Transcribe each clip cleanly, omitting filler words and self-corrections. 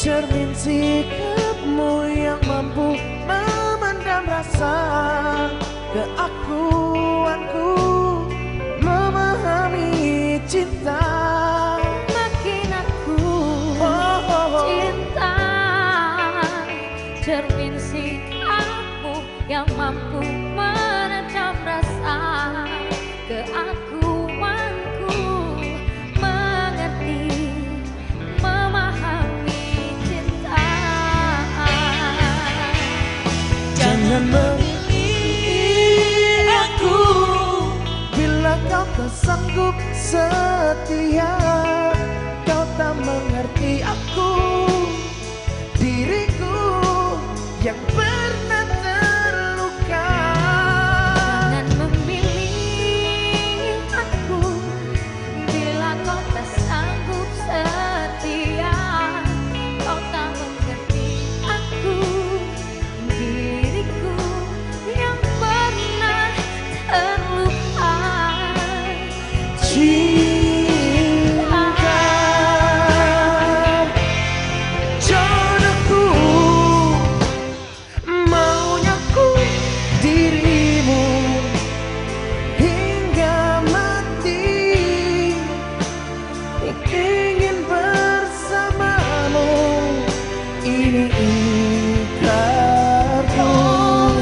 cermin sikapmu yang mampu memendam rasa keakuanku memahami cinta. Makin aku cinta, cermin sikapmu yang mampu meredam rasa keakuanku mengerti memahami cinta. Jangan memilih aku bila kau tak sanggup setia. Kau tak mengerti aku, diriku yang pernah terluka. Jangan memilih aku bila kau tak sanggup setia. Kau tak mengerti aku, diriku yang pernah terluka. Cinta jodohku, maunya ku dirimu hingga mati. Ingin bersamamu, ini ikrarku.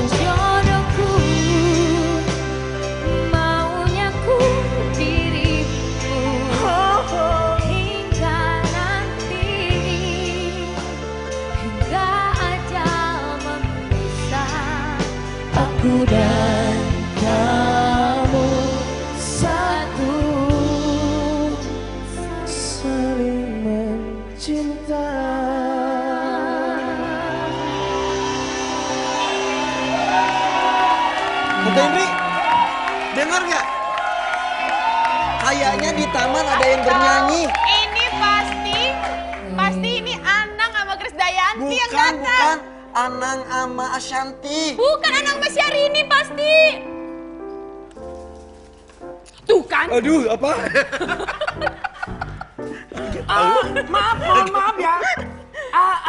Jodohku, maunya ku dirimu hingga nanti, hingga ajal memisah Aku dan kamu satu, saling mencinta. Tante Indri, dengar nggak? Kayaknya di taman ada yang bernyanyi. Ini pasti ini Anang sama Krisdayanti yang Bukan, datang. bukan. Anang sama Ashanti. Bukan Anang sama Syahrini pasti. Tuh kan. Aduh, apa? Mohon maaf ya.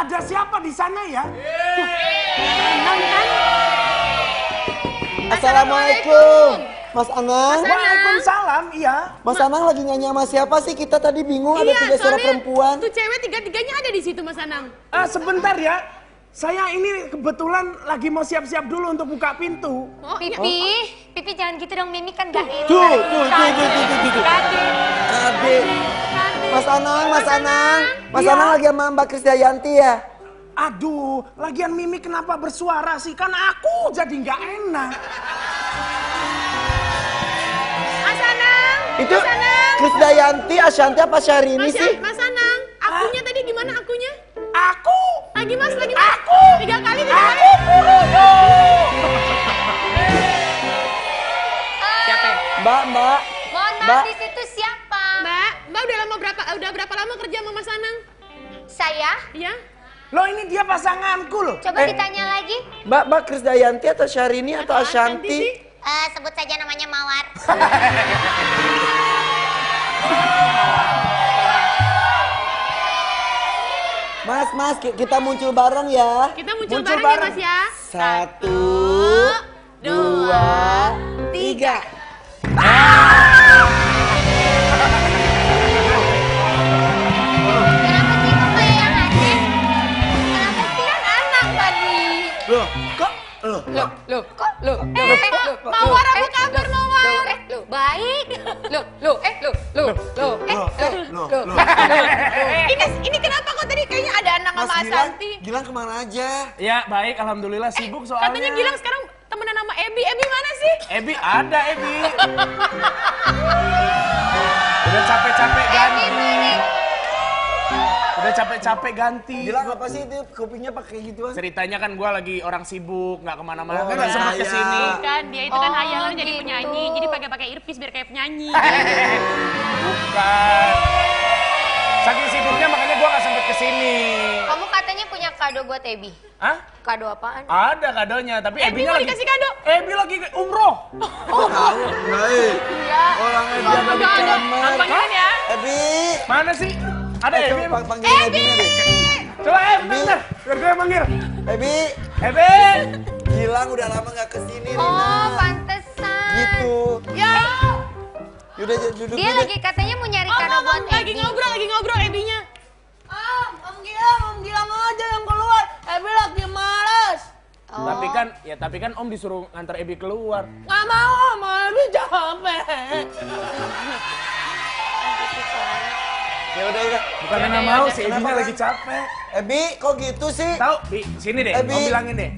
Ada siapa di sana ya? Anang kan. Assalamualaikum. Mas Anang. Waalaikumsalam, iya. Mas Anang lagi nyanyi sama siapa sih? Kita tadi bingung ada tiga suara perempuan. Tuh cewek tiga-tiganya ada di situ Mas Anang. Sebentar ya. Saya ini kebetulan lagi mau siap-siap dulu untuk buka pintu. Oh, iya. Pipi jangan gitu dong, Mimi kan gak enak. Tuh. Adik. Mas Anang. Mas Anang lagi sama Mbak Krisdayanti ya? Aduh, lagian Mimi kenapa bersuara sih? Kan aku jadi nggak enak. Mas Anang. Itu Mas Anang. Krisdayanti, Ashanti apa Syahrini sih? Mas Anang. Akunya tadi gimana akunya? Aku. Lagi mas. Aku. Tiga kali. Aku Purudu. Siapa? Mbak. Mohon Mbak. maaf, di situ siapa? Mbak udah berapa lama kerja sama Mas Anang? Saya? Iya. Loh ini dia pasanganku loh. Coba ditanya lagi. Mbak Krisdayanti atau Syahrini atau Ashanti sih? Ashanti? Sebut saja namanya Mawar. Mas, kita muncul bareng ya. Kita muncul bareng ya Mas ya. 1, 2, 3. Kenapa sih kok kayak yang aneh? Kenapa sih? Kan Anang tadi. Loh, kok? Mawar apa kabar Mawar? Baik. Ini kenapa kok tadi kayaknya ada Anang Mas sama Ashanti? Gilang kemana aja? Ya baik, alhamdulillah sibuk soalnya. Katanya Gilang sekarang temenan sama Ebi. Ebi mana sih? Ebi ada Ebi. Udah capek-capek ganti. Udah capek-capek ganti. Gilang apa sih itu kopinya pakai gituan? Ceritanya kan gue lagi orang sibuk, nggak kemana-mana, Oh, kan nggak iya, sempat iya. kesini. Kan dia itu kan Oh, hayalan jadi gitu. penyanyi. Jadi pakai earpiece biar kayak penyanyi. Bukan. Saking sibuknya makanya gue nggak sempet kesini. Kamu katanya punya kado buat Ebi. Hah? Kado apaan? Ada kadonya, tapi Ebi Ebinya mau lagi... dikasih kado? Ebi lagi umroh. Tahu? Baik. Iya. Orang Ebi ada di kamar. Panggilin ya. Ebi. Mana sih? Ada Ebi? Panggilin Ebi. Coba bentar, biar gue yang manggil. Ebi, Ebi. Gilang udah lama gak kesini, Rina. Oh, pantesan. Gitu. Ya. Yaudah, duduk Dia dulu. lagi katanya mau nyari kado buat lagi Ebi. ngobrol Ebinya. Om Gilang aja yang keluar. Ebi lagi malas. Oh. Tapi kan Om disuruh nganter Ebi keluar. Nggak mau, Om. Ebi capek. Ya udah. Bukan karena mau, si Ebinya Kenapa, lagi capek. Ebi, kok gitu sih? Tahu, Bi, sini deh, Ebi. Om bilangin deh.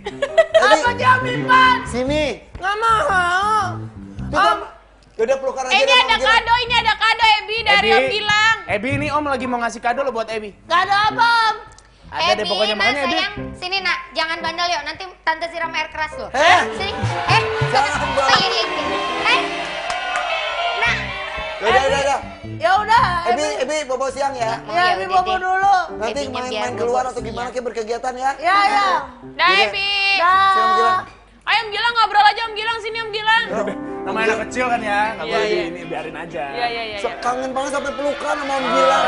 Ebi, Jaminan. sini. Nggak mau. Om. Yaudah pelukan aja Ini deh, ada Om Gilang. kado, Ebi dari Om Gilang. Ebi ini Om lagi mau ngasih kado lo buat Ebi. Kado apa, Om? Ada deh pokoknya makanya Ebi. sayang, sini nak, jangan bandel yuk, nanti tante siram air keras loh. Heh? Sini, Jangan, Bang. ini. Nak, Yaudah. Ya udah, Ebi, bobo siang ya. Ya, Ebi udah bobo deh. dulu. Nanti Ebinya biar main bobo keluar atau siang. gimana kayak berkegiatan ya. Ya. Nah, Yaudah. Ebi. Siang Gilang. Ayo Om Gilang ngobrol aja Om Gilang, sini Om Gilang. Nama anak kecil kan ya, nggak boleh Iya. ini biarin aja. Iya. Kangen banget sampai pelukan sama Om Gilang.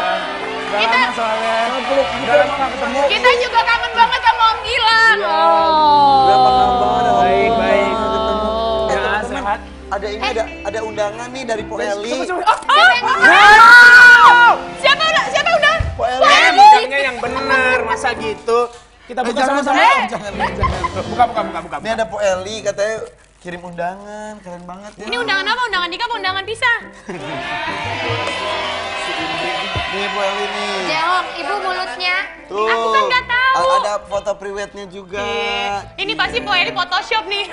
Udah lama soalnya. Sama peluk Udah lama nggak ketemu. Kita juga kangen banget sama Om Gilang. Iya. Udah kangen banget sama Om Baik. Gilang. Ya, teman-teman, sehat. ada ini ada undangan nih dari Po Eli. Siapa udah? Po Eli. Bukanya yang bener, masa gitu. Kita buka Jangan, sama-sama. jangan. Buka. Ini ada Po Eli katanya kirim undangan, keren banget ya. Ini undangan apa? Undangan nikah apa undangan pisah? Nih Po Eli nih. Jawab, ibu mulutnya. Tuh. Aku kan nggak tahu. Ada foto priwetnya juga. Ini pasti Po Eli Photoshop nih.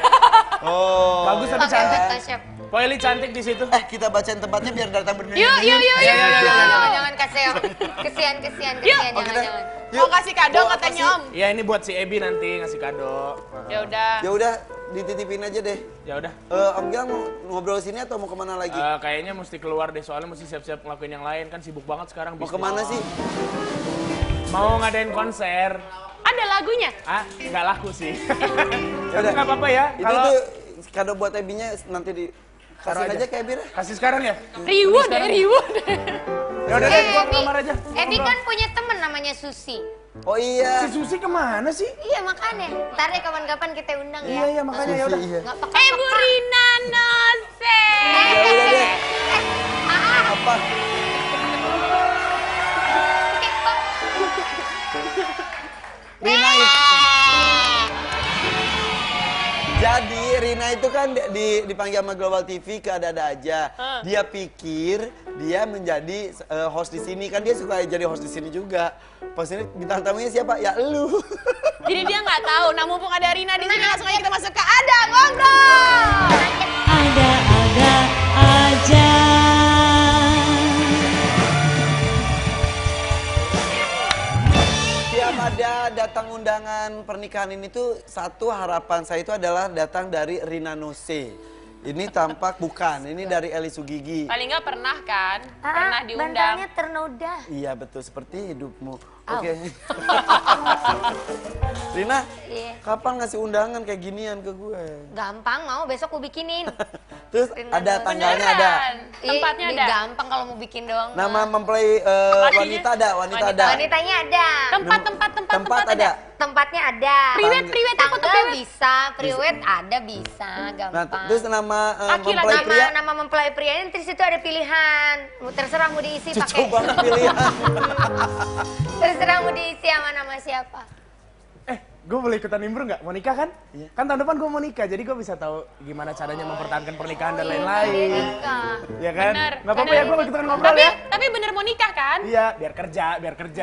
Oh. Bagus tapi Pakai cantik. Photoshop. Po Eli cantik di situ. Kita bacain tempatnya biar datang berdiri. Yuk. Jangan kasih kesian, Oke deh. jangan. Mau kasih kado Mau apa katanya sih? Om. Ya ini buat si Ebi nanti ngasih kado. Ya udah. Ya udah, dititipin aja deh. Ya udah. Om Gilang mau ngobrol sini atau mau kemana lagi? Kayaknya mesti keluar deh soalnya mesti siap-siap ngelakuin yang lain kan sibuk banget sekarang. Mau bisnis. kemana sih? Mau ngadain konser. Ada lagunya? Nggak laku sih. Ya udah. Nggak apa-apa ya. Itu tuh kado buat Ebinya nanti di Taruh kasih aja. aja ke Ebi deh. Kasih sekarang ya. Reward deh. Ya udah deh, gua ke kamar aja. Ebi kan punya temen namanya Susi. Oh iya. Si Susi kemana sih? Iya makanya, ntar deh kapan-kapan kita undang ya. Iya makanya ya udah. Iya. Nggak pakai Bu Rina Nose. Ya udah deh. Apa? Rina Jadi Rina itu kan dipanggil sama Global TV ke ada-ada aja. Dia pikir dia menjadi host di sini, kan dia suka jadi host di sini juga. Pas ini bintang tamunya siapa? Ya elu. Jadi dia nggak tahu. Nah mumpung ada Rina di sini langsung aja kita masuk ke Ada Ngobrol. Ada aja. Tiap ada datang undangan pernikahan ini tuh satu harapan saya itu adalah datang dari Rina Nose. Ini tampak bukan, ini dari Eli Sugigi. Paling nggak pernah kan? Pernah diundang. Bantalnya ternoda. Iya betul, seperti hidupmu. Oke. Rina, Iya. kapan ngasih undangan kayak ginian ke gue? Gampang mau besok aku bikinin. Terus Rina ada Nose. tanggalnya ada. Beneran? Tempatnya Ih, ada? gampang kalau mau bikin doang. Nama mempelai wanita ada, wanita ada. Wanitanya ada. Tempat ada. Tempatnya ada. Priwet apa tuh Tanggal priwet? bisa, priwet ada bisa, Nah, gampang. terus nama Laki-laki, mempelai pria. nama mempelai prianya terus itu ada pilihan. Terserah mau diisi Cucu pakai. banget pilihan. Terserah mau diisi sama nama siapa. Gue boleh ikutan nimbrung nggak? Mau nikah kan? Iya. Kan tahun depan gue mau nikah, jadi gue bisa tahu gimana caranya mempertahankan pernikahan dan Dia lain-lain. nikah. Ya kan? Bener, Nggak apa-apa bener. ya, gue ikutan ngobrol ya. Tapi bener mau nikah kan? Iya, biar kerja.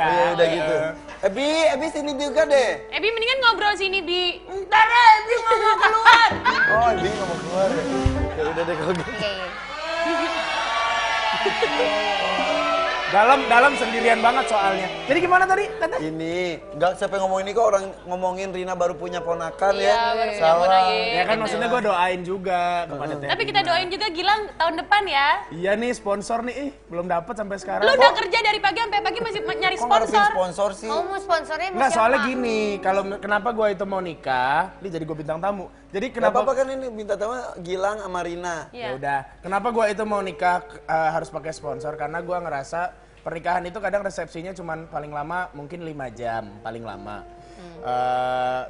Iya udah gitu. Ebi sini juga deh. Ebi mendingan ngobrol sini, Bi. Ntar ya, Ebi nggak mau keluar. Oh Ebi nggak mau keluar ya. Ya udah deh kalau gitu. Oke. Dalam sendirian banget soalnya. Jadi gimana tadi, Tante? Ini, nggak siapa yang ngomongin ini kok orang ngomongin Rina baru punya ponakan Iya, ya. baru punya Salah. ponakan. Ya kan maksudnya gue doain juga kepada Teh. Tapi kita doain juga Gilang tahun depan ya. Iya nih sponsor nih, belum dapat sampai sekarang. Lu udah kerja dari pagi sampai pagi masih nyari Kok ngarepin sponsor. sponsor sih? Kamu mau sponsornya sama Enggak, siapa? soalnya gini, kalau kenapa gue itu mau nikah, ini jadi gue bintang tamu. Jadi Gak kenapa apa-apa kan ini minta tahu Gilang sama Rina. Ya Iya. udah, kenapa gue itu mau nikah harus pakai sponsor? Karena gue ngerasa pernikahan itu kadang resepsinya cuman paling lama mungkin 5 jam, paling lama.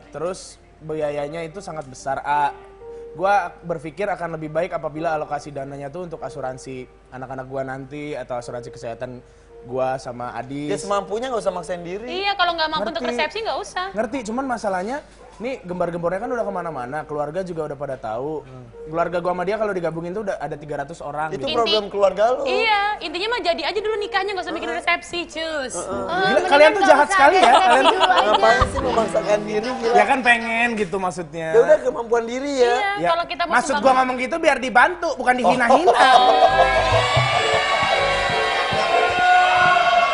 Terus biayanya itu sangat besar. Gua berpikir akan lebih baik apabila alokasi dananya tuh untuk asuransi anak-anak gua nanti atau asuransi kesehatan gua sama Adis. Ya semampunya nggak usah maksain diri. Iya, kalau nggak mampu untuk Ngerti. resepsi nggak usah. Ngerti, cuman masalahnya nih gembar-gembornya kan udah kemana-mana, keluarga juga udah pada tahu. Keluarga gua sama dia kalau digabungin tuh udah ada 300 orang Itu gitu. program keluarga lu. Iya, intinya mah jadi aja dulu nikahnya, nggak usah bikin resepsi, cus. Gila, kalian tuh jahat sekali ya, kalian tuh. Ngapain sih memaksakan diri gila? Ya kan pengen gitu maksudnya. Ya udah kemampuan diri ya. Iya, Ya, kalau kita mau maksud sumbang- gua ngomong gitu biar dibantu, bukan dihina-hina.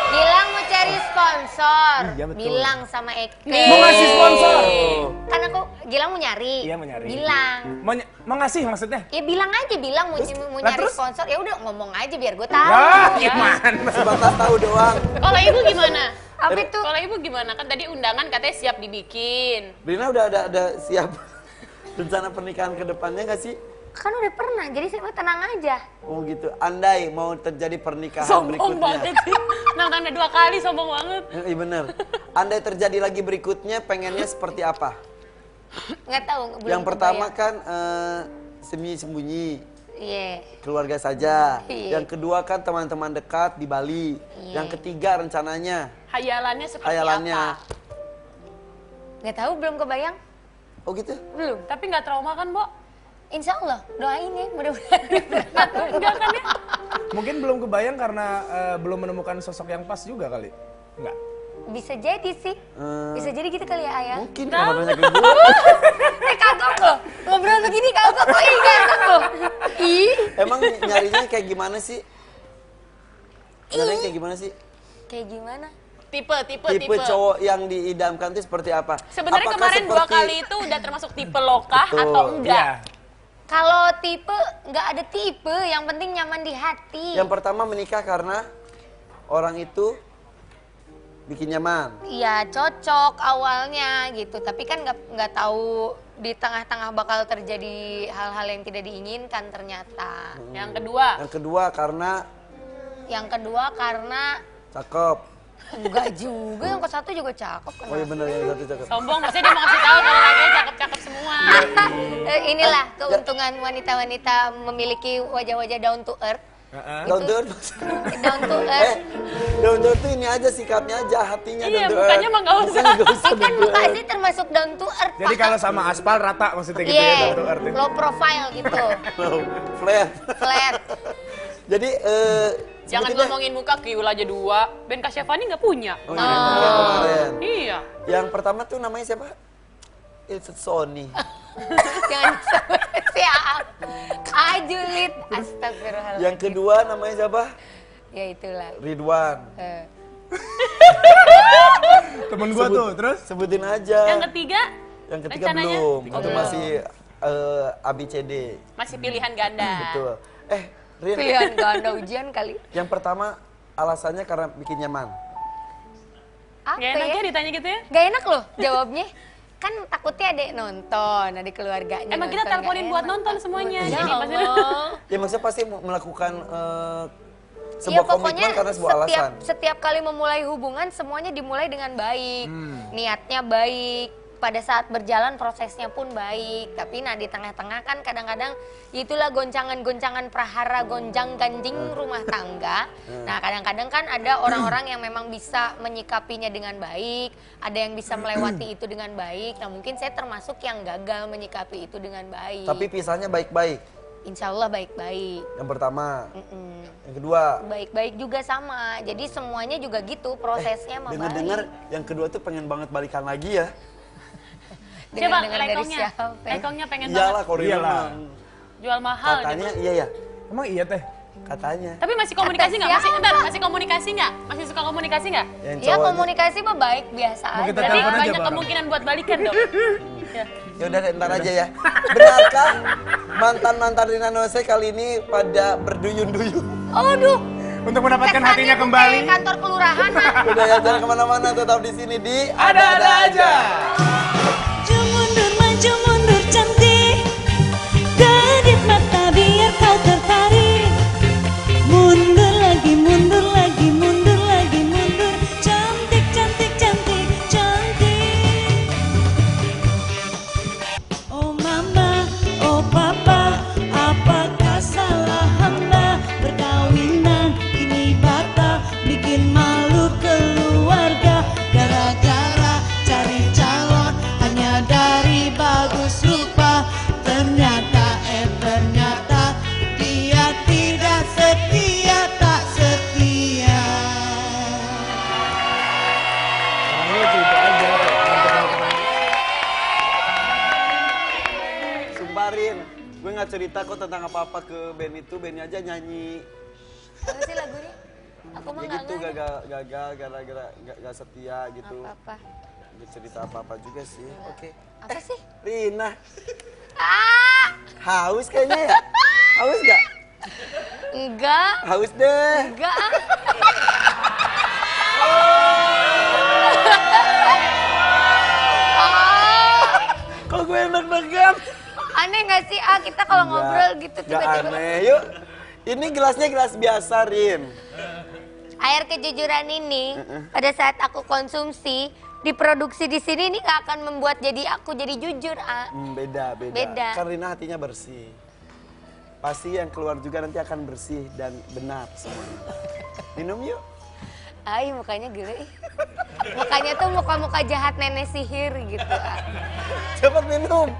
Gilang mau cari sponsor. Iya, betul. Bilang sama Eke. Mau ngasih sponsor. Kan aku Gilang mau nyari. Iya, mau nyari. Bilang. Mau ngasih maksudnya? Ya bilang aja, bilang mau Lah, nyari terus? sponsor. Ya udah ngomong aja biar gue tahu. Ah, gimana? Sebatas tahu doang. Kalau ibu gimana? Apa itu? Kalau ibu gimana? Kan tadi undangan katanya siap dibikin. Brina udah ada siap rencana pernikahan ke depannya nggak sih? Kan udah pernah, jadi saya tenang aja. Oh gitu. Andai mau terjadi pernikahan Sombong berikutnya. banget sih. Nontonnya 2 kali, sombong banget. Iya bener. Andai terjadi lagi berikutnya, pengennya seperti apa? Nggak tahu, belum Yang pertama kebayang. kan sembunyi-sembunyi, Iya. keluarga saja. Iya. Yang kedua kan teman-teman dekat di Bali. Iya. Yang ketiga rencananya, Hayalannya seperti khayalannya. apa? Nggak tahu, belum kebayang. Oh gitu? Belum. Tapi nggak trauma kan, Bo? Insya Allah, doain ya, mudah-mudahan. Enggak kan ya? Mungkin belum kebayang karena belum menemukan sosok yang pas juga kali. Enggak. Bisa jadi sih. Bisa jadi gitu kali ya, Ayah. Mungkin kalau nanya ke gue. Kagok loh. Ngobrol begini kagok loh. Ih, kagok loh. Ih. Emang nyarinya kayak gimana sih? Nyarinya kayak gimana sih? Kayak gimana? Tipe cowok yang diidamkan itu seperti apa? Sebenarnya Apakah kemarin 2 seperti- kali itu udah termasuk tipe lokah Betul. atau enggak? Iya. Kalau tipe, nggak ada tipe. Yang penting nyaman di hati. Yang pertama menikah karena orang itu bikin nyaman. Iya, cocok awalnya gitu. Tapi kan nggak tahu di tengah-tengah bakal terjadi hal-hal yang tidak diinginkan ternyata. Yang kedua, Yang kedua karena Yang kedua karena cakep. enggak juga, yang ke satu juga cakep. Oh iya bener yang satu cakep. sombong maksudnya dia mau kasih tahu kalau laki cakep-cakep semua. Inilah keuntungan wanita-wanita memiliki wajah-wajah down to earth. Down to earth. Down to earth. Down to earth tuh ini aja sikapnya aja, hatinya Iya, down to mukanya earth. mah nggak usah. Mukanya nggak usah Kan down to muka earth. sih termasuk down to earth. Jadi kalau sama aspal rata maksudnya gitu ya, Iya, down to earth itu. low profile gitu. Low, flat. Flat. Jadi Jangan sebutinnya- ngomongin muka, Kiul aja 2. Ben Kasyafani nggak punya. Oh, iya, yang kemarin. Iya. Yang pertama tuh namanya siapa? It's Sony. Jangan siap. Ajulit. Astagfirullahaladzim. Yang kedua namanya siapa? Ya itulah. Ridwan. Eh. Temen gua tuh, terus? Sebutin aja. Yang ketiga, Yang ketiga rencananya? belum. Itu Belum. masih ABCD. masih pilihan ganda. Betul. Rin, Pilihan ganda ujian kali. yang pertama alasannya karena bikin nyaman. Apa Gak enak ya ya? ditanya gitu ya? Gak enak loh jawabnya. Kan takutnya adek nonton, adik keluarganya. Emang kita nonton, teleponin nggak buat enak. nonton semuanya. Ya Jadi pasti Allah. Ya maksudnya pasti melakukan Iya, sebuah pokoknya komitmen karena sebuah alasan. setiap kali memulai hubungan semuanya dimulai dengan baik. Niatnya baik. Pada saat berjalan prosesnya pun baik. Tapi nah di tengah-tengah kan kadang-kadang itulah goncangan-goncangan prahara, gonjang ganjing rumah tangga. Nah kadang-kadang kan ada orang-orang yang memang bisa menyikapinya dengan baik. Ada yang bisa melewati itu dengan baik. Nah mungkin saya termasuk yang gagal menyikapi itu dengan baik. Tapi pisahnya baik-baik. Insya Allah baik-baik. Yang pertama. Mm-mm. Yang kedua. Baik-baik juga sama. Jadi semuanya juga gitu prosesnya mah baik. Dengar-dengar yang kedua tuh pengen banget balikan lagi ya. Coba Dengar-dengar dari lekongnya. siapa? Lekongnya pengen Iyalah banget. kalau Iyalah. memang. Jual mahal Katanya gitu. iya ya. Emang iya teh? Katanya. Tapi masih komunikasi nggak? Kata Masih siapa? entar, masih komunikasi nggak? Masih suka komunikasi nggak? Yang Ya cowoknya. komunikasi mah baik biasa Mau kita aja. Berarti telepon aja banyak bareng. kemungkinan buat balikan dong. Ya. Ya udah deh, ntar aja ya. Benarkah mantan-mantan Rina Nose kali ini pada berduyun-duyun? Aduh. Untuk mendapatkan kesannya hatinya tuh kembali. kayak kantor kelurahan. Udah ya, jangan kemana-mana, tetap di sini di Ada-ada aja. Maju mundur cantik, kedip mata biar kau tertarik. Mundur lagi, mundur lagi, mundur cerita kok tentang apa-apa ke band itu, bandnya aja nyanyi. Apa sih lagunya? Aku mah Ya nggak gitu, ngerti. gagal gara-gara nggak setia gitu. Apa-apa. Nggak cerita apa-apa juga sih. Oke. Apa sih? Rina, Ah, haus kayaknya ya? Haus nggak? enggak. Haus deh. Enggak. Kok gue deg-degan? Aneh nggak sih kita kalau ngobrol gitu Nggak tiba-tiba. aneh. Yuk, ini gelasnya gelas biasa, Rin. Air kejujuran ini pada saat aku konsumsi diproduksi di sini ini nggak akan membuat aku jadi jujur. Beda. Beda. Kan Rina hatinya bersih. Pasti yang keluar juga nanti akan bersih dan benar semuanya. Minum yuk. Ay, mukanya gila. Mukanya tuh muka-muka jahat nenek sihir gitu. Cepat minum.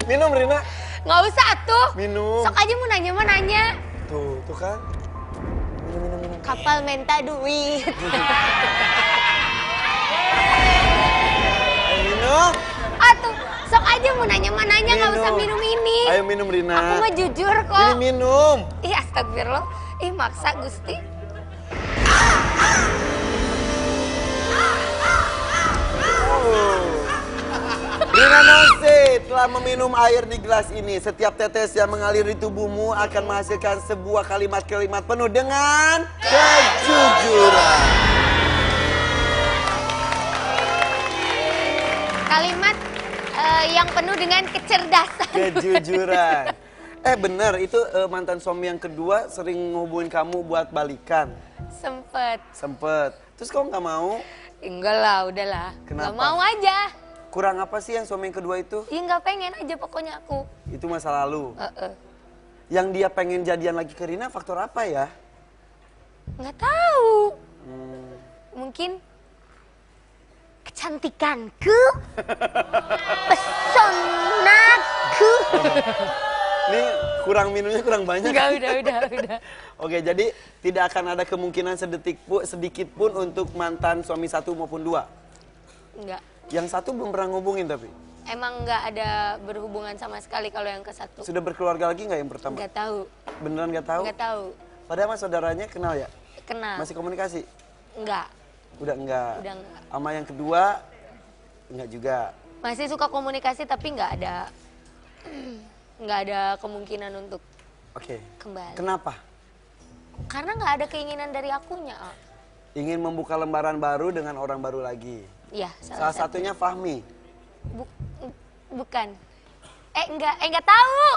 Minum Rina. Nggak usah tuh. Minum. Sok aja mau nanya mah nanya. Tuh kan. Minum. Kapal minta duit. Ayo minum. Tuh, sok aja mau nanya mah nanya nggak usah minum ini. Ayo minum Rina. Aku mah jujur Ini kok. minum. Ih astagfirullah. Ih maksa Gusti. Rina Nose telah meminum air di gelas ini. Setiap tetes yang mengalir di tubuhmu akan menghasilkan sebuah kalimat-kalimat penuh dengan kejujuran. Kalimat yang penuh dengan kecerdasan. Kejujuran. Bener, itu mantan suami yang kedua sering ngehubungin kamu buat balikan. Sempet. Terus kamu nggak mau? Enggak lah, udahlah. Kenapa? Gak mau aja. Kurang apa sih yang suami yang kedua itu? Iya nggak pengen aja pokoknya aku. Itu masa lalu. Heeh. Yang dia pengen jadian lagi ke Rina faktor apa ya? Nggak tahu. Mungkin kecantikanku, pesonaku. Ini kurang minumnya kurang banyak. Enggak, udah. Oke, jadi tidak akan ada kemungkinan sedikit pun untuk mantan suami satu maupun dua. Enggak. Yang satu belum pernah ngubungin tapi. Emang nggak ada berhubungan sama sekali kalau yang ke satu. Sudah berkeluarga lagi nggak yang pertama? Nggak tahu. Beneran nggak tahu? Nggak tahu. Padahal mas saudaranya kenal ya? Kenal. Masih komunikasi? Enggak. Udah enggak? Udah enggak. Sama yang kedua enggak juga? Masih suka komunikasi tapi nggak ada kemungkinan untuk Oke. kembali. Kenapa? Karena nggak ada keinginan dari akunya. Ingin membuka lembaran baru dengan orang baru lagi. Iya, Salah satunya Fahmi. Bukan. Enggak tahu.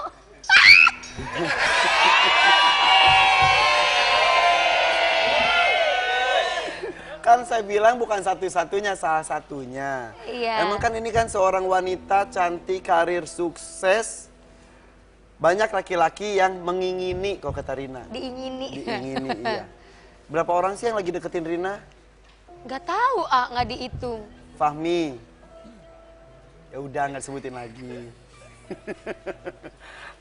Kan saya bilang bukan satu-satunya, salah satunya. Iya. Emang kan ini kan seorang wanita cantik, karir sukses. Banyak laki-laki yang mengingini, kok kata Rina. Diingini. Diingini, iya. Berapa orang sih yang lagi deketin Rina? Nggak tahu, nggak dihitung. Fahmi. Ya udah nggak sebutin lagi.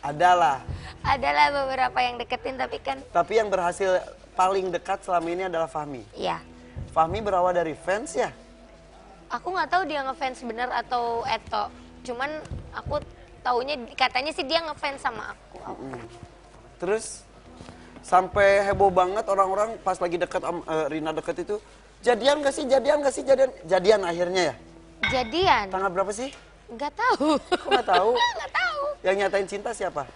Adalah. Adalah beberapa yang deketin tapi kan, Tapi yang berhasil paling dekat selama ini adalah Fahmi. ya. Fahmi berawal dari fans ya? Aku nggak tahu dia ngefans bener atau Eto. Cuman aku taunya katanya sih dia ngefans sama aku. Terus sampai heboh banget orang-orang pas lagi deket Rina deket itu. Jadian gak sih? Jadian akhirnya ya? Jadian? Tanggal berapa sih? Nggak tahu. Kok nggak tahu? Nggak tahu. Yang nyatain cinta siapa?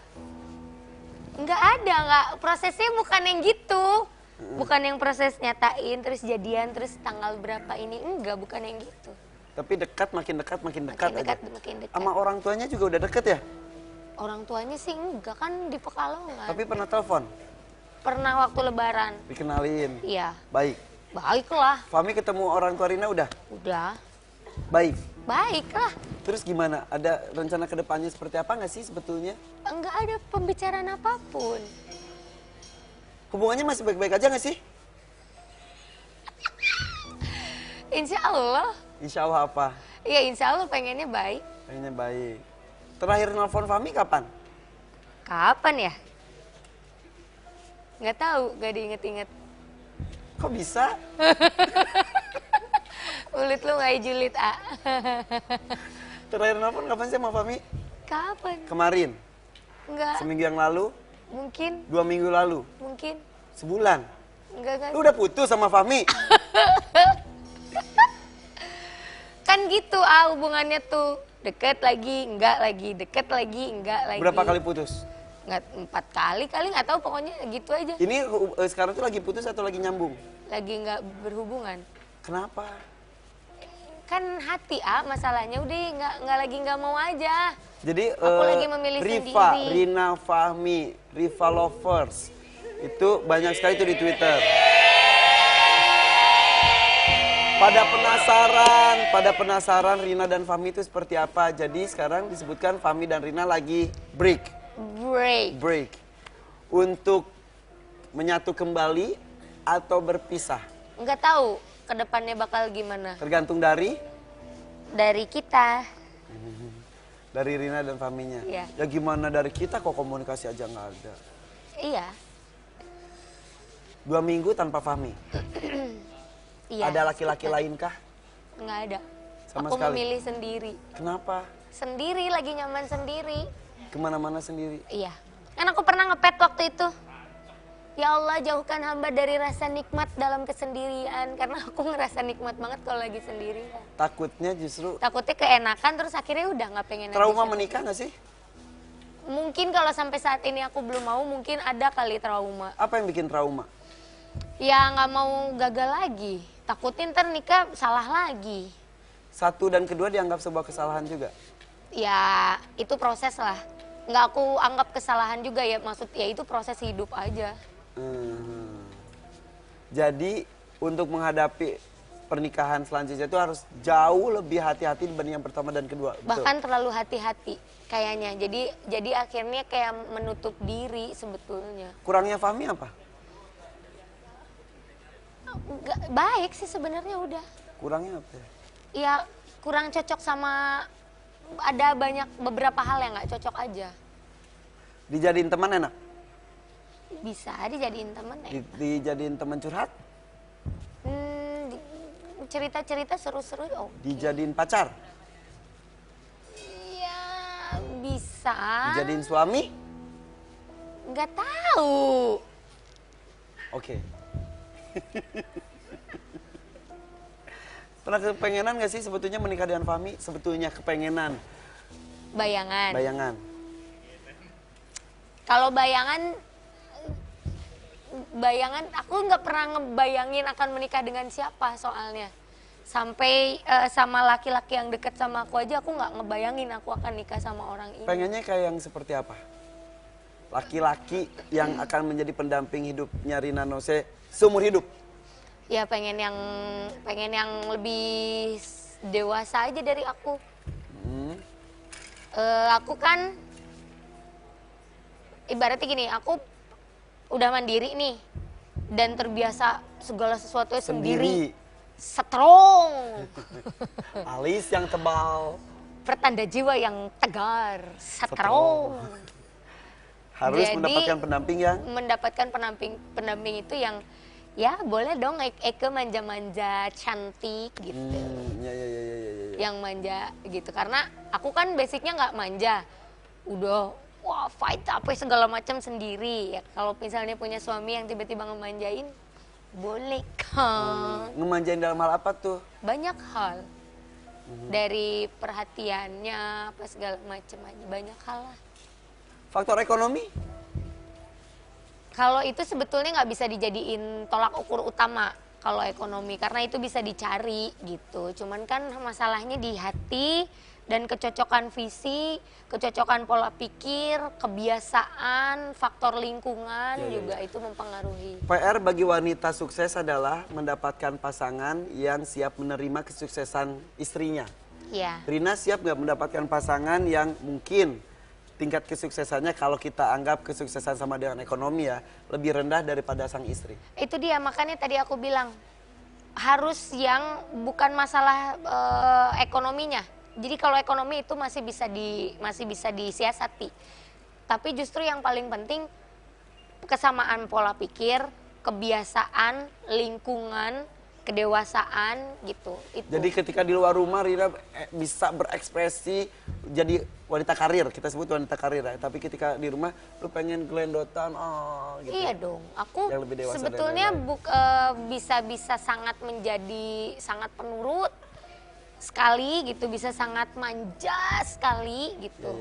Nggak ada, prosesnya bukan yang gitu. Bukan yang proses nyatain, terus jadian, terus tanggal berapa ini. Enggak, bukan yang gitu. Tapi dekat, makin dekat Makin aja. makin dekat. Sama orang tuanya juga udah deket ya? Orang tuanya sih enggak, kan di Pekalongan. Tapi pernah telepon? Pernah waktu lebaran. Dikenalin? Iya. Baik. Baiklah. Fahmi ketemu orang tua Rina udah? Udah. Baik. Baiklah. Terus gimana? Ada rencana ke depannya seperti apa nggak sih sebetulnya? Enggak ada pembicaraan apapun. Hubungannya masih baik-baik aja nggak sih? Insya Allah. Insya Allah apa? Iya, insya Allah pengennya baik. Pengennya baik. Terakhir nelfon Fahmi kapan? Kapan ya? Nggak tahu, nggak diinget-inget. Kok bisa? Mulut lu nggak julid, A. Terakhir nelfon kapan sih sama Fahmi? Kapan? Kemarin? Enggak. Seminggu yang lalu? Mungkin. 2 minggu lalu? Mungkin. Sebulan? Enggak. Lu udah putus sama Fahmi? Kan gitu, A, hubungannya tuh. Deket lagi, enggak lagi. Deket lagi, enggak lagi. Berapa kali putus? Nggak, 4 kali nggak tahu, pokoknya gitu aja. Ini sekarang tuh lagi putus atau lagi nyambung? Lagi nggak berhubungan. Kenapa? Kan hati, A, masalahnya udah nggak mau aja. Jadi Aku lagi memilih Riva, sendiri. Rina Fahmi, Riva Lovers. Itu banyak sekali tuh di Twitter. Pada penasaran Rina dan Fahmi itu seperti apa. Jadi sekarang disebutkan Fahmi dan Rina lagi break. Untuk menyatu kembali atau berpisah. Nggak tahu kedepannya bakal gimana. Tergantung dari Kita. dari Rina dan Fahminya. Iya. Ya gimana dari kita kok komunikasi aja nggak ada. Iya. 2 minggu tanpa Fahmi. Iya. Ada laki-laki lainkah? Nggak ada. Sama Aku sekali? memilih sendiri. Kenapa? Sendiri, lagi nyaman sendiri. Kemana-mana sendiri. Iya. Kan aku pernah ngepet waktu itu. Ya Allah, jauhkan hamba dari rasa nikmat dalam kesendirian. Karena aku ngerasa nikmat banget kalau lagi sendiri. Takutnya justru Takutnya keenakan, terus akhirnya udah nggak pengen lagi trauma sama- menikah nggak sih? Mungkin kalau sampai saat ini aku belum mau, mungkin ada kali trauma. Apa yang bikin trauma? Ya nggak mau gagal lagi. Takutin ntar nikah salah lagi. 1 dan kedua dianggap sebuah kesalahan juga. Ya itu proses lah. Nggak aku anggap kesalahan juga ya, maksud ya itu proses hidup aja. Jadi untuk menghadapi pernikahan selanjutnya itu harus jauh lebih hati-hati dibanding yang pertama dan kedua. Betul? Bahkan terlalu hati-hati kayaknya. Jadi akhirnya kayak menutup diri sebetulnya. Kurangnya Fahmi apa? Nggak baik sih sebenarnya udah. Kurangnya apa ya? Ya kurang cocok sama, ada beberapa hal yang nggak cocok aja. Dijadiin teman enak? Bisa dijadiin temen ya. Dijadiin teman curhat? Cerita-cerita seru-seru oh. Dijadiin pacar? Ya bisa. Dijadiin suami? Nggak tahu. Oke. Pernah kepengenan gak sih sebetulnya menikah dengan Fahmi? Sebetulnya kepengenan. Bayangan. Kalau bayangan aku nggak pernah ngebayangin akan menikah dengan siapa soalnya. Sampai sama laki-laki yang deket sama aku aja aku nggak ngebayangin aku akan nikah sama orang ini. Pengennya kayak yang seperti apa? Laki-laki yang akan menjadi pendamping hidupnya Rina Nose seumur hidup? Ya pengen yang lebih dewasa aja dari aku. Aku kan ibaratnya gini, aku udah mandiri nih dan terbiasa segala sesuatu sendiri. Strong. Alis yang tebal. Pertanda jiwa yang tegar, strong. Harus Jadi, mendapatkan pendamping yang mendapatkan pendamping itu yang ya boleh dong Eke manja-manja cantik gitu. ya. Yang manja gitu, karena aku kan basicnya nggak manja. Udah wah fight apa segala macam sendiri ya. Kalau misalnya punya suami yang tiba-tiba ngemanjain, boleh kan? Ngemanjain dalam hal apa tuh? Banyak hal. Dari perhatiannya apa segala macam aja, banyak hal lah. Faktor ekonomi? Kalau itu sebetulnya nggak bisa dijadiin tolak ukur utama kalau ekonomi, karena itu bisa dicari gitu. Cuman kan masalahnya di hati dan kecocokan visi, kecocokan pola pikir, kebiasaan, faktor lingkungan juga itu mempengaruhi. PR bagi wanita sukses adalah mendapatkan pasangan yang siap menerima kesuksesan istrinya. Ya, Rina siap nggak mendapatkan pasangan yang mungkin tingkat kesuksesannya kalau kita anggap kesuksesan sama dengan ekonomi ya lebih rendah daripada sang istri. itu dia makanya tadi aku bilang harus yang bukan masalah ekonominya. Jadi kalau ekonomi itu masih bisa disiasati. Tapi justru yang paling penting kesamaan pola pikir, kebiasaan, lingkungan kedewasaan gitu. Itu. Jadi ketika di luar rumah Rina bisa berekspresi jadi wanita karir, kita sebut wanita karir ya. Tapi ketika di rumah lu pengen gelendotan, gitu. Iya dong, aku Yang lebih dewasa sebetulnya dan lain-lain. bisa sangat menjadi sangat penurut sekali gitu, bisa sangat manja sekali gitu.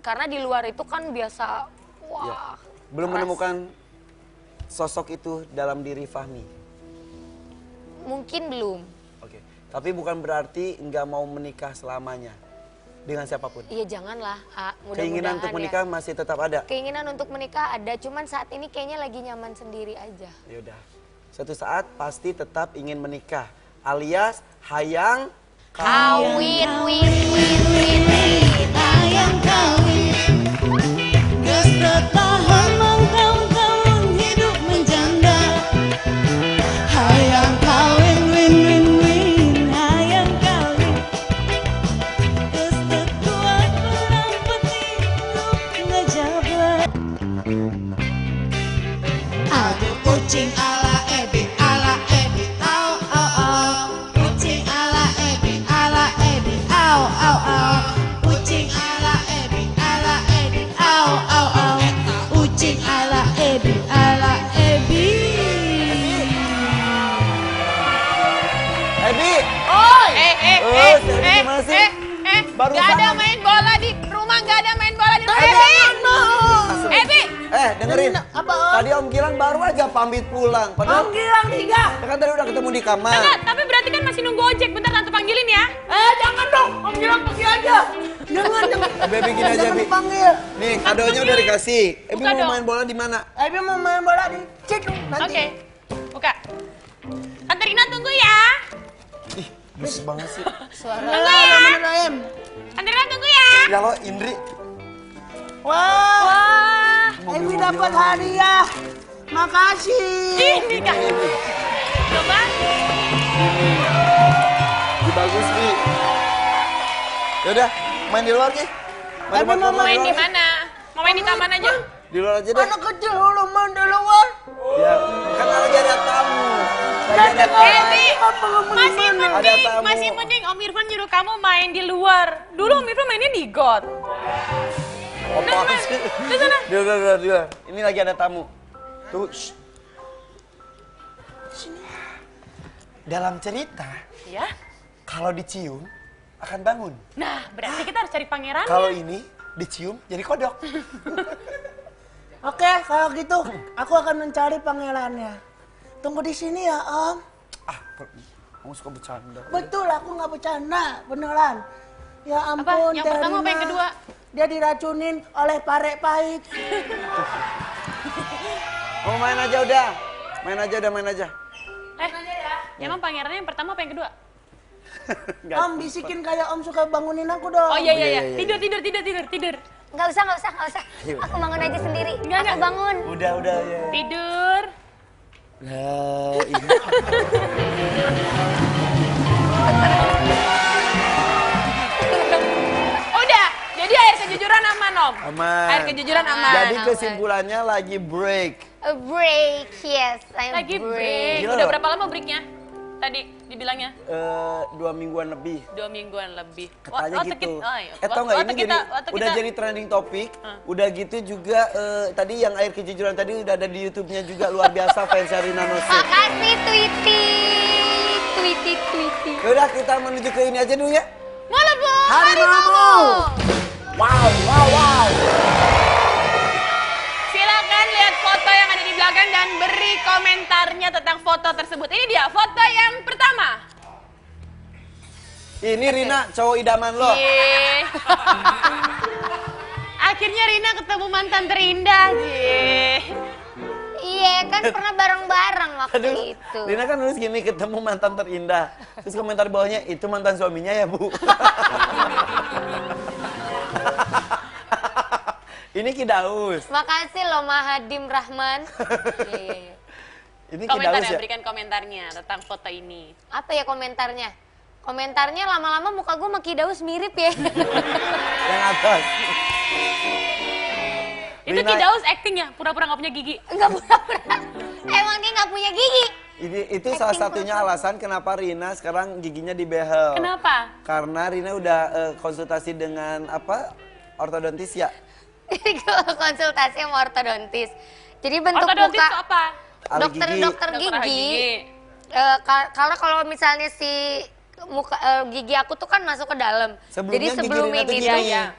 Karena di luar itu kan biasa, wah. Belum keras. menemukan sosok itu dalam diri Fahmi. Mungkin belum. Oke. Tapi bukan berarti nggak mau menikah selamanya dengan siapapun. Iya janganlah, mudah-mudahan Keinginan untuk menikah masih tetap ada. Keinginan untuk menikah ada, cuman saat ini kayaknya lagi nyaman sendiri aja. Ya udah. Suatu saat pasti tetap ingin menikah, alias hayang Kawin, win. Hayang kawin, geus teu tahan mangkang-kawin hidup menjanda. Hayang kawin, win, hayang kawin, geus teu kuat perang petituk ngejabat. Aduh kucing ala Ebi, au au au. Kucing ala Ebi, au au au. Kucing ala Ebi, au au au. Kucing ala Ebi, Ebi. Gimana sih? Baru Gak ada sama. main bola di rumah, gak ada main bola di rumah. Ebi, Dengerin. Apa, Om? Tadi Om Gilang baru aja pamit pulang. Padahal Gilang 3. kan tadi udah ketemu di kamar. Enggak, tapi berarti kan masih nunggu ojek. Bentar tante panggilin ya. Jangan dong, Om Gilang pergi aja. Jangan. Ebi gini aja, Jangan Bi. dipanggil. Nih, kadonya udah dikasih. Ebi Buka mau dong. main bola di mana? Ebi mau main bola di cek nanti. Oke. Buka. Tante Rina tunggu ya. Ih, lucu banget sih. Tunggu ya. Em. Tante Rina tunggu ya. Ya lo, Indri. Wah, Wah. Ebi dapat hadiah. Makasih. Ini kak. Coba. Bagus, Bi. Yaudah, main di luar, Ki. Ebi mau Main di mana? Mau main di taman aja. Di luar aja deh. Anak kecil lu main di luar. Ya, kan lagi ada tamu. Lagi ada Ebi, Ada tamu. masih mending Om Irfan nyuruh kamu main di luar. Dulu Om Irfan mainnya di got. Apa sih? Di sana. Di luar. Ini lagi ada tamu. Tuh, shh. Dalam cerita, Ya. kalau dicium akan bangun. Nah, berarti kita harus cari pangeran. Kalau ini dicium jadi kodok. Oke, kalau gitu aku akan mencari pangerannya. Tunggu di sini ya, Om. Kamu suka bercanda. Betul, aku nggak bercanda, beneran. Ya Apa? ampun, Yang pertama apa yang Terina. kedua? Dia diracunin oleh pare pahit. Mau main aja udah. Main aja. Emang pangerannya yang pertama apa yang kedua? Om bisikin kayak Om suka bangunin aku dong. Oh iya. iya. Tidur. Nggak usah. Aku bangun aja sendiri. Aku bangun. Udah ya. Tidur. Nah, ini. Udah. Jadi air kejujuran aman, Om. Aman. Air kejujuran aman. Jadi kesimpulannya lagi break. A break, yes. Lagi break. Gila Udah loh. berapa lama breaknya? Tadi dibilangnya 2 mingguan lebih. 2 mingguan lebih. Katanya Waktu gitu. iya. Tau nggak Waktu ini jadi waktu udah jadi trending topik. Udah gitu juga tadi yang air kejujuran tadi udah ada di YouTube-nya juga luar biasa fansnya Rina Nose. Makasih Tweety. Yaudah kita menuju ke ini aja dulu ya. Malibu. Harimau. Wow. Silakan lihat foto yang ada di belakang dan beri komentarnya tentang foto tersebut. Ini dia foto yang pertama. Ini Rina cowok idaman lo. Yeay. Akhirnya Rina ketemu mantan terindah. Yeay. Iya, kan pernah bareng-bareng waktu Aduh, itu. Rina kan nulis gini, ketemu mantan terindah. Terus komentar bawahnya, itu mantan suaminya ya, Bu? Ini Kidaus. Makasih loh Mahadim Rahman. Iya. Ini Kidaus Komentarnya, ya? berikan komentarnya tentang foto ini. Apa ya komentarnya? Komentarnya lama-lama muka gue sama Kidaus mirip ya. Yang atas. Itu Rina- Kidaus acting ya, pura-pura nggak punya gigi. Enggak pura-pura. Emang dia nggak punya gigi. Itu salah satunya alasan kenapa Rina sekarang giginya dibehel. Kenapa? Karena Rina udah konsultasi dengan ortodontis ya. Jadi konsultasi sama ortodontis. Jadi bentuk Ortodontis muka itu apa? Ahli gigi. dokter gigi. Karena kalau misalnya si gigi aku tuh kan masuk ke dalam. Sebelumnya Jadi gigi sebelum Rina tuh ini gini. dia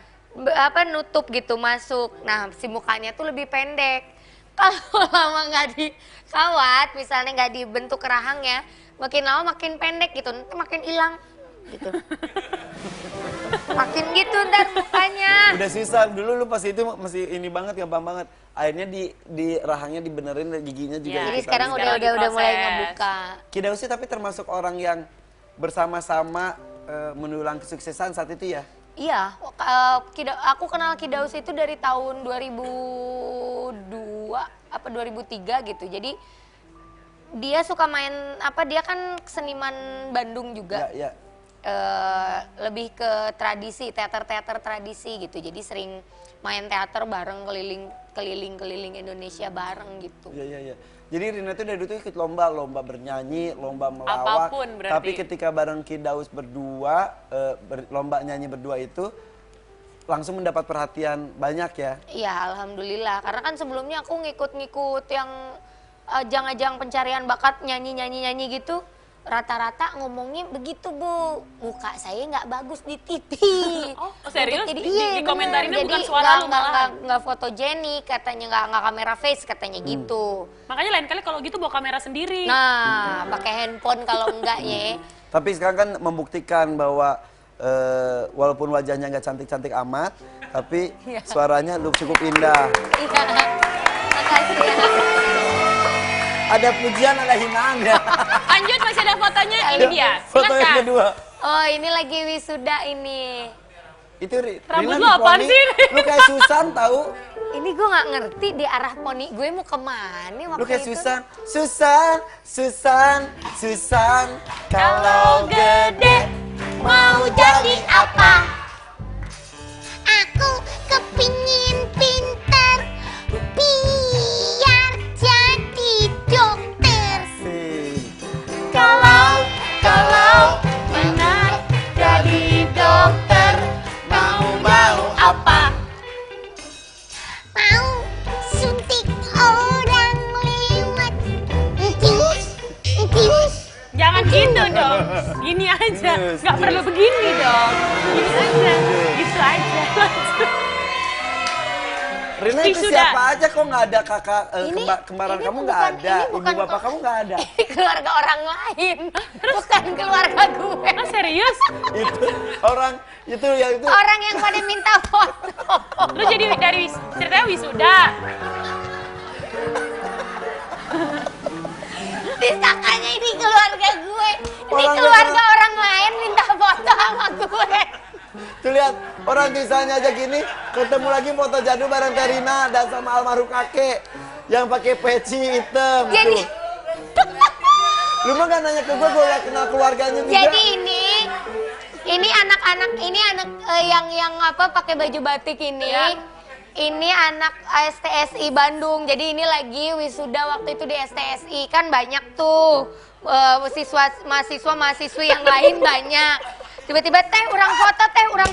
nutup gitu masuk. Nah, si mukanya tuh lebih pendek. Kalau lama nggak dikawat, misalnya nggak dibentuk rahangnya, makin lama makin pendek gitu, nanti makin hilang gitu. Makin gitu ntar mukanya. Udah susah dulu lu pas itu masih ini banget, gampang banget. Akhirnya di rahangnya dibenerin, giginya juga. Iya. Jadi kita sekarang Sekarang udah mulai diproses. ngebuka. Kidausi tapi termasuk orang yang bersama-sama mendulang kesuksesan saat itu ya. Iya, aku kenal Kidaus itu dari tahun 2002 apa 2003 gitu. Jadi dia suka main dia kan seniman Bandung juga. Ya, ya. Lebih ke tradisi, teater tradisi gitu. Jadi sering main teater bareng keliling Indonesia bareng gitu. Iya, iya, iya. Jadi Rina tuh dari dulu tuh ikut lomba bernyanyi, lomba melawak. Apapun berarti. Tapi ketika bareng Kidaus berdua, lomba nyanyi berdua itu langsung mendapat perhatian banyak ya. Iya, alhamdulillah. Karena kan sebelumnya aku ngikut-ngikut yang ajang-ajang pencarian bakat nyanyi gitu. Rata-rata ngomongnya begitu, Bu. Muka saya nggak bagus di TV. Oh, serius? Jadi, Di komentarinnya bener. bukan Jadi suara lu malahan? nggak fotogenik, katanya nggak kamera face, katanya gitu. Makanya lain kali kalau gitu bawa kamera sendiri. Nah, pakai handphone kalau enggak ya. Tapi sekarang kan membuktikan bahwa walaupun wajahnya nggak cantik-cantik amat, tapi suaranya lu cukup indah. Iya, makasih ya. Ada pujian, ada hinaan ya. Lanjut, masih ada fotonya. Ini dia. Foto yang Silakan. kedua. Oh, ini lagi wisuda ini. Itu Rambut Rina lu apaan di poni, sih? lu kayak Susan tahu. Ini gue nggak ngerti di arah poni gue mau kemana waktu Lu kayak itu. Susan. Kalau gede Mau jadi apa? Aku kepingin pintar biar jadi dokter. sih. Kalau benar jadi dokter, mau apa? Mau suntik orang lewat. Tius. Jangan gitu dong. Gini aja. Nggak perlu begini dong. Gini aja. Gitu aja. Rina itu Wisuda. siapa aja kok nggak ada kakak kembaran ini kamu nggak bukan- ada, ini ibu bukan bapak kamu nggak ada. Ini keluarga orang lain, bukan keluarga gue. Ah, serius? Itu orang itu ya itu. Orang yang pada minta foto. Lu jadi dari ceritanya wisuda. Disangkanya ini keluarga gue. Ini Orang keluarga yang- orang lain minta foto sama gue. Tuh lihat orang tulisannya aja gini, ketemu lagi foto jadul bareng Terina dan sama almarhum kakek yang pakai peci hitam. Jadi, Tuh. Lu mah gak nanya ke gue gak kenal keluarganya juga. jadi ini anak-anak ini anak yang apa pakai baju batik ini. Ini anak STSI Bandung. Jadi ini lagi wisuda waktu itu di STSI. Kan banyak tuh mahasiswa-mahasiswi yang lain banyak. Tiba-tiba orang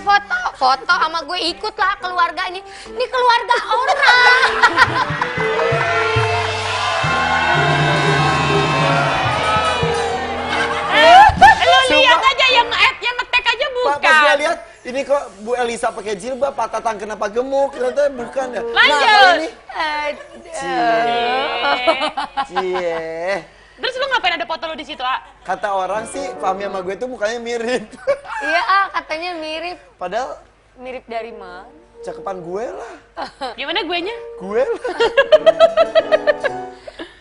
foto. Foto sama gue ikut lah keluarganya. Ini keluarga orang. Lu lihat aja yang nge-add, yang nge-tag aja Pas dia bukan. lihat ini kok Bu Elisa pakai jilbab, Pak Tatang kenapa gemuk? Ternyata bukan ya. Nah, Lanjut. kalau ini cie. Terus lu ngapain ada foto lu di situ, A? Kata orang sih Fahmi sama gue tuh mukanya mirip. Iya, katanya mirip. Padahal Mirip dari mana? cakepan gue lah. Gimana guenya? Gue lah.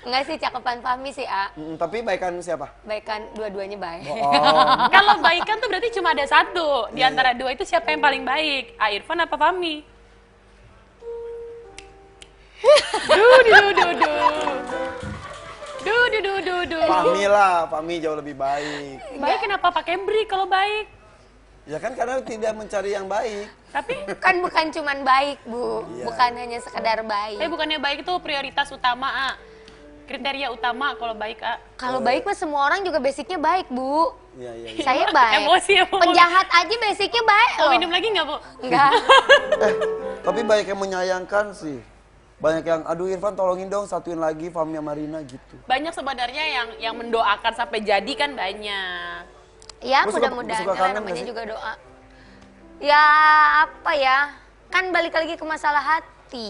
Enggak sih, cakepan Fahmi sih, A. Tapi baikan siapa? Baikan dua-duanya baik. Oh. Kalau baikan tuh berarti cuma ada satu. Di antara dua itu siapa yang paling baik? A. Irfan apa Fahmi? Du. Fahmi lah, Fahmi jauh lebih baik. Baik kenapa pakai bri kalau baik? Ya kan karena tidak mencari yang baik. Tapi Kan bukan cuman baik, Bu. Iya. Bukan hanya sekedar baik. bukannya baik itu prioritas utama, A. kriteria utama kalau baik, Kak? Kalau baik mah semua orang juga basicnya baik, Bu. Iya, iya. Saya baik. Emosi ya, Bu. Penjahat aja basicnya baik Mau loh. minum lagi nggak, Bu? Enggak. Tapi banyak yang menyayangkan sih. Banyak yang, aduh Irfan tolongin dong satuin lagi Fahmi sama Rina gitu. Banyak sebenarnya yang mendoakan sampai jadi kan banyak. Ya, Lu suka mudah-mudahan kangen lah, nggak namanya sih? juga doa. Ya, apa ya? Kan balik lagi ke masalah hati.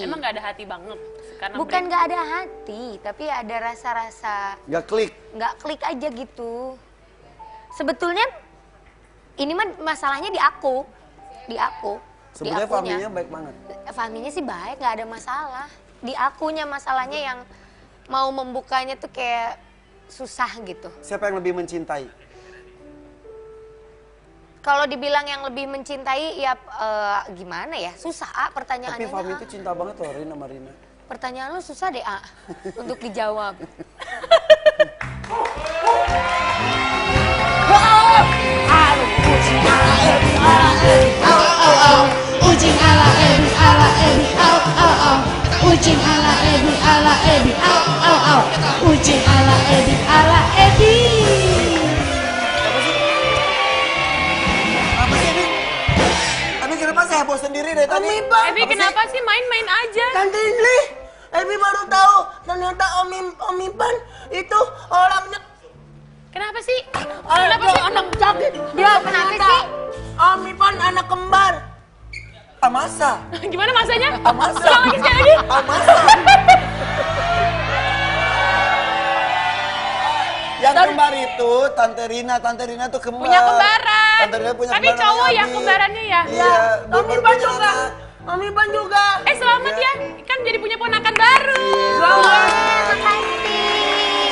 Emang nggak ada hati banget? Karena Bukan nggak ada hati, tapi ada rasa-rasa Gak klik. nggak klik aja gitu. Sebetulnya ini mah masalahnya di aku, di Sebenarnya akunya. Fahminya baik banget. Fahminya sih baik, nggak ada masalah. Di akunya masalahnya yang mau membukanya tuh kayak susah gitu. Siapa yang lebih mencintai? Kalau dibilang yang lebih mencintai ya gimana ya? Susah pertanyaannya. Tapi Fahmi itu cinta banget loh Rina sama Rina. Pertanyaan lu susah deh untuk dijawab. Ucing ala Ebi ala Ebi au au au. Ucing ala Ebi ala Ebi au au au. Ucing ala Ebi ala Ebi. Apa sih ini? Tapi kenapa saya heboh sendiri dari tadi? Ebi kenapa sih main-main aja? Tante Indri, Ebi baru tahu ternyata Om Ipan itu orangnya Kenapa sih? ada anak sakit. Dia Kenapa ternyata sih? Om Ipan anak kembar. Amasa. Gimana masanya? Masa? Ulang lagi sekali lagi. Amasa. Yang kembar itu Tante Rina tuh kembar. Punya kembaran. Tante Rina punya Tapi kembaran cowok namanya yang Abi. kembarannya ya? Iya. Om Ipan juga. Om Ipan juga. Selamat ya. Kan jadi punya ponakan baru. Makasih.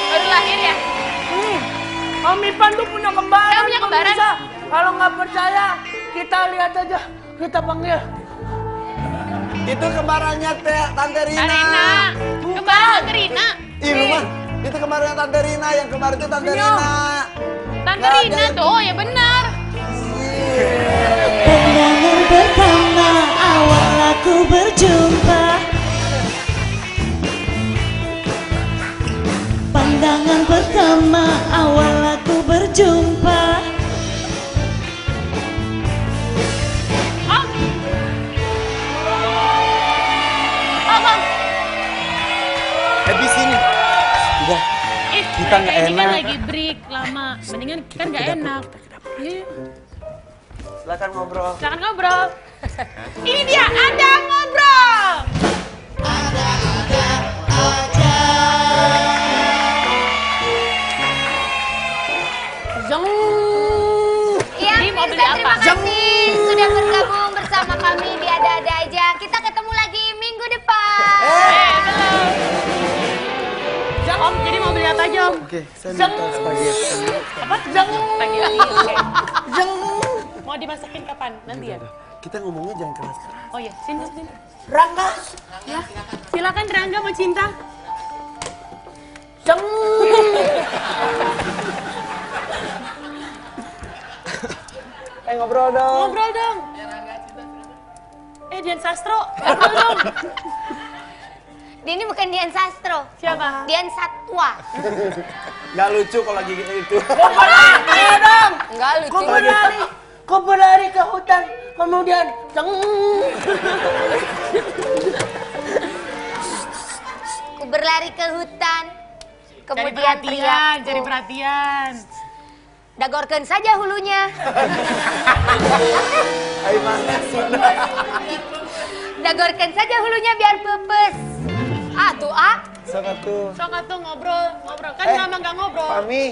Baru lahir ya? Om Ipan tuh punya kembaran. Saya punya kembaran. pemirsa. Kalau nggak percaya, kita lihat aja. Kita panggil. Itu kembarannya Tante Rina. Rina. Kembaran Tante Rina. Ih, lu mah. Itu kembarannya Tante Rina, yang kembar itu Tante Iya. Rina. Tante Nggak ada Rina yang- tuh, oh ya benar. Pandangan pertama awal aku berjumpa. Pandangan pertama awal aku berjumpa. Bang. Habis ini. Udah. Kita nggak Ini kan enak. lagi break lama. Mendingan kan nggak enak. Iya. Silakan ngobrol. Silakan ngobrol. Ini dia, ada ngobrol. Iya, Ini mau beli Mirza, terima apa? kasih sudah bergabung bersama kami di Ada-Ada Aja. Kita ketemu lagi minggu depan. Om, jadi mau beli apa aja, Om? Oke, saya minta spaghetti. Apa? Pagi. Mau dimasakin kapan? Nanti ya? Kita ngomongnya jangan keras. Oh ya, sini. Rangga. Ya. Silakan Rangga mau cinta. Ngobrol dong. Ngobrol dong. Dian Sastro, ngobrol dong. Dia ini bukan Dian Sastro. Siapa? Dian Satwa. Gak lucu kalau lagi gitu. Ayo dong. Enggak lucu. Kau berlari ke hutan, kemudian Aku berlari ke hutan. Cari Kemudian perhatian, teriak. cari perhatian. Dagorkan saja hulunya. Ayo mana sudah. Dagorkan saja hulunya biar pepes. Tuh, Satu. Sok atuh ngobrol. Kan lama nggak ngobrol. Fahmi,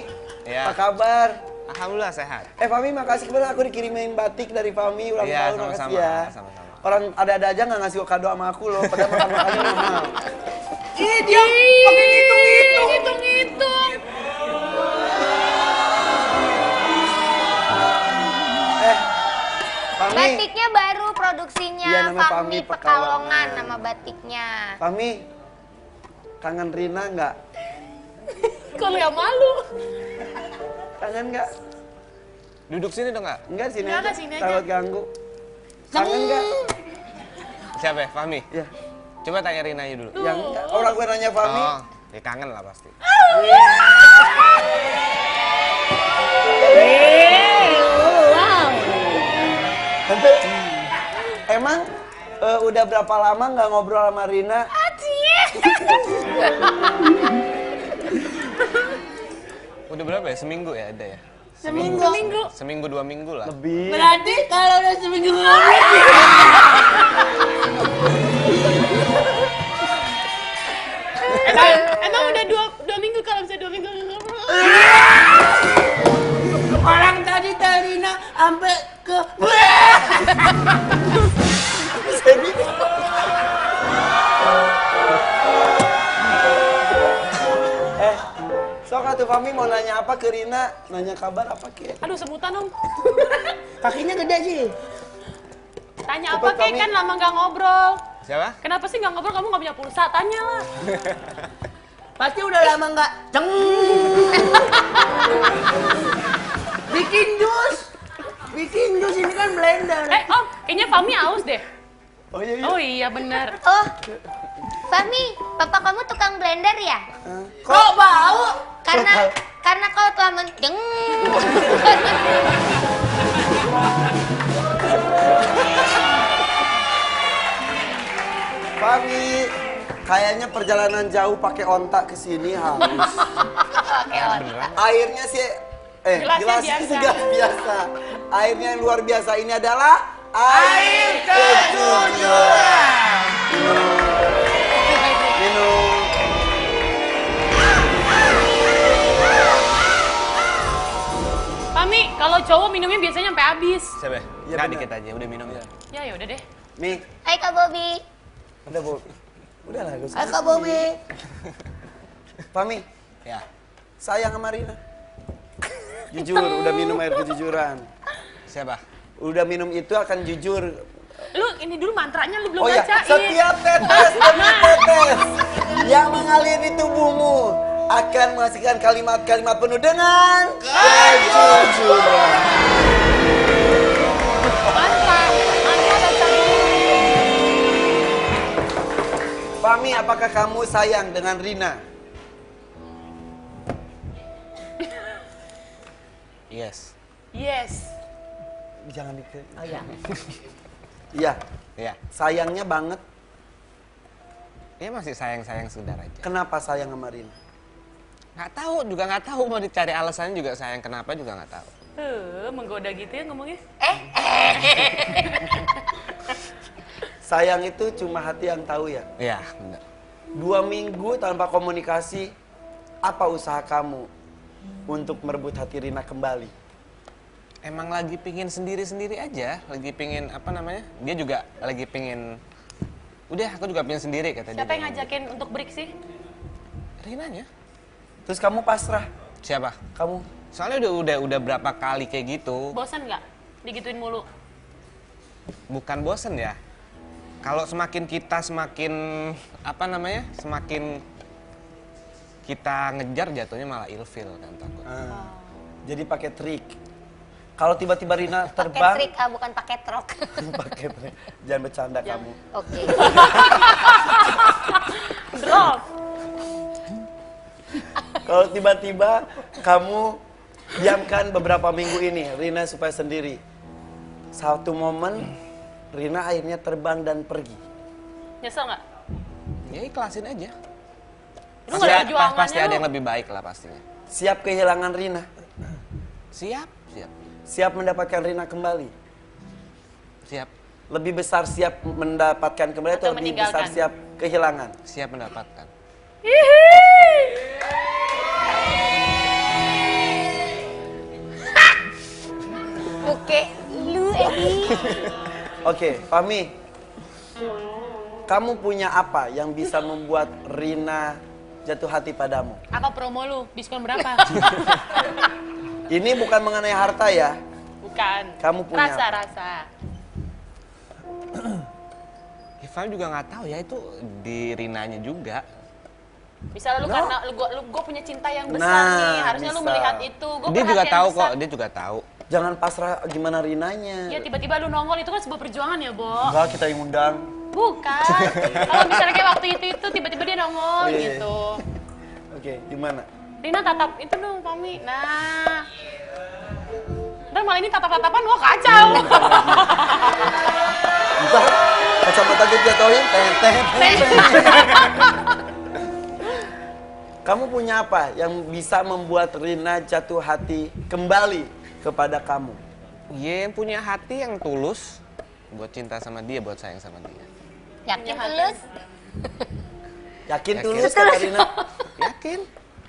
Ya. apa kabar? Alhamdulillah sehat. Fahmi makasih kemarin aku dikirimin batik dari Fahmi ulang Iya, tahun, makasih sama-sama, ya. sama-sama. Orang ada-ada aja nggak ngasih kado sama aku loh, padahal makan-makannya mahal. Ih, dia pakai hitung-hitung. Hitung-hitung. Fahmi, batiknya baru produksinya Iya, nama Fahmi Fahmi Pekalongan Pekalongan. nama batiknya. Fahmi, kangen Rina nggak? Kalau yang malu. Kangen nggak? Duduk sini dong, Kak. Enggak sini Nggak, aja, sini aja. takut ganggu. Kangen nggak? Siapa ya? Fahmi? Ya, Coba tanya Rina aja dulu. yang enggak. Orang gue nanya Fahmi, Oh, Ya kangen lah pasti. Tante, emang udah berapa lama nggak ngobrol sama Rina? Udah berapa ya? Seminggu ya ada ya? Seminggu 2 minggu lah. Lebih. Berarti kalau udah seminggu Emang udah dua minggu kalau bisa 2 minggu nggak ngobrol. orang tadi Terina sampai ke Sok atuh Fami mau nanya apa ke Rina? Nanya kabar apa ke? Aduh sebutan dong. kakinya gede sih. Tanya Cepet, apa kek Kami. kan lama nggak ngobrol. Siapa? Kenapa sih nggak ngobrol? Kamu nggak punya pulsa? Tanya lah. Pasti udah lama nggak ceng. Bikin jus ini kan blender. Om, kayaknya Fami aus deh. Oh iya iya. Oh iya benar. Oh, Fahmi, papa kamu tukang blender ya? Kok bau? Karena kau telah menjeng. Fami, kayaknya perjalanan jauh pakai ontak ke sini harus. Airnya sih Gelasnya biasa. gelas biasa. Airnya yang luar biasa ini adalah air kejujuran. Minum. Fami, kalau cowok minumnya biasanya sampai habis. Siapa? Iya, Nggak bener. dikit aja, udah minum ya. Ya udah deh. Mi, Hai Kak Bobby. udah Bu. Udah lah, gak usah. Kak Bobby. Fami, Ya. sayang sama Rina. Jujur, udah minum air kejujuran. Siapa? Udah minum itu akan jujur. Lu ini dulu mantranya lu belum Oh ya, bacain. setiap tetes demi tetes yang mengalir di tubuhmu akan menghasilkan kalimat-kalimat penuh dengan kejujuran. Mantra baca dulu. Fami, apakah kamu sayang dengan Rina? Yes. Yes. Jangan dike. Oh ya. Iya, Ya. sayangnya banget. Ya masih sayang-sayang sekedar aja. Kenapa sayang sama Rina? Nggak tahu mau dicari alasannya juga sayang kenapa juga nggak tahu. Menggoda gitu ya ngomongnya. Sayang itu cuma hati yang tahu ya. Iya, benar. 2 minggu tanpa komunikasi, apa usaha kamu untuk merebut hati Rina kembali? Emang lagi pingin sendiri-sendiri aja, lagi pingin apa namanya? Dia juga lagi pingin. Udah, aku juga pingin sendiri kata dia. Siapa yang ngajakin untuk break sih? Rinanya. Terus kamu pasrah? Siapa? Kamu? Soalnya udah berapa kali kayak gitu. Bosan nggak? Digituin mulu. Bukan bosen ya. Kalau semakin kita semakin apa namanya? Semakin kita ngejar jatuhnya malah ilfil kan takut. Jadi pakai trik. Kalau tiba-tiba Rina Pakai terbang, trik, bukan pakai trok. pakai trik. Jangan bercanda kamu. Oke. Drop. Kalau tiba-tiba kamu diamkan beberapa minggu ini, Rina supaya sendiri. Satu momen, Rina akhirnya terbang dan pergi. Nyesel nggak? Ya ikhlasin aja. Lu nggak ada perjuangannya Pasti ada lu. yang lebih baik lah pastinya. Siap kehilangan Rina. Siap. Siap mendapatkan Rina kembali. Siap. Lebih besar siap mendapatkan kembali atau Atau lebih besar meninggalkan? siap kehilangan? Siap mendapatkan. Oke, lu Edi. Oke, Fahmi. Kamu punya apa yang bisa membuat Rina jatuh hati padamu? Apa promo lu? Diskon berapa? Ini bukan mengenai harta ya. Bukan. Kamu punya apa? Rasa. Ivan juga nggak tahu ya itu di Rinanya juga. Bisa lu No. karena gue punya cinta yang besar Nah, nih. Harusnya lu bisa. melihat itu. Gua Dia juga perhatian tahu besar. kok, dia juga tahu. Jangan pasrah gimana Rinanya. Ya tiba-tiba lu nongol itu kan sebuah perjuangan ya, Bo. Enggak, kita yang undang. Bukan. Kalau misalnya kayak waktu itu tiba-tiba dia nongol Iya. gitu. Oke, gimana? Rina tatap itu dong, Fahmi. Nah. Ntar malah ini tatap-tatapan, wah kacau. Ntar kacamata gue jatuhin, teh. Kamu punya apa yang bisa membuat Rina jatuh hati kembali kepada kamu? Iya, yang punya hati yang tulus buat cinta sama dia, buat sayang sama dia. Yakin tulus? Yakin Yakin. tulus kata Rina? Yakin?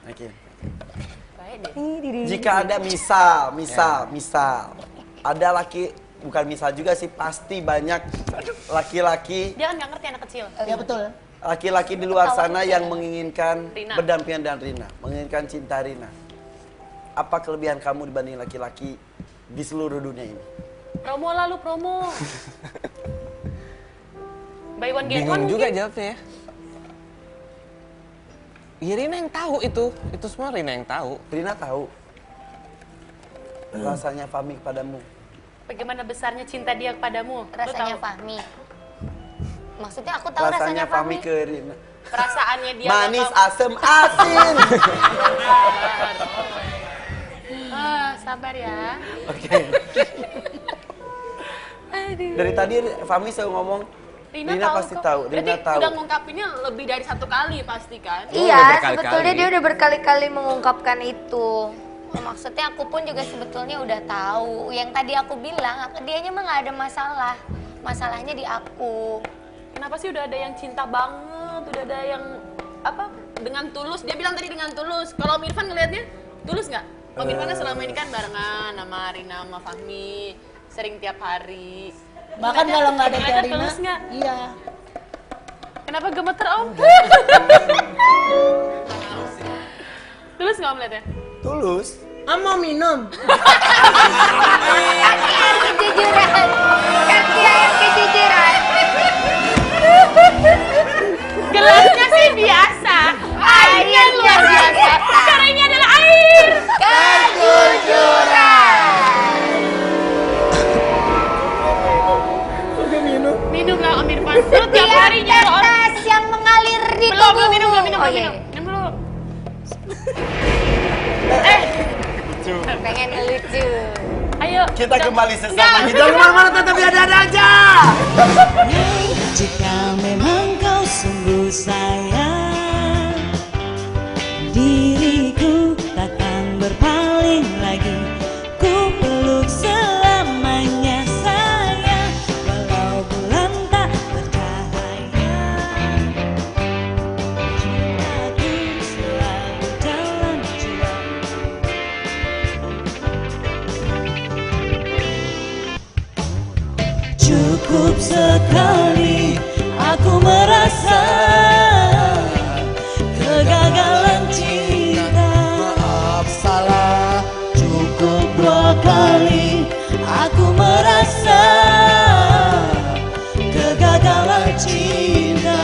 Yakin. Baik deh. Jika ada misal, ada laki, bukan misal juga sih, pasti banyak laki-laki, Jangan nggak ngerti anak kecil. Ya betul. laki-laki di luar sana yang menginginkan Rina. berdampingan dengan Rina, menginginkan cinta Rina. Apa kelebihan kamu dibanding laki-laki di seluruh dunia ini? Promo lalu promo. Buy one get one Bingung juga mungkin. jawabnya ya. Iya, Rina yang tahu itu semua Rina yang tahu. Rina tahu rasanya Fahmi kepadamu. Bagaimana besarnya cinta dia kepadamu? Lu Rasanya tahu? Fahmi. Maksudnya aku tahu rasanya Fahmi Fahmi. ke Rina. Perasaannya dia. Manis, bakal- asem, asin. Sabar ya. Oke. Dari tadi Fahmi selalu ngomong Rina pasti kok. tahu. Rina Berarti tahu. udah ngungkapinnya lebih dari satu kali pasti kan? udah Iya, berkali-kali. sebetulnya dia udah berkali-kali mengungkapkan itu. Maksudnya aku pun juga sebetulnya udah tahu. Yang tadi aku bilang, dianya mah nggak ada masalah. Masalahnya di aku. Kenapa sih udah ada yang cinta banget, udah ada yang apa dengan tulus? Dia bilang tadi dengan tulus. Kalau Om Irfan ngelihatnya tulus nggak? Om Irfan kan selama ini kan barengan sama Rina, sama Fahmi, sering tiap hari. Bahkan kalau nggak ada Ngeliatnya Rina, tulus nggak? iya. Kenapa gemeter Om? Tulus nggak Om lihatnya? Tulus. Mau minum. Kejujuran. Kasih air kejujuran. Gelasnya sih biasa, airnya luar biasa. Karena ini adalah air. Minum lah Om Irfan. Lu tiap harinya lo Tetes yang mengalir di belum tubuh. minum. Oh iya. Minum dulu. Pengen lucu. Ayo. Kita Udah. kembali sesaat Enggak. lagi. Jangan kemana-mana, tetap di ada aja. Jika memang kau sungguh sayang, diriku takkan berpaling lagi. Ku peluk selamanya sayang, walau bulan tak bercahaya. Cintaku selalu dalam jiwa. Cukup sekali aku merasa kegagalan cinta. Maaf salah. Cukup dua kali aku merasa kegagalan cinta.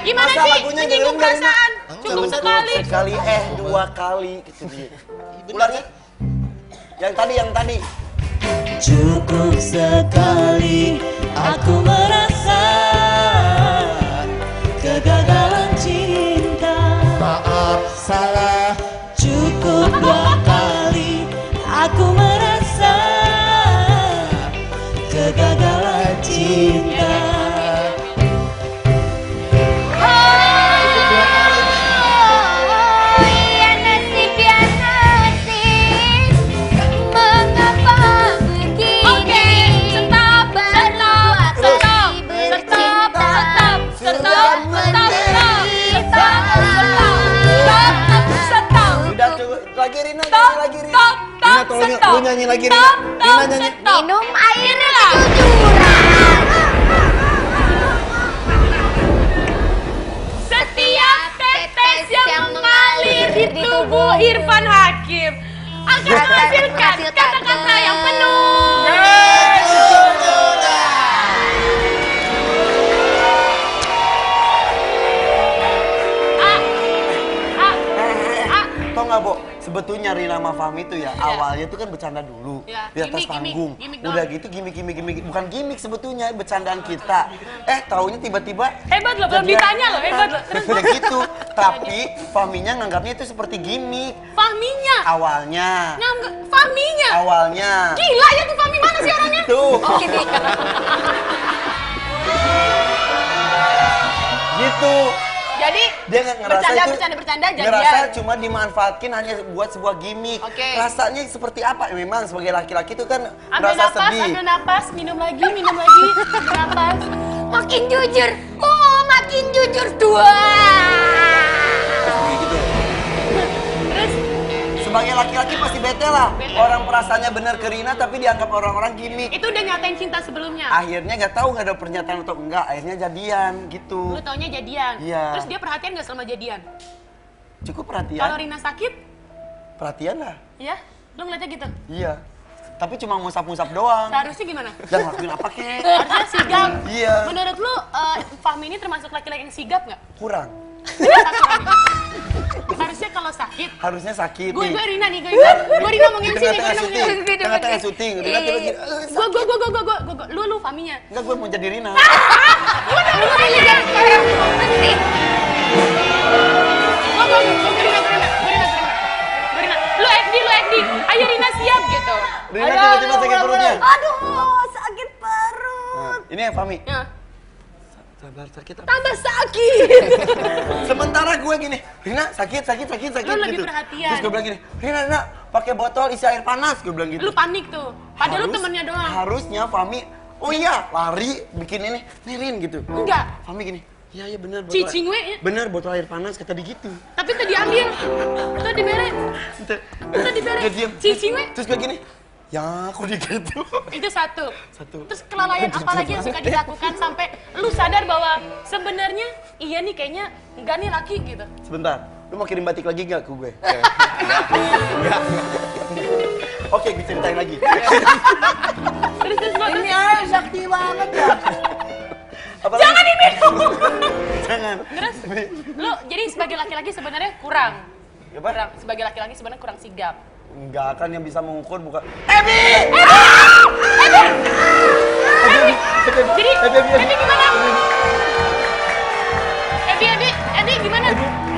Gimana Masa sih lagunya menyinggung dengerin nggak, perasaan? Cukup sekali. Sekali, dua kali. Gitu dia. Ulangi. Yang tadi. Cukup sekali aku merasa kegagalan cinta. Maaf salah. Cukup dua kali aku merasa kegagalan cinta. Iya nasib ya nasib. Mengapa begini? Oke, stop. Sudah cukup. Lagi Rina, nyanyi lagi Rina. Rina tolong lu nyanyi lagi Rina. Rina nyanyi. Minum air kejujuran. Setiap tetes yang mengalir di tubuh Irfan Hakim akan menghasilkan kata-kata yang penuh. Tau Tau nggak, Bo? Sebetulnya Rina sama Fahmi itu ya, awalnya itu kan bercanda dulu Ya, di atas gimmick, panggung. gimmick Udah doang. gitu gimmick, bukan gimmick sebetulnya, bercandaan kita. Taunya tiba-tiba Hebat loh, belum jadian. ditanya loh, hebat loh. Terus Udah gitu, tapi Fahminya nganggapnya itu seperti gimmick. Fahminya, Awalnya. Fahminya. Awalnya. Gila ya tuh Fahmi, mana sih orangnya? Tuh. Oh ini. Gitu. Jadi Dia nggak ngerasa bercanda jadian. ngerasa cuma dimanfaatkan hanya buat sebuah gimmick. Oke. Rasanya seperti apa? Memang sebagai laki-laki itu kan Ambil merasa napas, sedih. ambil napas, minum lagi, ambil napas. Makin jujur. Oh, makin jujur dua. Gitu. Terus Sebagai laki-laki pasti bete lah. Bete. Orang perasaannya benar ke Rina tapi dianggap orang-orang gimmick. itu udah nyatain cinta sebelumnya. Akhirnya nggak tahu nggak ada pernyataan atau enggak. Akhirnya jadian gitu. Lu taunya jadian. Iya. Terus dia perhatian nggak selama jadian? Cukup Kalau perhatian. Rina sakit, Perhatian lah. ya, lu ngeliatnya gitu. Iya. Tapi cuma ngusap-ngusap doang. Seharusnya gimana? Jangan lakuin apa kek. Harusnya sigap. Iya. Menurut lu, Fahmi ini termasuk laki-laki yang sigap nggak? Kurang. Harusnya kalau sakit. Harusnya sakit Gue nih. Rina nih, gue Rina mau Di MC nih, gue tengah-tengah Rina mau syuting. MC. Tengah-tengah syuting. Rina tiba-tiba Fahminya. enggak, gue mau jadi Rina. Gue Rina, Lu FD. Ayo Rina siap gitu. Rina tiba-tiba sakit perutnya. Aduh, sakit perut. Nah, ini yang Fahmi. Ya. Sabar, sakit apa? Tambah sakit. Sementara gue gini, Rina sakit Lu lebih gitu. perhatian. Terus gue bilang gini, Rina pakai botol isi air panas, gue bilang gitu. Lu panik tuh. Padahal lu temennya doang. Harusnya Fahmi, oh iya, lari bikin ini, Rin gitu. Enggak. Fahmi gini, iya benar botol. Cicing we. Bener botol air panas kata dia gitu. Tapi tadi diambil. Tadi dibere. Tadi dibere. Dia diem. Cicing we. Terus gue gini, ya aku gitu. Itu satu. Satu. Terus kelalaian apa lagi yang suka dilakukan sampai lu sadar bahwa sebenarnya iya nih kayaknya enggak nih laki gitu. Sebentar, lu mau kirim batik lagi nggak ke gue? Oke, gue ceritain lagi. Terus gua Ini air sakti banget ya. Apa jangan lagi? diminum. Jangan. Terus lu jadi sebagai laki-laki sebenarnya kurang. Apa? Sebagai laki-laki sebenarnya kurang sigap. Enggak kan yang bisa mengukur bukan. Jadi Ebi gimana? Ebi gimana?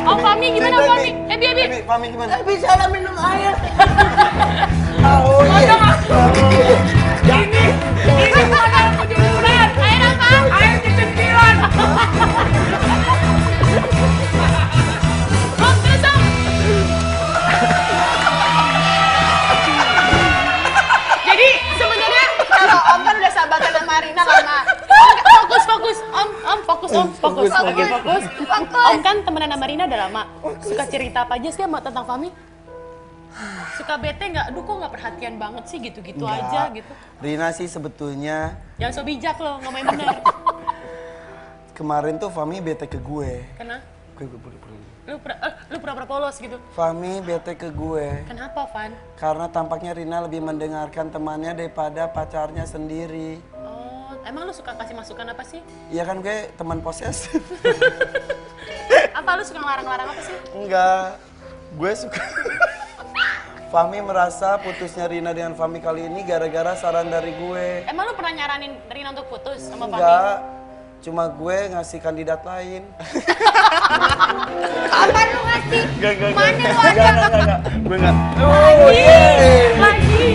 Om Fahmi gimana Om Fahmi? Ebi. Fahmi gimana? Bisa lah minum air. Oh iya. Ini modal kejujuran. Air apa? Air kecendiran. Om terus Om. Jadi sebenarnya kalau Om kan udah sahabatan sama Rina lama. Fokus. Om fokus. Oke, fokus. Om kan temenan sama Rina udah lama. Suka cerita apa aja sih sama tentang Fahmi? Suka bete nggak? Aduh kok nggak perhatian banget sih gitu-gitu aja gitu. Rina sih sebetulnya Jangan so bijak loh, ngomongin bener. kemarin tuh Fahmi bete ke gue. Kenapa? Gue pura-pura. Lu pura-pura polos gitu. Fahmi bete ke gue Kenapa, Van? karena tampaknya Rina lebih mendengarkan temannya daripada pacarnya sendiri. Oh, emang lu suka kasih masukan apa sih? Iya kan gue teman posesif. Apa lu suka ngelarang-larang apa sih? Enggak, gue suka. Fahmi merasa putusnya Rina dengan Fahmi kali ini gara-gara saran dari gue. Emang lu pernah nyaranin Rina untuk putus sama Fahmi? Enggak, cuma gue ngasih kandidat lain. Kapan lu ngasih? Enggak. Mana lu ada? Enggak. Gue enggak. Lagi. Lagi.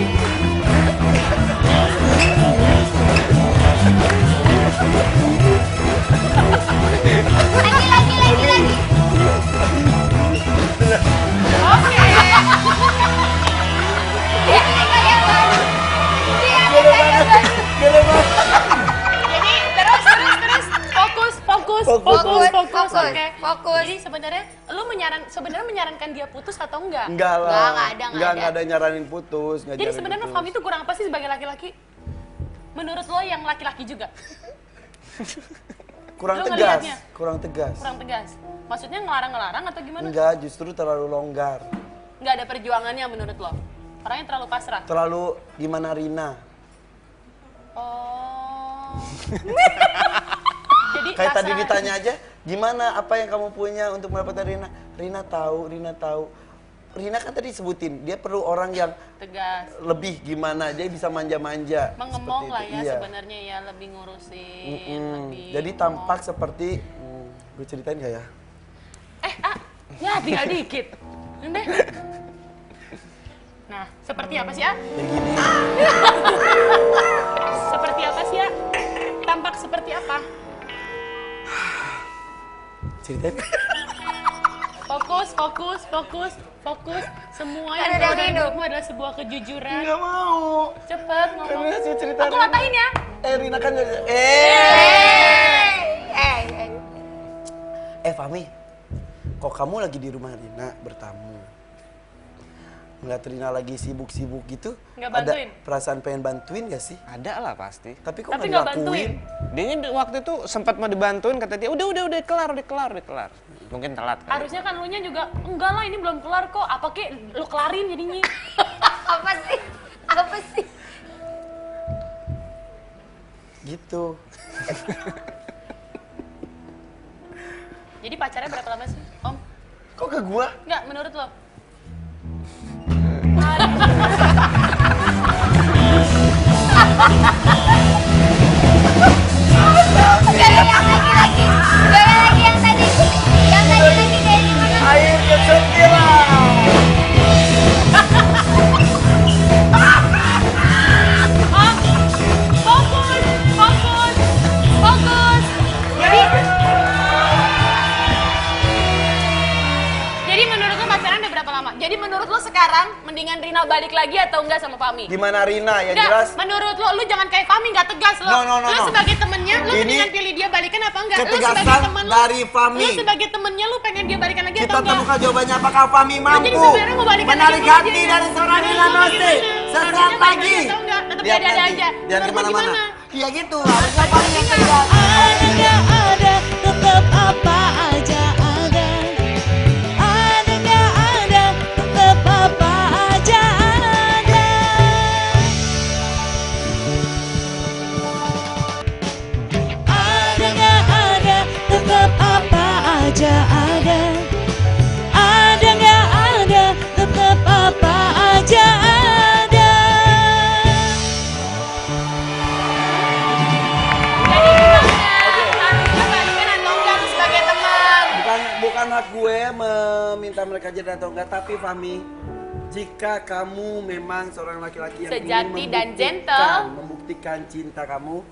Oke. Jadi terus fokus. Oke. Fokus. Jadi sebenarnya lu menyarankan dia putus atau enggak? Enggak lah. Nggak ada. nyaranin putus. Nggak Jadi nyaranin sebenarnya putus. Fahmi itu kurang apa sih sebagai laki-laki? Menurut lo yang laki-laki juga? kurang lu tegas. ngelihatnya? Kurang tegas. Kurang tegas. Maksudnya ngelarang-ngelarang atau gimana? Enggak, justru terlalu longgar. Nggak ada perjuangannya menurut lo? Orangnya terlalu pasrah? Terlalu gimana Rina? Oh. Jadi Kayak tadi pasrah. ditanya aja, gimana apa yang kamu punya untuk mendapatkan Rina? Rina tahu. Rina kan tadi sebutin, dia perlu orang yang Tegas. lebih gimana, dia bisa manja-manja. Mengemong lah seperti ya itu. Iya. sebenarnya ya, lebih ngurusin, lebih Jadi tampak seperti, gue ceritain gak ya? ya tinggal dikit. Udah. Nah, seperti apa sih, Yang gini. Seperti apa sih, Tampak seperti apa? Ceritain. Fokus. Semua Kan yang udah keluar dari minum. mulutmu adalah sebuah kejujuran. Gak mau. Cepet ngomong. Karena sih cerita Aku ngatain ya. Rina kan Fahmi, kok kamu lagi di rumah Rina bertamu? Ngeliat Rina lagi sibuk-sibuk gitu, Nggak ada bantuin? perasaan pengen bantuin gak sih? Ada lah pasti. Tapi kok Tapi nggak nggak dilakuin? bantuin. Dia waktu itu sempat mau dibantuin, kata dia udah kelar. Mungkin telat kali. Harusnya kan lu nya juga, enggak lah ini belum kelar kok. Apa kek lu kelarin jadinya. Apa sih? Gitu. Jadi pacarnya berapa lama sih, Om? Kok ke gua? Enggak, menurut lo? Gaya lagi yang tadi. Yang tadi lagi dari mana? Air kesekilan. Fokus. Jadi menurut lo pacaran udah berapa lama? Jadi menurut lo sekarang mendingan Rina balik lagi atau enggak sama Fahmi? Gimana Rina? Yang Enggak, jelas menurut lu jangan kayak Fahmi, enggak tegas lo. No. Lu sebagai temennya, lu Ini mendingan pilih dia balikan apa enggak? Lu ketegasan sebagai temen lu, dari Fahmi. Lu sebagai temennya, lu pengen dia balikan lagi kita atau enggak? temukan jawabannya apakah Fahmi Lu mampu jadi sebenarnya mau balikan menarik lagi sama hati dia, dari seorang Lu Rina mau Nose gimana? sesaat Harusnya balik lagi. lagi atau enggak? Tetep Lihat ada nanti, aja. jangan Menurut lu kemana-mana. gimana? Iya gitu, harusnya Fahmi yang tegas. Ada, tetap apa aja ada. Ada nggak ada, tetap apa aja ada. Ada nggak ada, tetap apa aja ada. Ada nggak ada, tetap apa aja ada. Harusnya balikan atau enggak lu sebagai teman? Bukan hak gue meminta mereka jadi atau enggak, tapi Fahmi, jika kamu memang seorang laki-laki yang Sejati ingin dan gentle. membuktikan cinta kamu,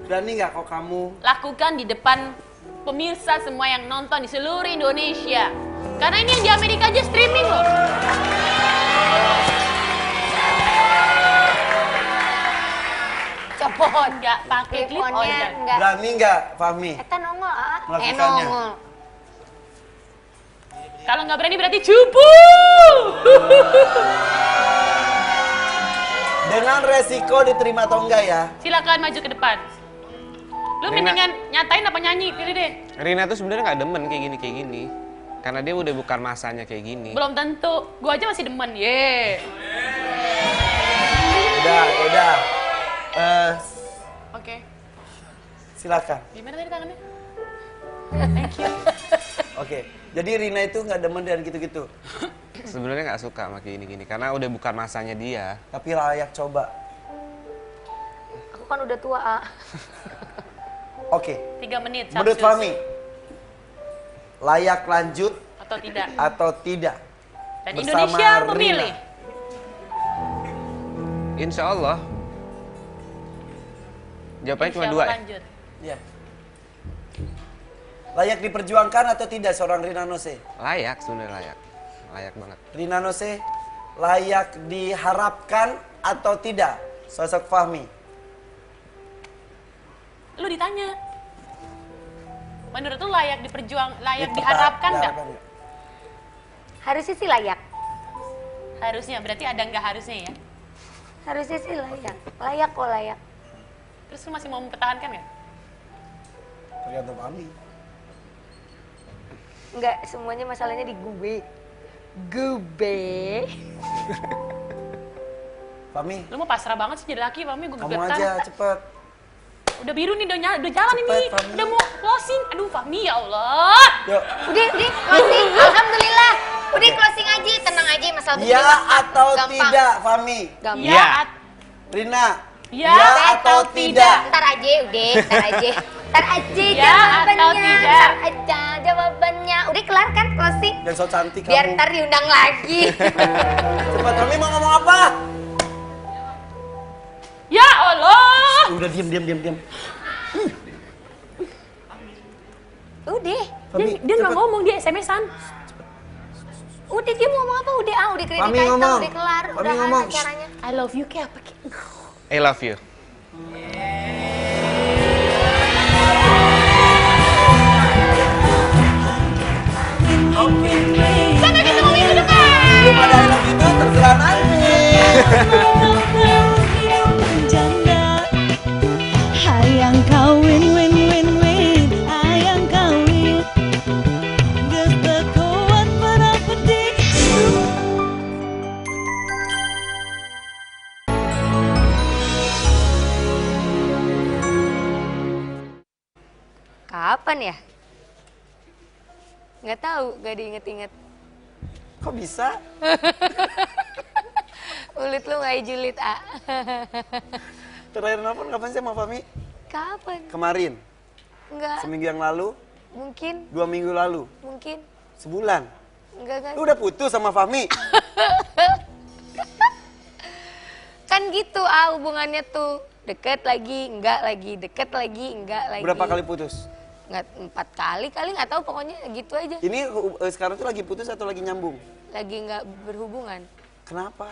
berani nggak kok kamu Lakukan di depan pemirsa semua yang nonton di seluruh Indonesia. Karena ini yang di Amerika aja streaming loh. Copot. Enggak pakai clip on. Teleponnya enggak. berani nggak Fahmi Eta nongol melakukannya? nongol. Kalau nggak berani berarti cupu. Dengan resiko diterima atau enggak ya? Silakan maju ke depan. Lu Rina. mendingan nyatain apa nyanyi, pilih deh. Rina tuh sebenarnya nggak demen kayak gini. Karena dia udah bukan masanya kayak gini. Belum tentu. Gua aja masih demen. Ye. Udah. Oke. Silakan. Gimana tadi tangannya? Oke. Jadi Rina itu nggak demen dan gitu-gitu. Sebenarnya nggak suka sama kayak gini karena udah bukan masanya dia. Tapi layak coba. Aku kan udah tua, Oke. 3 menit. Menurut Celsius. Fahmi, layak lanjut Atau tidak? atau tidak? Dan bersama Indonesia Rina? memilih. Insya Allah. Jawabannya cuma Insya 2 Allah ya? lanjut. Ya. Layak diperjuangkan atau tidak seorang Rina Nose? Layak, sebenarnya layak. Layak banget. Rina Nose, layak diharapkan atau tidak sosok Fahmi? Lu ditanya. Menurut lu layak diharapkan nggak? harusnya sih layak. Harusnya, berarti ada nggak harusnya ya? Harusnya sih layak. Layak kok layak. Terus lu masih mau mempertahankan nggak? Tergantung Fahmi. Enggak, semuanya masalahnya di gue. Gue. Fahmi, Lu mau pasrah banget sih jadi laki, Fahmi, gue kamu gegetan. aja cepet. Udah biru nih, udah jalan Cepet, ini. Fahmi. Udah mau closing. Aduh, Fahmi, ya Allah. Yuk. Udah, closing. Alhamdulillah. Udah closing aja, tenang aja masalah begini. Ya atau Gampang. tidak, Fahmi? Gampang. Iya. Rina? Ya atau tidak? Ntar aja, udah, ntar aja. Ntar aja Ya atau jawabannya. tidak? Ntar aja jawabannya. Udah kelar kan closing? Dan so cantik Biar kamu. ntar diundang lagi. Cepat, Fahmi mau ngomong apa? Ya Allah. Udah diam. Udah. Dia nggak ngomong, dia SMS-an. Udah dia mau ngomong apa? Udah udah kredit Mami title, ngomong. udah kelar, Mami udah ngomong. acaranya. I love you kayak apa? I love you. Sana kita mau minggu depan. Belum ada yang itu, terserah nanti. Hayang kawin, win, win, win. Hayang kawin. Geus teu kuat merapeti. Kapan ya? Nggak tahu, nggak diinget-inget. Kok bisa? Ulit lu nggak julid, A. Terakhir nelfon kapan sih sama Fahmi? Kapan? Kemarin? Enggak, Seminggu yang lalu? mungkin, 2 minggu lalu? mungkin. Sebulan? Enggak. Lu udah putus sama Fahmi? Kan gitu, A, hubungannya tuh. Deket lagi, enggak lagi. Deket lagi, enggak lagi. Berapa kali putus? Nggak, 4 kali kali, nggak tahu, pokoknya gitu aja. Ini sekarang tuh lagi putus atau lagi nyambung? Lagi nggak berhubungan. Kenapa?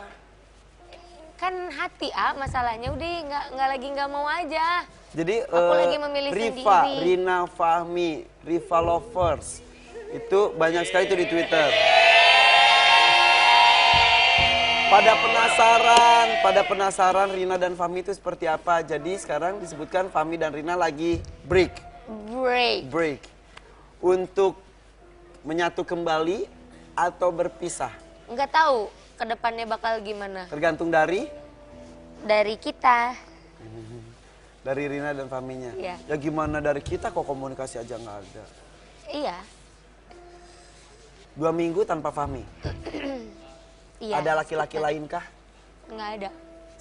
Kan hati, A, masalahnya udah nggak lagi nggak mau aja. Jadi Aku lagi memilih Riva, sendiri. Rina Fahmi, Riva Lovers. Itu banyak sekali tuh di Twitter. Pada penasaran Rina dan Fahmi itu seperti apa. Jadi sekarang disebutkan Fahmi dan Rina lagi break. Untuk menyatu kembali atau berpisah. Nggak tahu kedepannya bakal gimana. Tergantung dari Kita. Rina dan Fahminya. Iya. Ya gimana dari kita kok komunikasi aja nggak ada. Iya. 2 minggu tanpa Fahmi. Iya. Ada laki-laki lainkah? Nggak ada.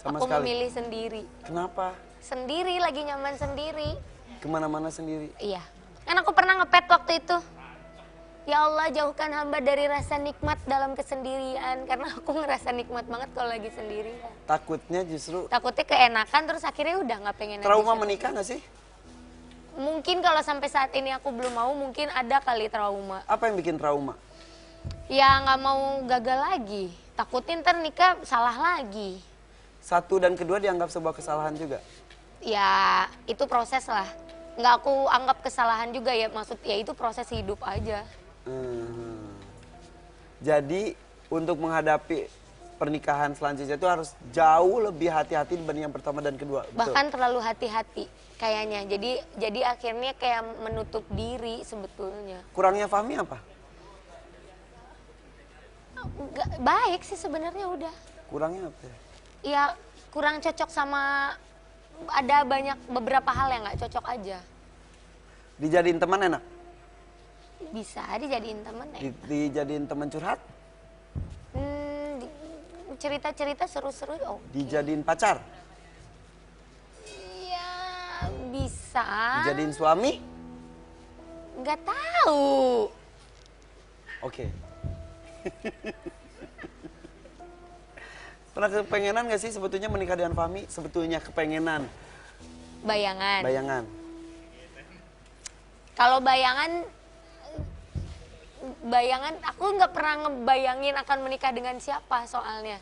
Sama Aku sekali? memilih sendiri. Kenapa? Sendiri, lagi nyaman sendiri. Kemana-mana sendiri. Iya. Kan aku pernah ngepet waktu itu. Ya Allah, jauhkan hamba dari rasa nikmat dalam kesendirian. Karena aku ngerasa nikmat banget kalau lagi sendiri. Takutnya justru Takutnya keenakan, terus akhirnya udah nggak pengen lagi trauma sama- menikah nggak sih? Mungkin kalau sampai saat ini aku belum mau, mungkin ada kali trauma. Apa yang bikin trauma? Ya nggak mau gagal lagi. Takutin ntar nikah salah lagi. 1 dan kedua dianggap sebuah kesalahan juga. Ya itu proses lah. Nggak aku anggap kesalahan juga ya, maksud ya itu proses hidup aja. Jadi untuk menghadapi pernikahan selanjutnya itu harus jauh lebih hati-hati dibanding yang pertama dan kedua. Betul? Bahkan terlalu hati-hati kayaknya. Jadi akhirnya kayak menutup diri sebetulnya. Kurangnya Fahmi apa? Nggak baik sih sebenarnya udah. Kurangnya apa? Ya kurang cocok sama, ada beberapa hal yang nggak cocok aja. Dijadiin teman enak? Bisa dijadiin temen ya. Dijadiin teman curhat? Cerita-cerita seru-seru oh. Dijadiin pacar? Iya bisa. Dijadiin suami? Nggak tahu. Oke. Pernah kepengenan gak sih sebetulnya menikah dengan Fahmi? Sebetulnya kepengenan. Bayangan. Bayangan. Kalau bayangan aku nggak pernah ngebayangin akan menikah dengan siapa soalnya.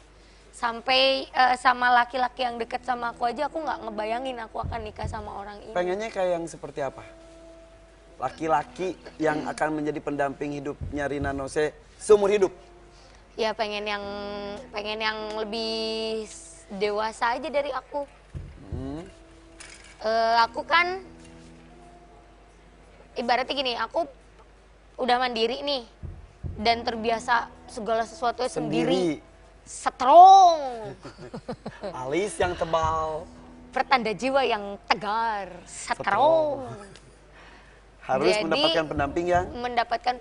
Sampai sama laki-laki yang deket sama aku aja aku nggak ngebayangin aku akan nikah sama orang ini. Pengennya kayak yang seperti apa? Laki-laki yang akan menjadi pendamping hidupnya Rina Nose seumur hidup. Ya pengen yang lebih dewasa aja dari aku. Aku kan ibaratnya gini, aku udah mandiri nih dan terbiasa segala sesuatu sendiri. Strong. Alis yang tebal. Pertanda jiwa yang tegar, strong. Harus Jadi, mendapatkan pendamping yang mendapatkan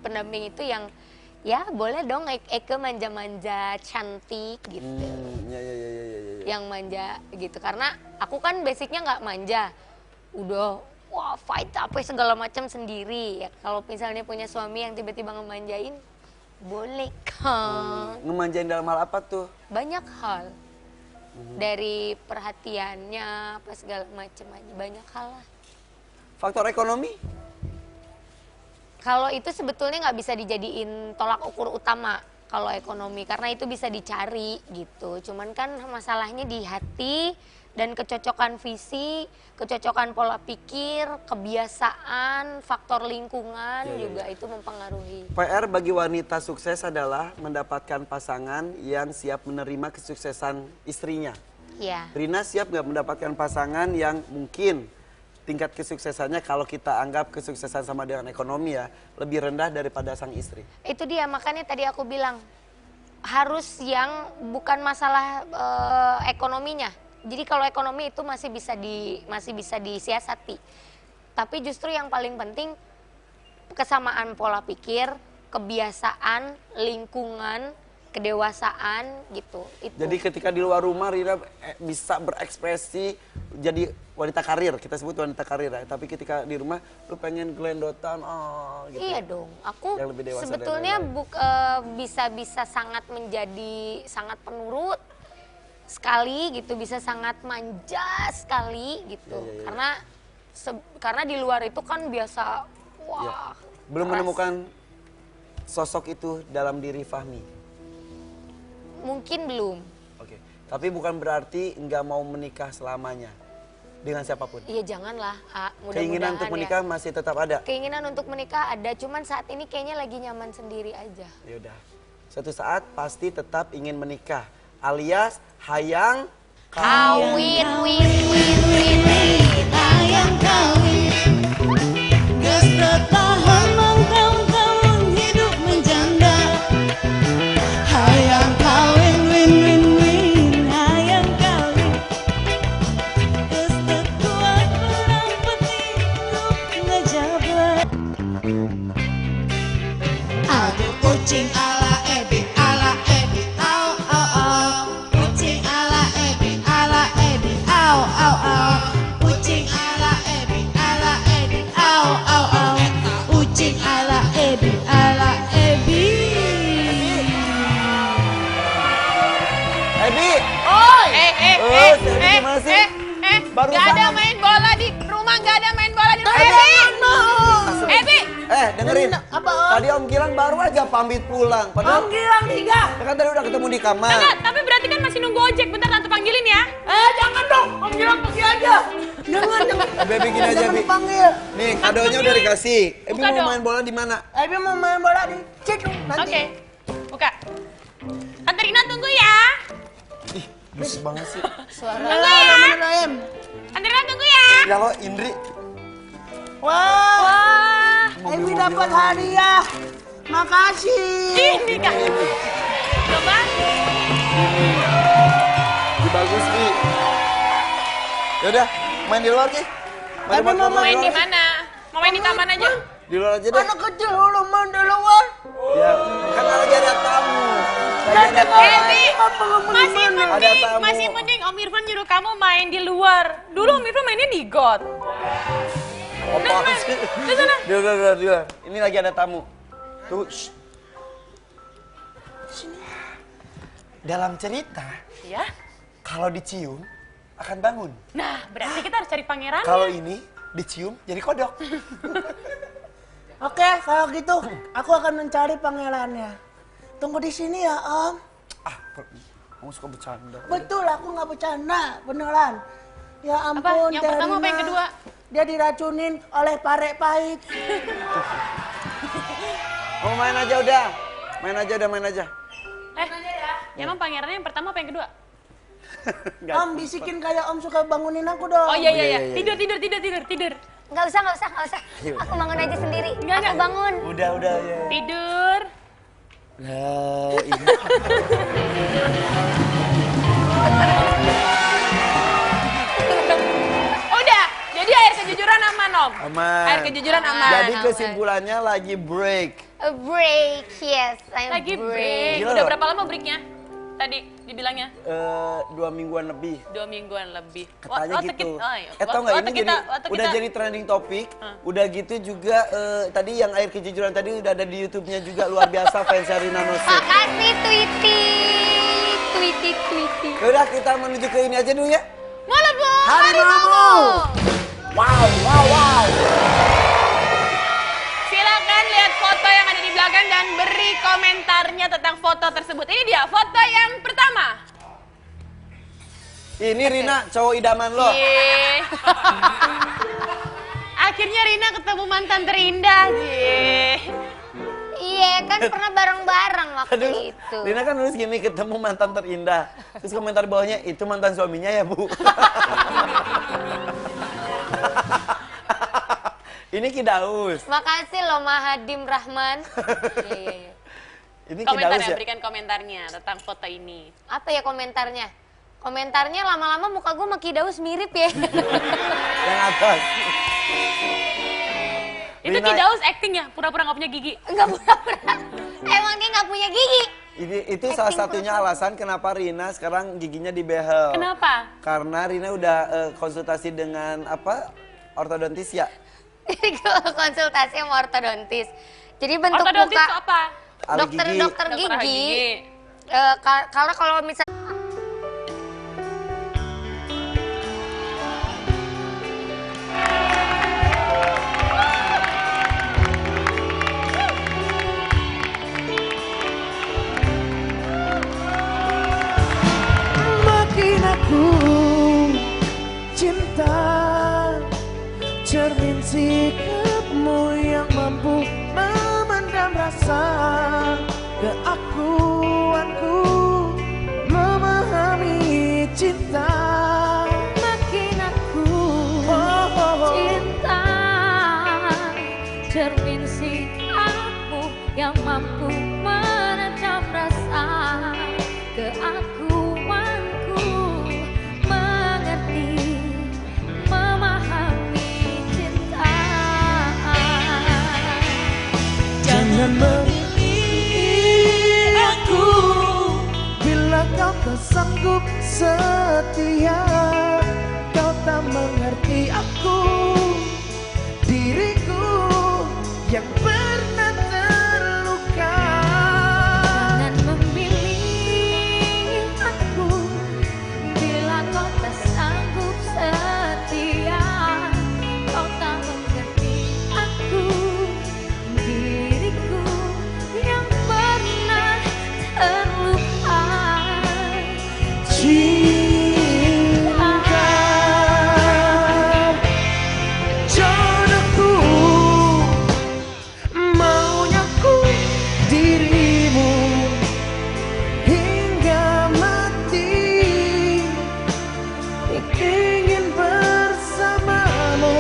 pendamping itu yang ya boleh dong Eke manja-manja cantik gitu. Ya. Yang manja gitu, karena aku kan basicnya nggak manja. Udah, wah fight apa segala macam sendiri. Ya kalau misalnya punya suami yang tiba-tiba ngemanjain, boleh kan. Ngemanjain dalam hal apa tuh? Banyak hal. Dari perhatiannya, apa segala macam aja, banyak hal lah. Faktor ekonomi? Kalau itu sebetulnya nggak bisa dijadiin tolak ukur utama kalau ekonomi, karena itu bisa dicari gitu. Cuman kan masalahnya di hati dan kecocokan visi, kecocokan pola pikir, kebiasaan, faktor lingkungan juga itu mempengaruhi. PR bagi wanita sukses adalah mendapatkan pasangan yang siap menerima kesuksesan istrinya. Iya. Rina siap nggak mendapatkan pasangan yang mungkin tingkat kesuksesannya kalau kita anggap kesuksesan sama dengan ekonomi ya lebih rendah daripada sang istri. Itu dia, makanya tadi aku bilang harus yang bukan masalah ekonominya. Jadi kalau ekonomi itu masih bisa disiasati. Tapi justru yang paling penting kesamaan pola pikir, kebiasaan, lingkungan, kedewasaan gitu. Itu. Jadi ketika di luar rumah Rina bisa berekspresi jadi wanita karir, kita sebut wanita karir ya. Tapi ketika di rumah lu pengen glendotan gitu. Iya dong. Aku Yang lebih dewasa sebetulnya dan bisa sangat menjadi sangat penurut sekali gitu, bisa sangat manja sekali gitu. Karena di luar itu kan biasa wah. Belum keras. menemukan sosok itu dalam diri Fahmi. Mungkin belum. Oke. Tapi bukan berarti nggak mau menikah selamanya dengan siapapun. Iya janganlah, Keinginan untuk menikah ya. masih tetap ada. Keinginan untuk menikah ada, cuman saat ini kayaknya lagi nyaman sendiri aja. Ya udah. Suatu saat pasti tetap ingin menikah, alias hayang Kawin, Hayang kawin, geus bertahan mangkang-kawin hidup menjanda. Hayang kawin, win, hayang kawin, geus kuat perang petinjuk ngejabat. Aduh ucing ala Ebi, au au au. Ucing ala Ebi, au au au. Ucing ala Ebi, au au au. Ucing ala Ebi, Ebi. Gimana sih? Baru Gak ada bangun. main bola di rumah, gak ada main bola di rumah. Ebi! Dengerin. Tadi Om Gilang baru aja pamit pulang. Padahal Gilang 3. ya kan tadi udah ketemu di kamar. Enggak, tapi berarti kan masih nunggu ojek. Bentar tante panggilin ya. Jangan dong, Om Gilang pergi aja. Jangan. Ebi gini aja, Jangan Bi. dipanggil. Nih, kadonya udah dikasih. Ebi Buka mau dong. main bola di mana? Ebi mau main bola di Cik nanti. Oke, buka. Tante Rina tunggu ya. Ih, bus banget sih. Tunggu ya. Tante Rina tunggu ya. Ya lo, Indri. Wah, Ebi dapat hadiah. Makasih. Ini kan. Coba. Bagus, Bi. Yaudah, main di luar, Ki. Ebi mau Main di mana? Mau main di taman aja. Di luar aja deh. Anak kecil lu main di luar. Ya, kan lagi ada tamu. Lagi ada Ebi, Ada tamu. masih mending Om Irfan nyuruh kamu main di luar. Dulu Om Irfan mainnya di got. Apa sih? Di sana. Di luar. Ini lagi ada tamu. Tuh, shh. Dalam cerita, Ya. kalau dicium akan bangun. Nah, berarti kita harus cari pangeran. Kalau ini dicium jadi kodok. Oke, kalau gitu aku akan mencari pangerannya. Tunggu di sini ya, Om. Kamu suka bercanda. Betul, aku nggak bercanda, beneran. Ya Apa? ampun, Yang pertama apa yang Terina. kedua? Dia diracunin oleh parek pahit. Mau main aja udah. Main aja. Emang pangerannya yang pertama apa yang kedua? Nggak. Om bisikin kayak Om suka bangunin aku dong. Oh iya. iya. Tidur. Nggak usah. Aku bangun aja sendiri. Aku bangun. Udah ya. Tidur. Nah, ini. Udah. Jadi air kejujuran aman, Om. Aman. Air kejujuran aman. Jadi Oke. kesimpulannya lagi break. A break, yes, I'm Lagi break. Gila Udah loh. berapa lama breaknya? Tadi dibilangnya 2 mingguan lebih. 2 mingguan lebih. Katanya Waktu gitu. iya. Tau nggak ini waktu udah jadi trending topik. Udah gitu juga tadi yang air kejujuran tadi udah ada di YouTube-nya juga luar biasa fans Rina Nose. Makasih Tweety. Udah kita menuju ke ini aja dulu ya. Malibu. Harimau. Wow. Silakan lihat foto yang ada di belakang dan beri komentarnya tentang foto tersebut. Ini dia foto yang pertama. Ini Rina cowok idaman lo. Yeay. Akhirnya Rina ketemu mantan terindah. Yeay. Iya kan pernah bareng-bareng waktu Aduh, itu. Rina kan nulis gini, ketemu mantan terindah. Terus komentar bawahnya, itu mantan suaminya ya Bu? Ini Kidaus. Makasih loh Mahadim Rahman. Iya. Ini Komentar Kidaus ya, ya? berikan komentarnya tentang foto ini. Apa ya komentarnya? Komentarnya lama-lama muka gue sama Kidaus mirip ya. Yang atas. Itu Rina- Kidaus acting ya, pura-pura nggak punya gigi. Enggak pura-pura. Emang dia nggak punya gigi. Itu salah satunya alasan kenapa Rina sekarang giginya dibehel. Kenapa? Karena Rina udah konsultasi dengan ortodontis ya. Jadi gue konsultasi sama ortodontis. Jadi bentuk Ortodontis muka itu apa? Ahli dokter gigi. dokter Dokter ahli gigi. gigi. Karena kalau misalnya Makin aku cinta, cermin sikapmu yang mampu memendam rasa keakuanku, memahami cinta. Makin aku cinta, cermin sikapmu yang mampu meredam rasa keakuanku, mengerti, memahami cinta. Jangan memilih aku bila kau tak sanggup setia. Kau tak mengerti aku, diriku yang pernah terluka. Jangan memilih aku bila kau tak sanggup setia. Kau tak mengerti aku, diriku yang pernah terluka. Cinta jodohku, maunya ku dirimu hingga mati, ingin bersamamu,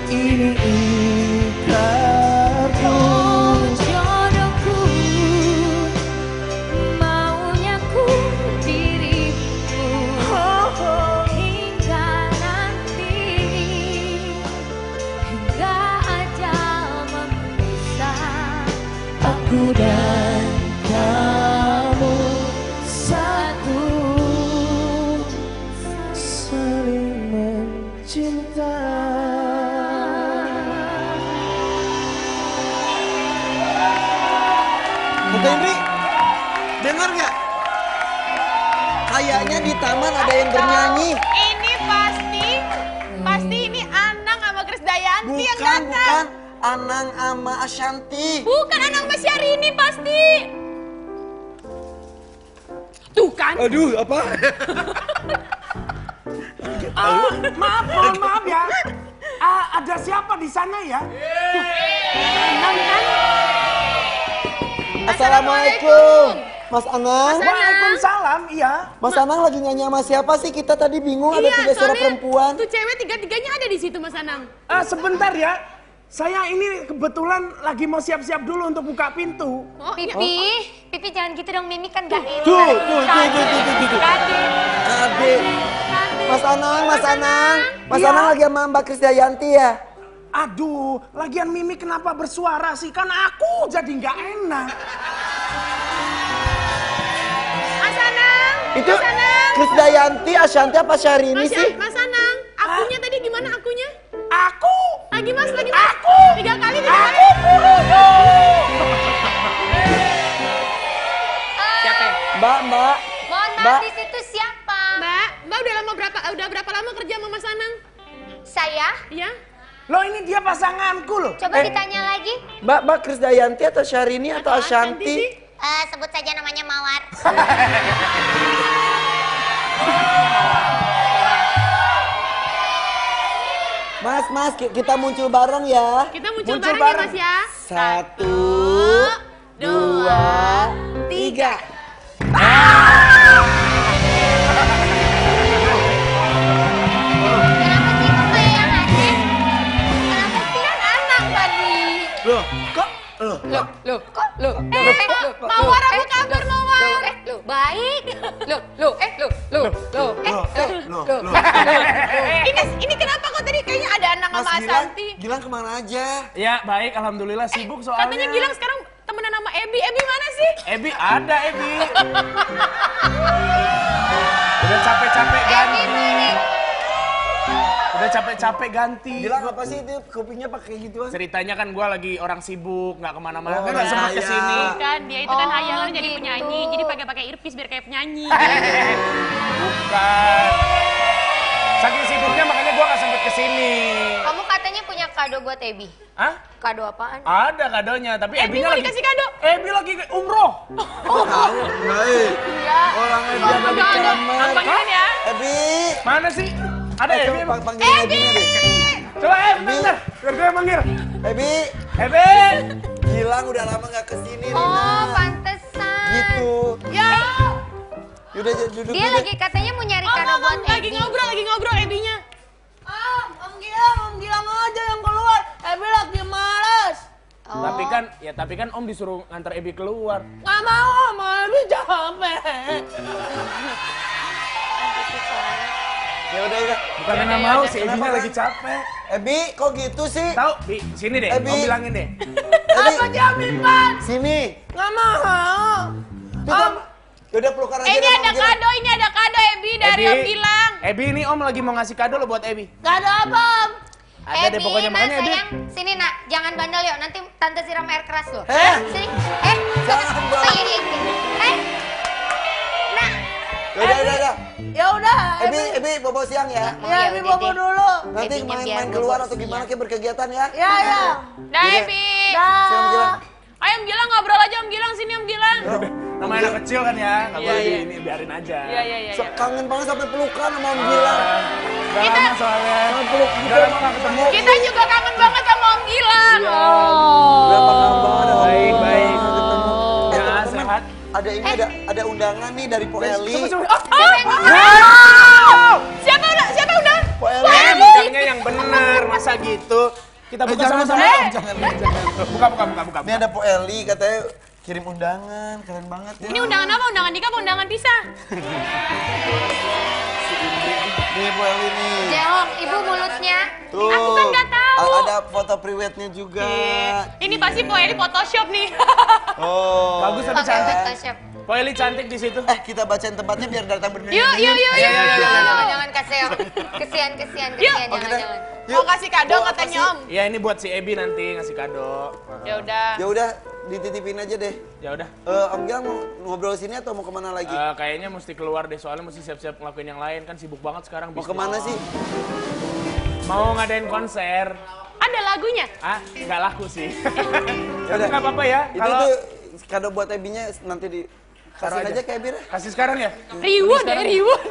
ini ikrarku. Jodohku, maunya ku dirimu hingga nanti, hingga ajal memisah Aku dan kamu satu, saling mencinta. Bukan Indri, dengar nggak? Kayaknya di taman ada yang bernyanyi. Ini pasti ini Anang sama Krisdayanti yang Bukan, datang. Anang sama Ashanti. Bukan Anang sama Syahrini pasti. Tuh kan? Aduh, apa? Mohon maaf ya. Ada siapa di sana ya? Assalamualaikum, Mas Anang. Waalaikumsalam, iya. Mas Anang lagi nyanyi sama siapa sih? Kita tadi bingung ada 3 suara perempuan. Tuh cewek tiga-tiganya ada di situ Mas Anang. Sebentar ya. Saya ini kebetulan lagi mau siap-siap dulu untuk buka pintu. Oh, iya. Pipi jangan gitu dong, Mimi kan gak enak. Tuh. Kadit. Adik. Mas Anang. Mas Anang lagi sama Mbak Krisdayanti ya? Aduh, lagian Mimi kenapa bersuara sih? Kan aku jadi nggak enak. Mas Anang. Itu Mas Anang. Krisdayanti, Ashanti apa Syahrini sih? Mas Anang. Akunya tadi gimana akunya? Aku. Lagi mas, lagi mas. Aku. 3 kali, 3 kali. Aku Puruno. Siapa? Mbak. Mohon Mbak. maaf, di situ siapa? Mbak udah berapa lama kerja sama Mas Anang? Saya? Iya? Loh ini dia pasanganku loh. Coba ditanya lagi. Mbak Krisdayanti atau Syahrini atau Ashanti? sih? Sebut saja namanya Mawar. Mas, kita muncul bareng ya. Kita muncul Muncul bareng ya bareng. Mas ya. 1, 2, 3. Kenapa sih kok kayak yang aneh? Kenapa sih? Kan anak tadi. Loh, kok? Loh. Mawar apa kabar Mawar? Baik. Ini kenapa kok tadi kayaknya ada anak sama Ashanti? Gilang kemana aja? Ya baik, alhamdulillah sibuk soalnya. Katanya Gilang sekarang temenan sama Ebi. Ebi mana sih? Ebi ada Ebi. Udah capek-capek ganti. Udah capek-capek ganti. Gilang apa sih itu kupingnya pakai gituan? Ceritanya kan gue lagi orang sibuk, nggak kemana-mana, Oh, kan nggak iya, sempat iya. kesini. Kan dia itu kan Oh, hayalan jadi gitu. penyanyi. Jadi pakai earpiece biar kayak penyanyi. Bukan. Saking sibuknya makanya gue nggak sempet kesini. Kamu katanya punya kado buat Ebi. Hah? Kado apaan? Ada kadonya, tapi Ebi Ebinya mau lagi dikasih kado? Ebi lagi umroh. Tahu? Enggak. Orang aja ada di kamar. Panggilin ya. Ebi. Mana sih? Ada Ebi emang? Panggil Ebi deh. Coba bentar, biar gue yang manggil. Ebi. Ebi! Gilang udah lama nggak kesini Oh, Rina. pantesan. Gitu. Ya. Yaudah duduk Dia dulu. lagi katanya mau nyari kado buat Lagi Ebi. ngobrol Ebinya. Om Gilang aja yang keluar. Ebi lagi malas. Oh. Tapi kan Om disuruh nganter Ebi keluar. Nggak mau, Ebi capek. Ya udah. Bukan karena mau, si Ebinya Kenapa, lagi capek. Ebi, kok gitu sih? Tahu, Bi, sini deh, Ebi. Om bilangin deh. Ebi, Jamin, Pan. sini. Nggak mau. Tuh, yaudah pelukan aja. Ini deh, ada Bang Gilang. kado Ebi dari Om Gilang. Ebi ini Om lagi mau ngasih kado lo buat Ebi. Nggak ada apa, Om. Ada deh pokoknya makanya Ebi. sayang, sini nak, jangan bandel yuk, nanti tante siram air keras loh. Sini, Jangan, Bang. ini. Nak, Yaudah. Ya udah, Ebi, bobo siang ya. Ya, Ebi bobo dulu. Nanti Ebinya biar main bobo keluar atau siang. gimana kayak berkegiatan ya. Ya. Dah Iya. Ebi. Siang Gilang. Ayo Om Gilang ngobrol aja Om Gilang, sini Om Gilang. Nama anak kecil kan ya, nggak Iya, boleh iya. ini biarin aja. Iya. Kangen banget sampai pelukan sama Om Gilang. Udah lama soalnya. Sampai peluk gitu. Udah lama nggak ketemu. Kita juga kangen banget sama Om Gilang. Udah kangen banget sama Om Baik, Gilang. baik. Ketemu. Ya, teman-teman, sehat. ada ini ada undangan nih dari Po Eli. Siapa udah? Po Eli. Bukanya yang benar, masa gitu. Kita buka sama-sama. Jangan. Buka. Ini ada Po Eli katanya kirim undangan, keren banget ya. Ini undangan apa? Undangan nikah apa undangan pisah? Nih Po Eli nih. jawab ibu mulutnya. Tuh. Aku kan nggak tahu. Ada foto priwetnya juga. Ini pasti Po Eli Photoshop nih. Oh. Bagus tapi Pakai cantik. Photoshop. Po Eli cantik di situ. Kita bacain tempatnya biar datang berdiri. Yuk. Jangan kasih kesian, Oke deh. jangan. Mau kasih kado Mau apa katanya sih? Om. Ya ini buat si Ebi nanti ngasih kado. Ya udah. Ya udah, dititipin aja deh. Ya udah. Om Gilang mau ngobrol sini atau mau kemana lagi? Kayaknya mesti keluar deh soalnya mesti siap-siap ngelakuin yang lain kan sibuk banget sekarang. Mau bisnis. kemana sih? Mau ngadain konser. Ada lagunya? Nggak laku sih. Ya udah. Nggak apa-apa ya. Itu tuh kado buat Ebinya nanti di Taruh kasih aja. aja ke Ebi deh. Kasih sekarang ya. Reward deh, reward.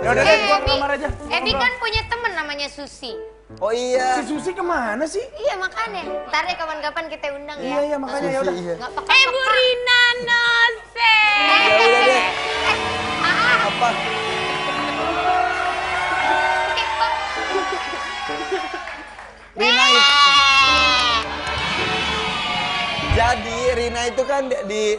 Ya udah deh, gua ke kamar aja. Ebi kan punya temen namanya Susi. Oh iya. Si Susi kemana sih? Iya makanya, ntar deh kapan-kapan kita undang ya. Iya makanya ya udah. Iya. Nggak peka. Bu Rina Nose. Ya udah deh. Apa? Rina. Jadi Rina itu kan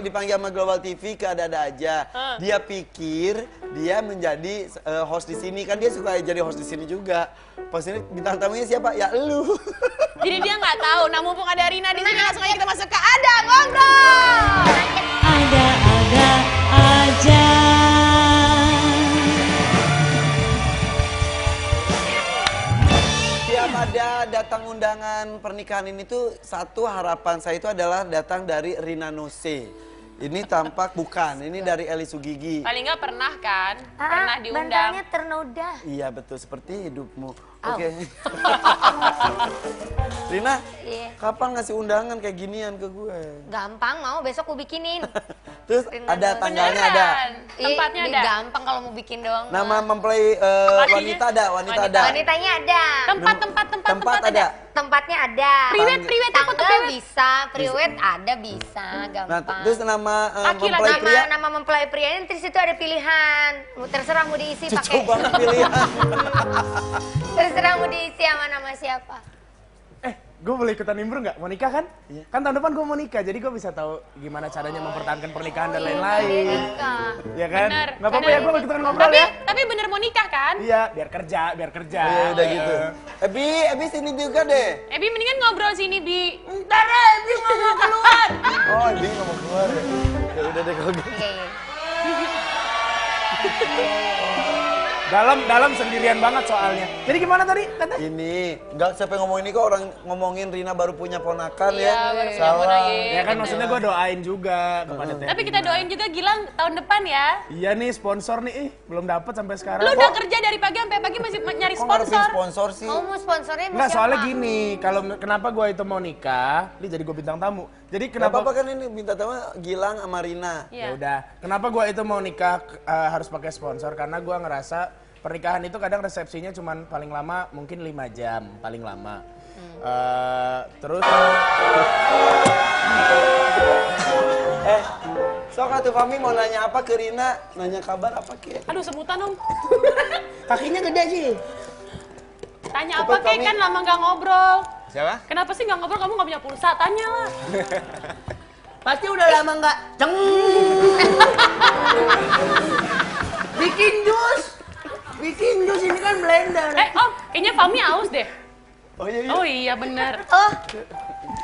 dipanggil sama Global TV ke Ada-Ada Aja. Dia pikir dia menjadi host di sini, kan dia suka jadi host di sini juga. Pas ini bintang tamunya siapa? Ya elu. Jadi dia nggak tahu. Nah mumpung ada Rina di sini, langsung aja kita masuk ke Ada Ngobrol. Ada-ada aja. Tiap ada datang undangan pernikahan ini tuh, satu harapan saya itu adalah datang dari Rina Nose. Ini tampak bukan, ini dari Eli Sugigi. Paling nggak pernah kan? Pernah diundang. Bantalnya ternoda. Iya betul, seperti hidupmu. Oke. Rina, Iya. kapan ngasih undangan kayak ginian ke gue? Gampang mau besok aku bikinin. Terus ada tanggalnya ada. Beneran? Tempatnya Ih, ada. Gampang kalau mau bikin doang. Nama mempelai wanita ada, wanita ada. Wanitanya ada. Tempat ada. Tempatnya ada. Priwet aku tuh Tanggal priwet. bisa, priwet ada bisa, Nah, gampang. terus nama Laki-laki. mempelai pria. Nama mempelai prianya terus itu ada pilihan. Terserah mau diisi Cucu pakai. banget pilihan. Terserah mau diisi sama nama siapa. Gue boleh ikutan nimbrung nggak? Mau nikah kan? Kan tahun depan gue mau nikah, jadi gue bisa tahu gimana caranya mempertahankan pernikahan dan lain-lain. Ya kan? Bener, Nggak apa-apa bener. ya, gue ikutan ngobrol ya. Tapi bener mau nikah kan? Iya, biar kerja. Iya udah gitu. Ebi sini juga deh. Ebi mendingan ngobrol sini, Bi. Ntar deh, Ebi nggak mau keluar. Oh Ebi nggak mau keluar ya. Ya udah deh kalau gitu. Dalam sendirian banget soalnya. Jadi gimana tadi? Tante? Ini, nggak siapa yang ngomong ini kok orang ngomongin Rina baru punya ponakan Iya, ya. baru punya Salah. ponakan. Ya kan maksudnya gue doain juga kepada Teh. Tapi kita doain juga Gilang tahun depan ya. Iya nih sponsor nih, belum dapet sampai sekarang. Lu udah kerja dari pagi sampai pagi masih nyari Kok ngarepin sponsor. sponsor sih? Kamu mau sponsornya sama Enggak, siapa? soalnya gini, kalau kenapa gue itu mau nikah, ini jadi gue bintang tamu. Jadi Gak kenapa apa-apa kan ini minta tahu Gilang sama Rina. Ya Iya. udah, kenapa gue itu mau nikah harus pakai sponsor? Karena gue ngerasa pernikahan itu kadang resepsinya cuman paling lama mungkin 5 jam, paling lama. Terus Sok atuh Fami mau nanya apa ke Rina? Nanya kabar apa ke? Aduh sebutan dong. Kakinya gede sih. Tanya Cepet, apa kek Fami. kan lama gak ngobrol. Siapa? Kenapa sih gak ngobrol? Kamu gak punya pulsa? Tanya lah. Pasti udah lama nggak ceng. Bikin jus. Bikin jus ini kan blender. Om, kayaknya Fami haus deh. Oh iya iya. Oh iya bener. Oh,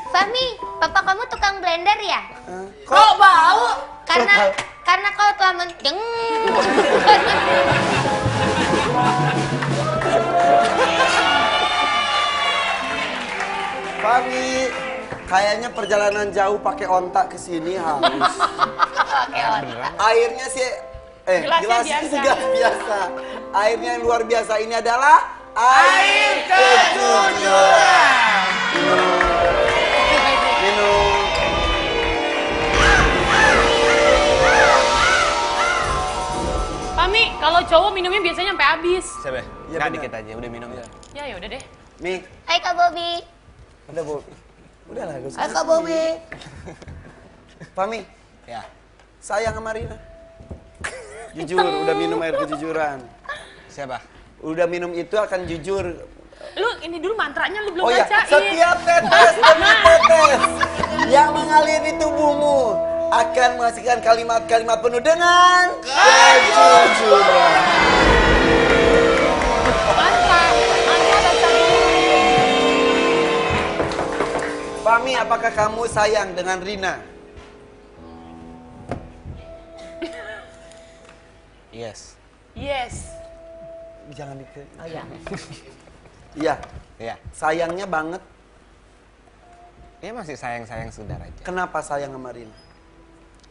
Fahmi, papa kamu tukang blender ya? Kok bau? Karena kau telah menjeng. Fami, kayaknya perjalanan jauh pakai ontak ke sini haus. Airnya sih Gelasnya gelasnya biasa. gelas biasa. Airnya yang luar biasa ini adalah air kejujuran. Minum. Fami, kalau cowok minumnya biasanya sampai habis. Siapa? Iya, Nggak, bener. dikit aja, udah minum ya. Ya udah deh. Nih, Hai Kak Bobby. udah Bu. Udah lah, gue Kak Bobby. Fami, Ya. sayang sama Rina. Jujur, udah minum air kejujuran. Siapa? Udah minum itu akan jujur. Lu ini dulu mantranya lu belum Oh ya, bacain. setiap tetes demi tetes yang mengalir di tubuhmu akan menghasilkan kalimat-kalimat penuh dengan kejujuran. Mantra baca dulu. Fami, apakah kamu sayang dengan Rina? Yes. Yes. Jangan dikit. Oh ya. Iya, Ya. sayangnya banget. Ya masih sayang-sayang sekedar aja. Kenapa sayang sama Rina?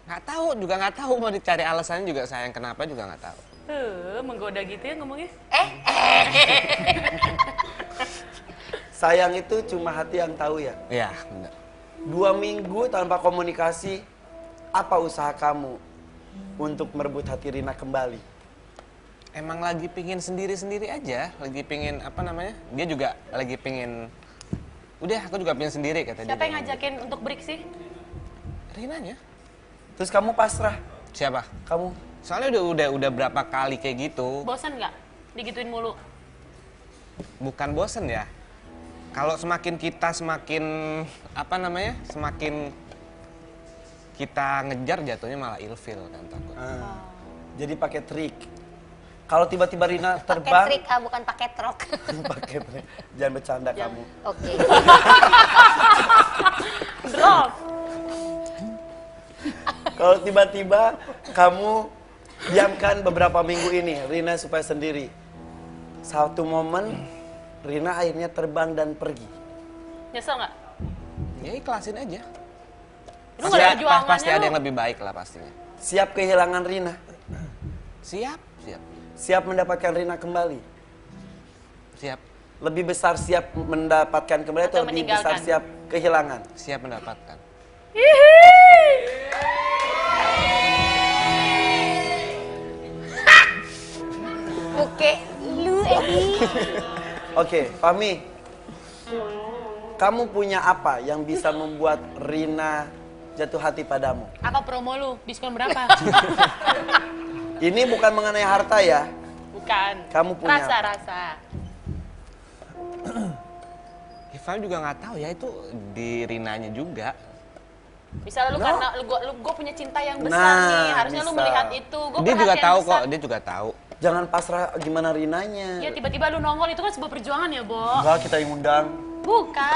Nggak tahu, juga nggak tahu mau dicari alasannya juga sayang kenapa juga nggak tahu. Menggoda gitu ya ngomongnya. Sayang itu cuma hati yang tahu ya. Iya, benar. 2 minggu tanpa komunikasi, apa usaha kamu untuk merebut hati Rina kembali? Emang lagi pingin sendiri-sendiri aja, lagi pingin apa namanya? Dia juga lagi pingin. Udah, aku juga pingin sendiri kata dia. Siapa yang ngajakin untuk break sih? Rinanya. Terus kamu pasrah? Siapa? Kamu? Soalnya udah berapa kali kayak gitu. Bosan nggak? Digituin mulu. Bukan bosen ya. Kalau semakin kita semakin apa namanya? Semakin kita ngejar jatuhnya malah ilfil kan takut. Jadi pakai trik. Kalau tiba-tiba Rina Pakai terbang, trik, bukan pakai trok. pakai trik. Jangan bercanda kamu. Oke. Drop. Kalau tiba-tiba kamu diamkan beberapa minggu ini, Rina supaya sendiri. Satu momen, Rina akhirnya terbang dan pergi. Nyesel nggak? Ya ikhlasin aja. Lu nggak ada perjuangannya Pasti ada lu. yang lebih baik lah pastinya. Siap kehilangan Rina? Siap. Siap mendapatkan Rina kembali? Siap. Lebih besar siap mendapatkan kembali atau Atau lebih besar meninggalkan? siap kehilangan? Siap mendapatkan. Oke, lu Edi. Oke, Fahmi. Kamu punya apa yang bisa membuat Rina jatuh hati padamu? Apa promo lu? Diskon berapa? Ini bukan mengenai harta ya. Bukan. Kamu punya apa? Rasa-rasa. Ivan juga nggak tahu ya, itu di Rinanya juga. Bisa lu No. karena gue punya cinta yang besar Nah, nih. Harusnya lu bisa. melihat itu. Gua Dia juga perhatian tahu besar. kok, dia juga tahu. Jangan pasrah gimana Rinanya. Ya tiba-tiba lu nongol itu kan sebuah perjuangan ya, Bo. Enggak, kita yang undang. Bukan.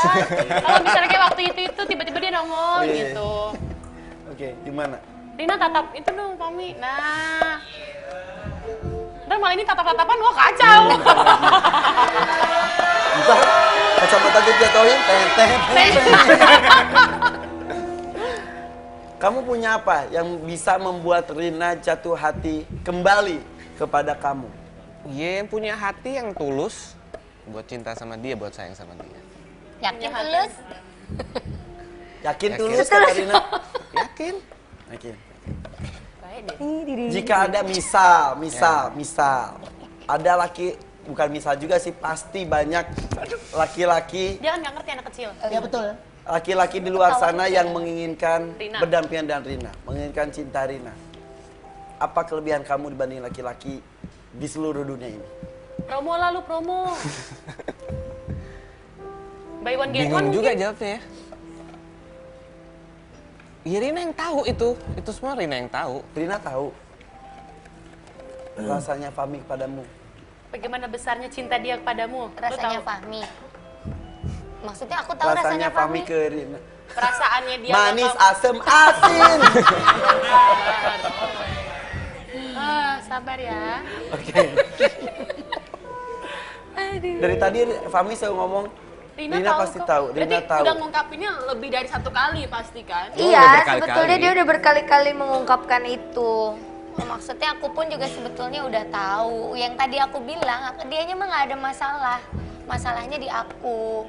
Kalau misalnya kayak waktu itu tiba-tiba dia nongol Iya. gitu. Oke, gimana? Rina tatap itu dong, Pami. Nah. Ntar malah ini tatap-tatapan, wah kacau. Entar kacamata gue jatuhin, Kamu punya apa yang bisa membuat Rina jatuh hati kembali kepada kamu? Dia yang punya hati yang tulus buat cinta sama dia, buat sayang sama dia. Yakin tulus? Yakin Yakin. tulus kata Rina? Yakin? Yakin. Baik deh. Jika ada misal, ada laki, bukan misal juga sih, pasti banyak laki-laki, Dia kan nggak ngerti anak kecil. Ya betul. laki-laki di luar sana yang menginginkan Rina. berdampingan dengan Rina, menginginkan cinta Rina. Apa kelebihan kamu dibanding laki-laki di seluruh dunia ini? Promo lah lu, promo. Buy one get one Bingung juga mungkin. jawabnya ya. Ya Rina yang tahu itu semua Rina yang tahu. Rina tahu rasanya Fahmi kepadamu. Bagaimana besarnya cinta dia kepadamu? Lu Rasanya tahu Fahmi. Maksudnya aku tahu rasanya Fahmi Fahmi. ke Rina. perasaannya dia. Manis, bakal- asem, asin. Sabar ya. Oke. Dari tadi Fahmi selalu ngomong, Rina pasti kok. tahu. Berarti Rina tahu. udah ngungkapinnya lebih dari satu kali pasti kan? udah Iya, berkali-kali. sebetulnya dia udah berkali-kali mengungkapkan itu. Maksudnya aku pun juga sebetulnya udah tahu. Yang tadi aku bilang, dianya mah nggak ada masalah. Masalahnya di aku.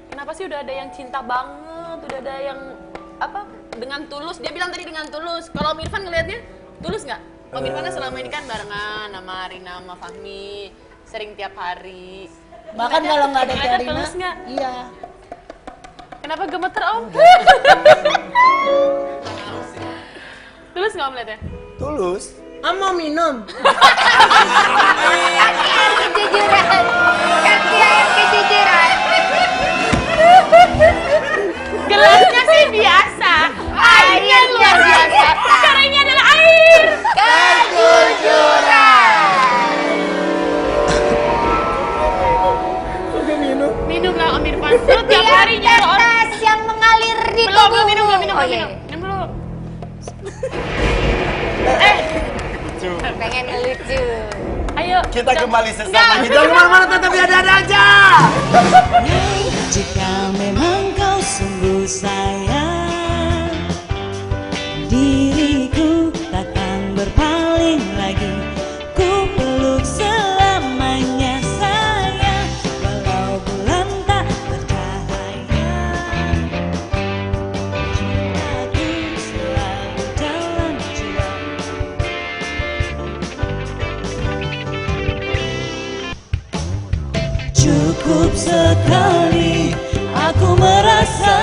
Kenapa sih udah ada yang cinta banget, udah ada yang apa dengan tulus? Dia bilang tadi dengan tulus. Kalau Om Irfan ngelihatnya tulus nggak? Om Irfan kan selama ini kan barengan sama Rina, sama Fahmi, sering tiap hari. Bahkan kalau nggak ada Ngeliatnya Rina, tulus nggak? iya. Kenapa gemeter Om? Tulus nggak Om lihatnya? Tulus. Mau minum. Kejujuran. Kasih air kejujuran. Gelasnya sih biasa, airnya luar biasa. Karena ini adalah air. Kejujuran. Minum lah Om Irfan. Lu tiap harinya lo orang. Tetes yang mengalir di Belum, tubuhmu. minum. Oh iya. Minum dulu. Pengen lucu. Ayo. Kita Udah. kembali sesaat Enggak, lagi. Jangan kemana-mana, tetap di ada aja. Jika memang kau sungguh sayang, diriku takkan berpaling lagi. Ku peluk selamanya sayang, walau bulan tak bercahaya. Cintaku selalu dalam jiwa. Cukup sekali aku merasa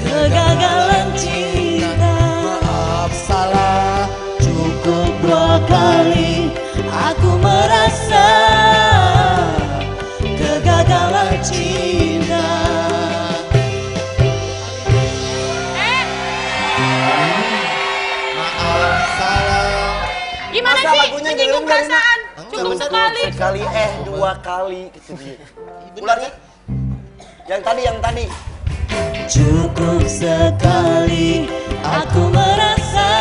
kegagalan cinta. Maaf salah. Cukup dua kali aku merasa kegagalan cinta. gimana Masa sih? lagunya Menyinggung dengerin, perasaan. Cukup sekali. Sekali, 2 kali. Gitu dia. Ulangi. Yang tadi. Cukup sekali aku merasa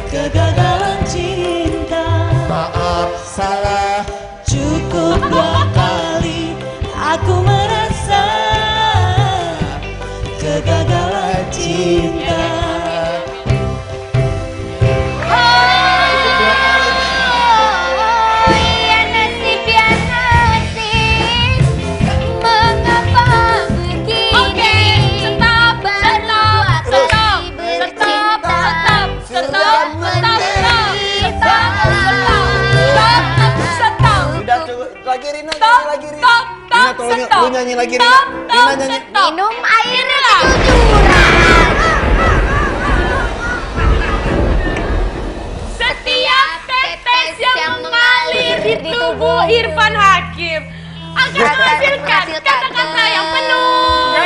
kegagalan cinta. Maaf, salah. Cukup 2 kali aku merasa kegagalan cinta. Iya nasib ya nasib, mengapa begini? Oke, stop. Sudah cukup. Lagi Rina, lagi Rina. Rina tolong lu nyanyi lagi Rina. Rina nyanyi. Minum air kejujuran. Setiap tetes yang mengalir di tubuh Irfan Hakim akan menghasilkan kata-kata yang penuh.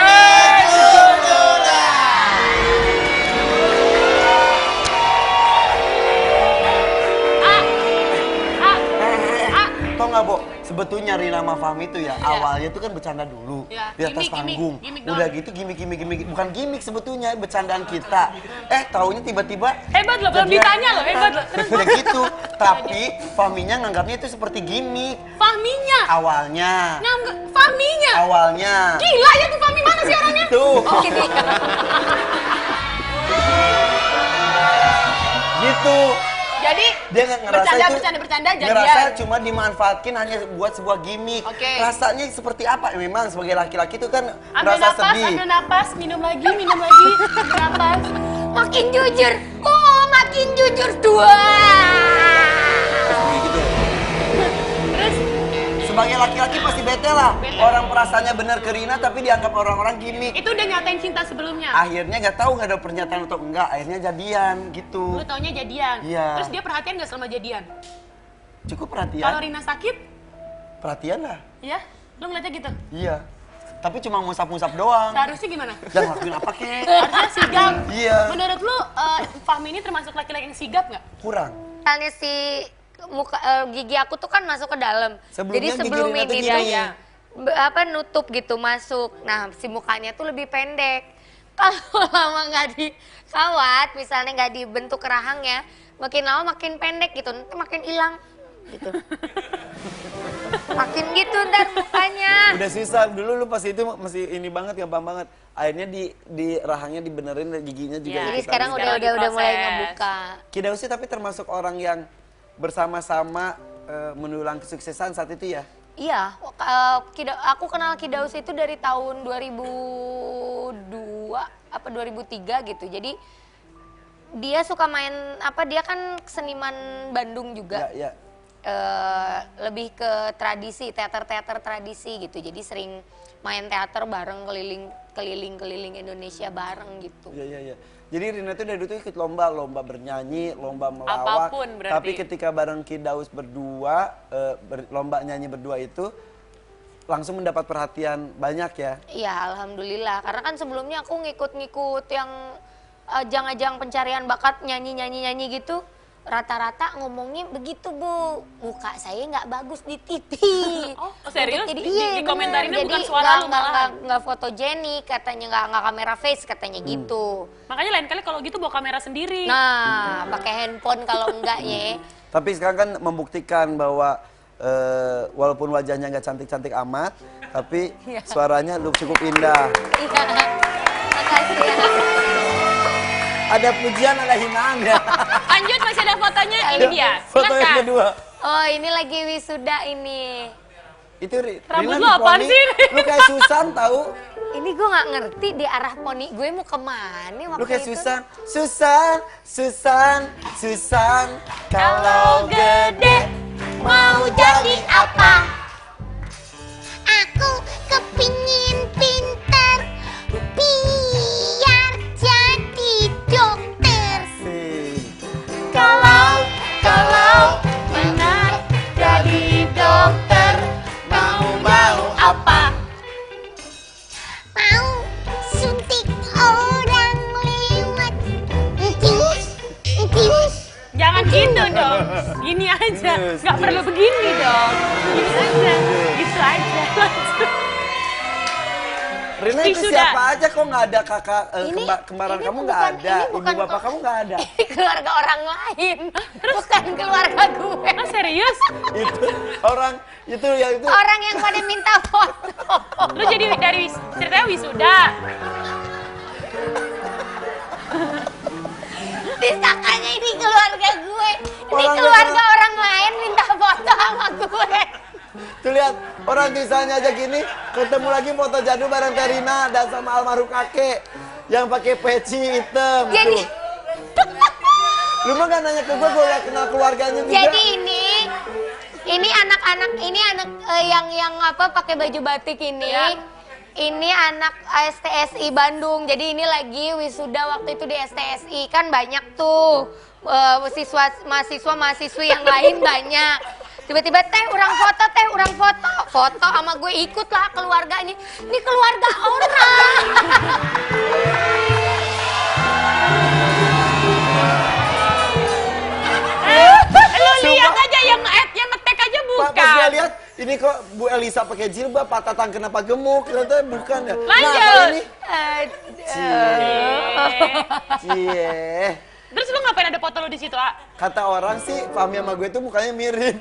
Tau nggak, Bo? Sebetulnya Rina sama Fahmi itu ya, awalnya itu kan bercanda dulu Ya, di atas gimmick, panggung. gimmick Udah doang. gitu gimmick, bukan gimmick sebetulnya, bercandaan kita. Taunya tiba-tiba Hebat loh, belum jadian- ditanya loh, hebat loh. Terus Udah gitu, tapi Fahminya nganggapnya itu seperti gimmick. Fahminya, Awalnya. Fahminya. Awalnya. Gila ya tuh Fahmi, mana sih orangnya? Tuh. Oh ini. Gitu. Jadi Dia nggak ngerasa bercanda jadian. ngerasa cuma dimanfaatkan hanya buat sebuah gimmick. Oke. Rasanya seperti apa? Memang sebagai laki-laki itu kan Ambil merasa napas, sedih. ambil napas, minum lagi, ambil napas. Makin jujur, makin jujur dua. Gitu. Terus Sebagai laki-laki pasti bete lah. Bete. Orang perasaannya benar ke Rina tapi dianggap orang-orang gimmick. itu udah nyatain cinta sebelumnya. Akhirnya nggak tahu nggak ada pernyataan atau enggak. Akhirnya jadian gitu. Lu taunya jadian. Iya. Terus dia perhatian gak selama jadian? Cukup perhatian. Kalau Rina sakit, Perhatian lah. ya, lu ngeliatnya gitu. Iya. Tapi cuma ngusap-ngusap doang. Seharusnya gimana? Jangan lakuin apa kek. Harusnya sigap. Iya. Menurut lu, Fahmi ini termasuk laki-laki yang sigap nggak? Kurang. Misalnya si gigi aku tuh kan masuk ke dalam. Sebelumnya Jadi gigi sebelum Rina tuh ini gini. tuh nutup gitu masuk. Nah si mukanya tuh lebih pendek. Kalau lama nggak dikawat, misalnya nggak dibentuk rahangnya, makin lama makin pendek gitu, nanti makin hilang gitu. Makin gitu ntar mukanya. Udah susah. Dulu lu pas itu masih ini banget, gampang banget. Akhirnya di rahangnya dibenerin, giginya juga. Iya. Jadi kita sekarang benerin. udah mulai proses. ngebuka. Kidausi tapi termasuk orang yang bersama-sama mendulang kesuksesan saat itu ya? Iya, aku kenal Kidaus itu dari tahun 2002 apa 2003 gitu. Jadi dia suka main dia kan seniman Bandung juga. Ya. Lebih ke tradisi, teater tradisi gitu. Jadi sering main teater bareng keliling Indonesia bareng gitu. Iya. Jadi Rina itu dari dulu tuh ikut lomba bernyanyi, lomba melawak. Apapun berarti. Tapi ketika bareng Kidaus berdua, lomba nyanyi berdua itu langsung mendapat perhatian banyak ya. Iya, alhamdulillah. Karena kan sebelumnya aku ngikut yang ajang-ajang pencarian bakat nyanyi gitu. Rata-rata ngomongnya begitu, Bu. Muka saya nggak bagus di TV. Oh, serius? Jadi Di komentarinnya bukan suara lu malahan? nggak fotogenik, katanya nggak kamera face, katanya gitu. Makanya lain kali kalau gitu bawa kamera sendiri. Nah, pakai handphone kalau enggak ya. Tapi sekarang kan membuktikan bahwa walaupun wajahnya nggak cantik-cantik amat, tapi suaranya cukup indah. Iya, makasih ya. Ada pujian, ada hinaan ya. Lanjut, masih ada fotonya, ini dia. Foto yang Silakan. kedua. Oh, ini lagi wisuda ini. Itu Rambut Rina lu apaan di poni, sih? Lu kayak Susan tahu? Ini gue nggak ngerti di arah poni gue mau kemana waktu Lu kayak itu. Susan, kalau gede Mau jadi apa? Aku kepingin pintar biar jadi dokter. sih. Kalau benar jadi dokter, mau apa? Mau suntik orang lewat. Tius. Jangan gitu dong. Gini aja, nggak perlu begini dong. Gini aja, gitu aja. Rina itu Wisuda. siapa aja kok nggak ada kakak kembaran ini kamu nggak bukan- ada, ini ibu bukan bapak kamu nggak ada. Ini keluarga orang lain, bukan keluarga gue. Ah, serius? Itu orang itu ya itu. Orang yang pada minta foto. Lu jadi dari ceritanya wisuda. Disangkanya ini keluarga gue. Ini Orang keluarga yang- orang lain minta foto sama gue. Tuh lihat orang tulisannya aja gini, ketemu lagi foto jadul bareng Terina dan sama almarhum kakek yang pakai peci hitam. Jadi Tuh. Lu mah gak nanya ke gue gak kenal keluarganya juga. jadi ini anak-anak ini anak yang apa pakai baju batik ini. Ini anak STSI Bandung. Jadi ini lagi wisuda waktu itu di STSI. Kan banyak tuh mahasiswa-mahasiswi yang lain banyak. Tiba-tiba orang foto. Foto sama gue ikut lah keluarga ini. Ini keluarga orang. Lu lihat aja yang nge-tag aja Pas gue bukan. lihat ini kok Bu Elisa pakai jilbab, Pak Tatang kenapa gemuk? Ternyata bukan ya. Nah, Lanjut. kalau ini cie. Terus lu ngapain ada foto lu di situ, A? Kata orang sih Fahmi sama gue tuh mukanya mirip.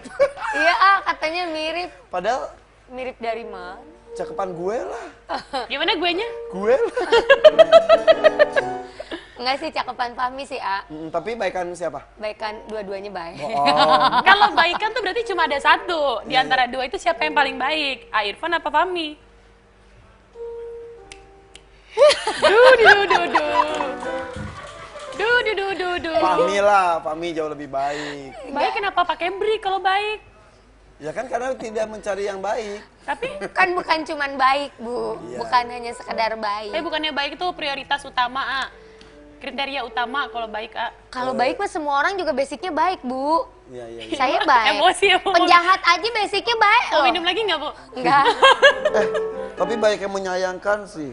Iya katanya mirip. Padahal Mirip dari mana? cakepan gue lah. Gimana guenya? Gue lah. Enggak sih cakepan Fahmi sih, A. Tapi baikan siapa? Baikan dua-duanya baik. Oh. Kalau baikan tuh berarti cuma ada satu. Di antara dua itu siapa yang paling baik? A. Irfan apa Fahmi? Du. Fahmi lah, Fahmi jauh lebih baik. Baik kenapa pakai break kalau baik? Ya kan karena tidak mencari yang baik. Tapi Kan bukan cuman baik, Bu. Iya. Bukan hanya sekedar baik. bukannya baik itu prioritas utama, A. Kriteria utama kalau baik, A. Kalau baik mah semua orang juga basicnya baik, Bu. Iya. Saya baik. Emosi. Penjahat aja basicnya baik Mau loh. minum lagi nggak, Bu? Enggak. Tapi banyak yang menyayangkan sih.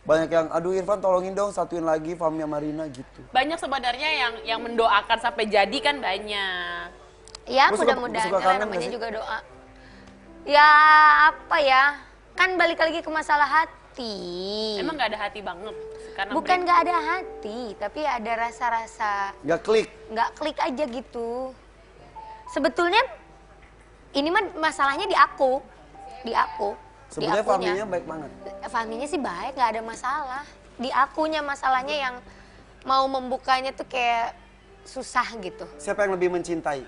Banyak yang, aduh Irfan tolongin dong satuin lagi Fahmi sama Rina gitu. Banyak sebenarnya yang mendoakan sampai jadi kan banyak. Ya, Lu suka mudah-mudahan kangen lah, nggak namanya sih? juga doa. Ya, apa ya? Kan balik lagi ke masalah hati. Emang nggak ada hati banget karena Bukan break. nggak ada hati, tapi ada rasa-rasa Gak klik. nggak klik aja gitu. Sebetulnya ini mah masalahnya di aku, di Sebenarnya akunya. Fahminya baik banget. Fahminya sih baik, nggak ada masalah. Di akunya masalahnya yang mau membukanya tuh kayak susah gitu. Siapa yang lebih mencintai?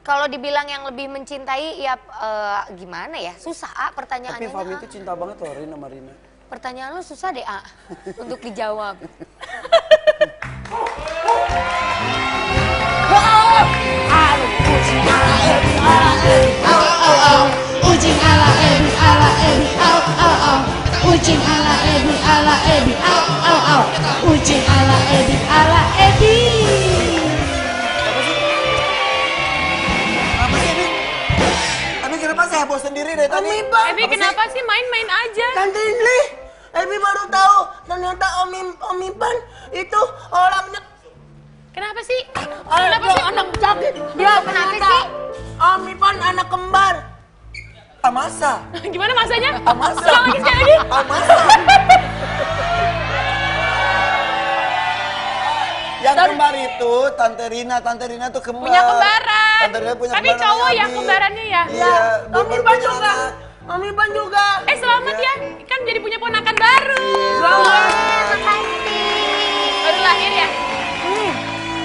Kalau dibilang yang lebih mencintai ya gimana ya? Susah pertanyaannya. Tapi Fahmi itu cinta banget loh Rina sama Rina. Pertanyaan lu susah deh untuk dijawab. Ucing ala ebi ala ebi au au au. Ucing ala ebi ala ebi au au au. Ucing ala ebi ala ebi. Apa sih Ebi? Ebi kenapa saya heboh sendiri dari tadi? Ebi kenapa sih main-main aja? Tante Indri, Ebi baru tahu ternyata Om Ipan itu orangnya Kenapa sih? anak sakit. Dia Kenapa ternyata sih? Om Ipan anak kembar. Amasa. Gimana masanya? Amasa. Ulang lagi sekali lagi. Amasa. Yang kembar itu Tante Rina tuh kembar. Punya kembaran. Tante Rina punya Tapi kembaran cowok namanya yang Abi. kembarannya ya? Iya, Om baru Ipan punya juga. anak. Om Ipan juga. Selamat ya, kan jadi punya ponakan baru. Makasih. Baru lahir ya?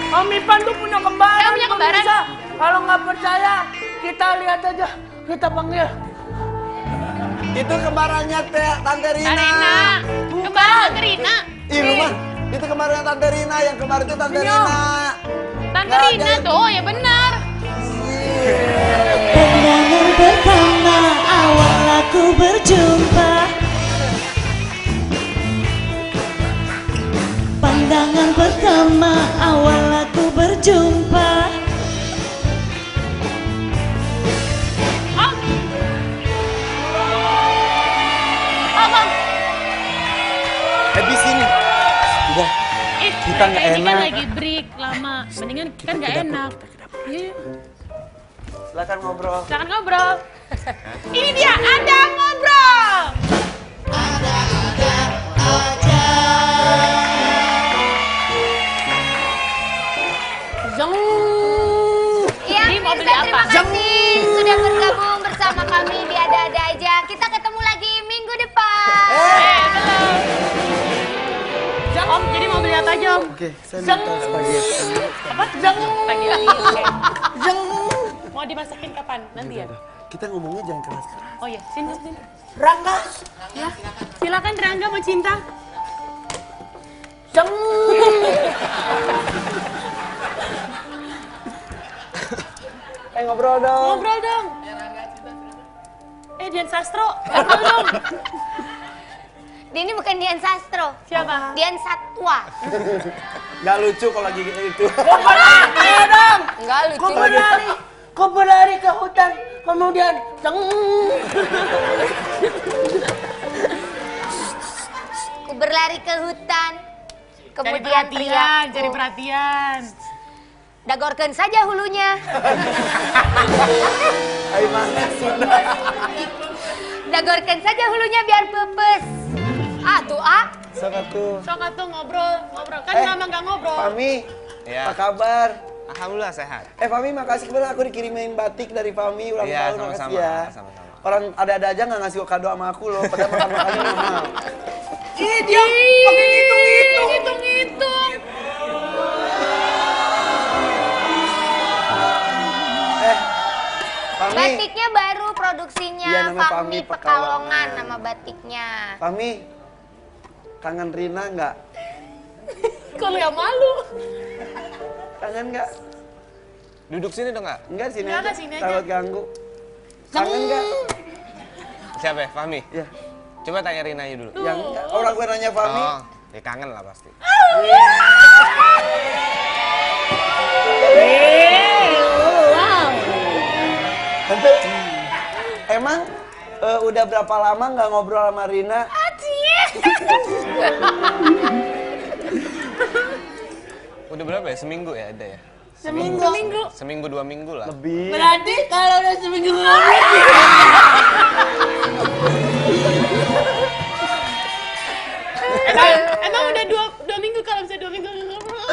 Om Ipan tuh punya kembaran. Kamu punya kembaran? pemirsa. Kalau nggak percaya, kita lihat aja. Kita panggil. Itu kembarannya Tante Rina. Arena. Kembaran Tante Rina. Ih, lu mah. Itu kembarannya Tante Rina, yang kembar itu Tante Rina. Tante Nggak ada Rina yang- tuh, oh ya benar. Pandangan pertama awal aku berjumpa. Pandangan pertama awal aku berjumpa. Oh. Oh, Bang. Ebi sini. Udah. Eh, Kita nggak ini kan enak. lagi break lama lama. Mendingan kan nggak enak. Iya. Silakan ngobrol. Silakan ngobrol. Ini dia, ada ngobrol. Iya, Mirsa, terima kasih sudah bergabung bersama kami di Ada-Ada Aja. Kita ketemu lagi minggu depan. Jang, Om, jadi mau beli apa aja, Om? Oke, saya minta spaghetti. Apa? Jang. Spaghetti. Oke. Jeng. Mau dimasakin kapan? Nanti ya? Kita ngomongnya jangan keras-keras. Oh iya, sini. Rangga, Ya, silakan Rangga mau cinta. Jeng. Ngobrol dong. Ngobrol dong. Dian Sastro, ngobrol dong. Ini bukan Dian Sastro. Siapa? Dian Satwa. Gak lucu kalau lagi gitu. Ayo dong. Enggak lucu. Kau berlari ke hutan, kemudian jeng. Aku berlari ke hutan. Cari Kemudian perhatian, teriak. cari perhatian. Dagorkan saja hulunya. Ayo mana sudah. Dagorkan saja hulunya biar pepes. Ah, tuh ah. Sok atuh ngobrol. Kan lama nggak ngobrol. Fami, Ya. apa kabar? Alhamdulillah sehat. Fami makasih kemarin aku dikirimin batik dari Fami ulang Iya, tahun, makasih sama-sama, ya. sama-sama. Orang ada aja nggak ngasih kado sama aku loh, padahal makan-makannya mahal. Ih, dia pakai ngitung-ngitung. Hitung-hitung. Fami, Batiknya baru produksinya Iya, nama Fahmi Fahmi Pekalongan Pekalongan. nama batiknya. Fami, kangen Rina nggak? Kalau yang malu. Kangen nggak? Duduk sini dong, Kak. Enggak sini Nggak, aja, sini aja. takut ganggu. Kangen nggak? Siapa ya? Fahmi? Ya, Coba tanya Rina aja dulu. yang orang gue nanya Fami. Oh, ya kangen lah pasti. Tante, emang udah berapa lama nggak ngobrol sama Rina? Udah berapa ya? Seminggu ya ada ya? Seminggu 2 minggu lah. Lebih. Berarti kalau udah seminggu Emang udah dua minggu kalau bisa 2 minggu nggak ngobrol.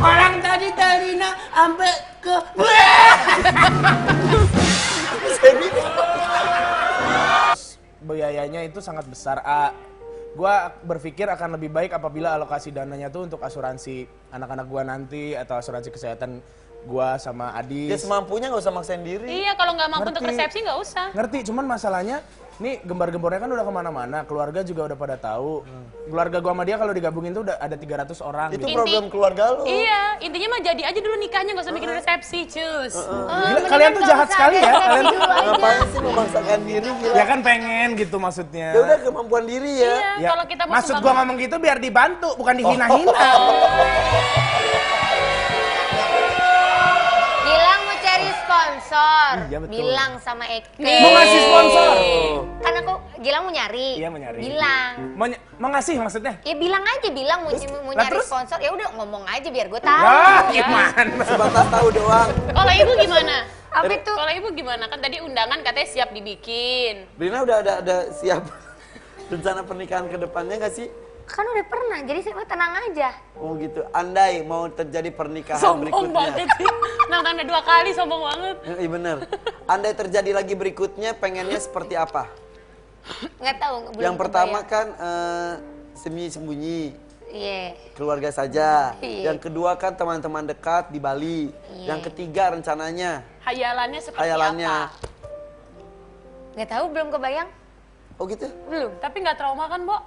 orang tadi Terina sampai ke Biayanya itu sangat besar. A, gua berpikir akan lebih baik apabila alokasi dananya tuh untuk asuransi anak-anak gua nanti atau asuransi kesehatan gua sama Dia Adis. semampunya nggak usah maksain diri. Iya, kalau nggak mampu untuk Ngerti. resepsi nggak usah. Ngerti, cuman masalahnya nih gembar-gembornya kan udah kemana-mana, keluarga juga udah pada tahu. Keluarga gua sama dia kalau digabungin tuh udah ada 300 orang Itu gitu. program keluarga lu. Iya, intinya mah jadi aja dulu nikahnya, nggak usah bikin resepsi, cus. Gila, kalian tuh jahat sekali ya. Kalian tuh Ngapain sih memaksakan diri gila? ya kan pengen gitu maksudnya. Ya udah kemampuan diri ya. Iya, Ya, kalau kita mau maksud sumbang- gua ngomong gitu biar dibantu, bukan dihina-hina. Gilang mau cari sponsor. Iya, betul. Bilang sama Eke. Mau ngasih sponsor. Kan aku Gilang mau nyari. Iya, mau nyari. Bilang. Mau ngasih maksudnya? Ya bilang aja, bilang mau Lah, nyari terus? sponsor. Ya udah ngomong aja biar gue tahu. Ya, gimana? Sebatas tahu doang. Kalau ibu gimana? Apa itu? Kalau ibu gimana? Kan tadi undangan katanya siap dibikin. Rina udah ada siap rencana pernikahan ke depannya nggak sih? Kan udah pernah, jadi saya tenang aja. Oh gitu. Andai mau terjadi pernikahan Sombong berikutnya. banget sih. Nonton udah 2 kali, sombong banget. Iya bener. Andai terjadi lagi berikutnya, pengennya seperti apa? Nggak tahu, belum Yang pertama kebayang. kan sembunyi-sembunyi, Iya. keluarga saja. Iya. Yang kedua kan teman-teman dekat di Bali. Iya. Yang ketiga rencananya, Hayalannya seperti hayalannya. apa? Nggak tahu, belum kebayang. Oh gitu? Belum. Tapi nggak trauma kan, Bo?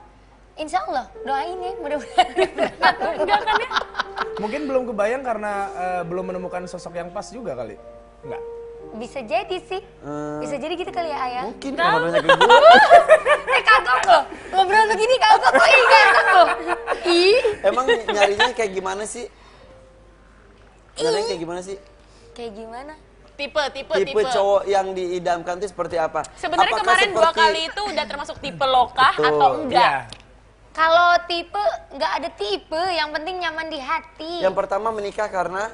Insya Allah, doain ya, mudah-mudahan. Enggak kan ya? Mungkin belum kebayang karena belum menemukan sosok yang pas juga kali. Enggak. Bisa jadi sih. Bisa jadi gitu kali ya, Ayah. Mungkin kalau nanya ke gue. Kagok loh. Ngobrol begini kagok loh. Ih, kagok loh. Ih. Emang nyarinya kayak gimana sih? Nyarinya kayak gimana sih? Kayak gimana? Tipe cowok yang diidamkan itu seperti apa? Sebenarnya Apakah kemarin 2 seperti- kali itu udah termasuk tipe lokah Betul. atau enggak? Iya. Kalau tipe, nggak ada tipe, yang penting nyaman di hati. Yang pertama menikah karena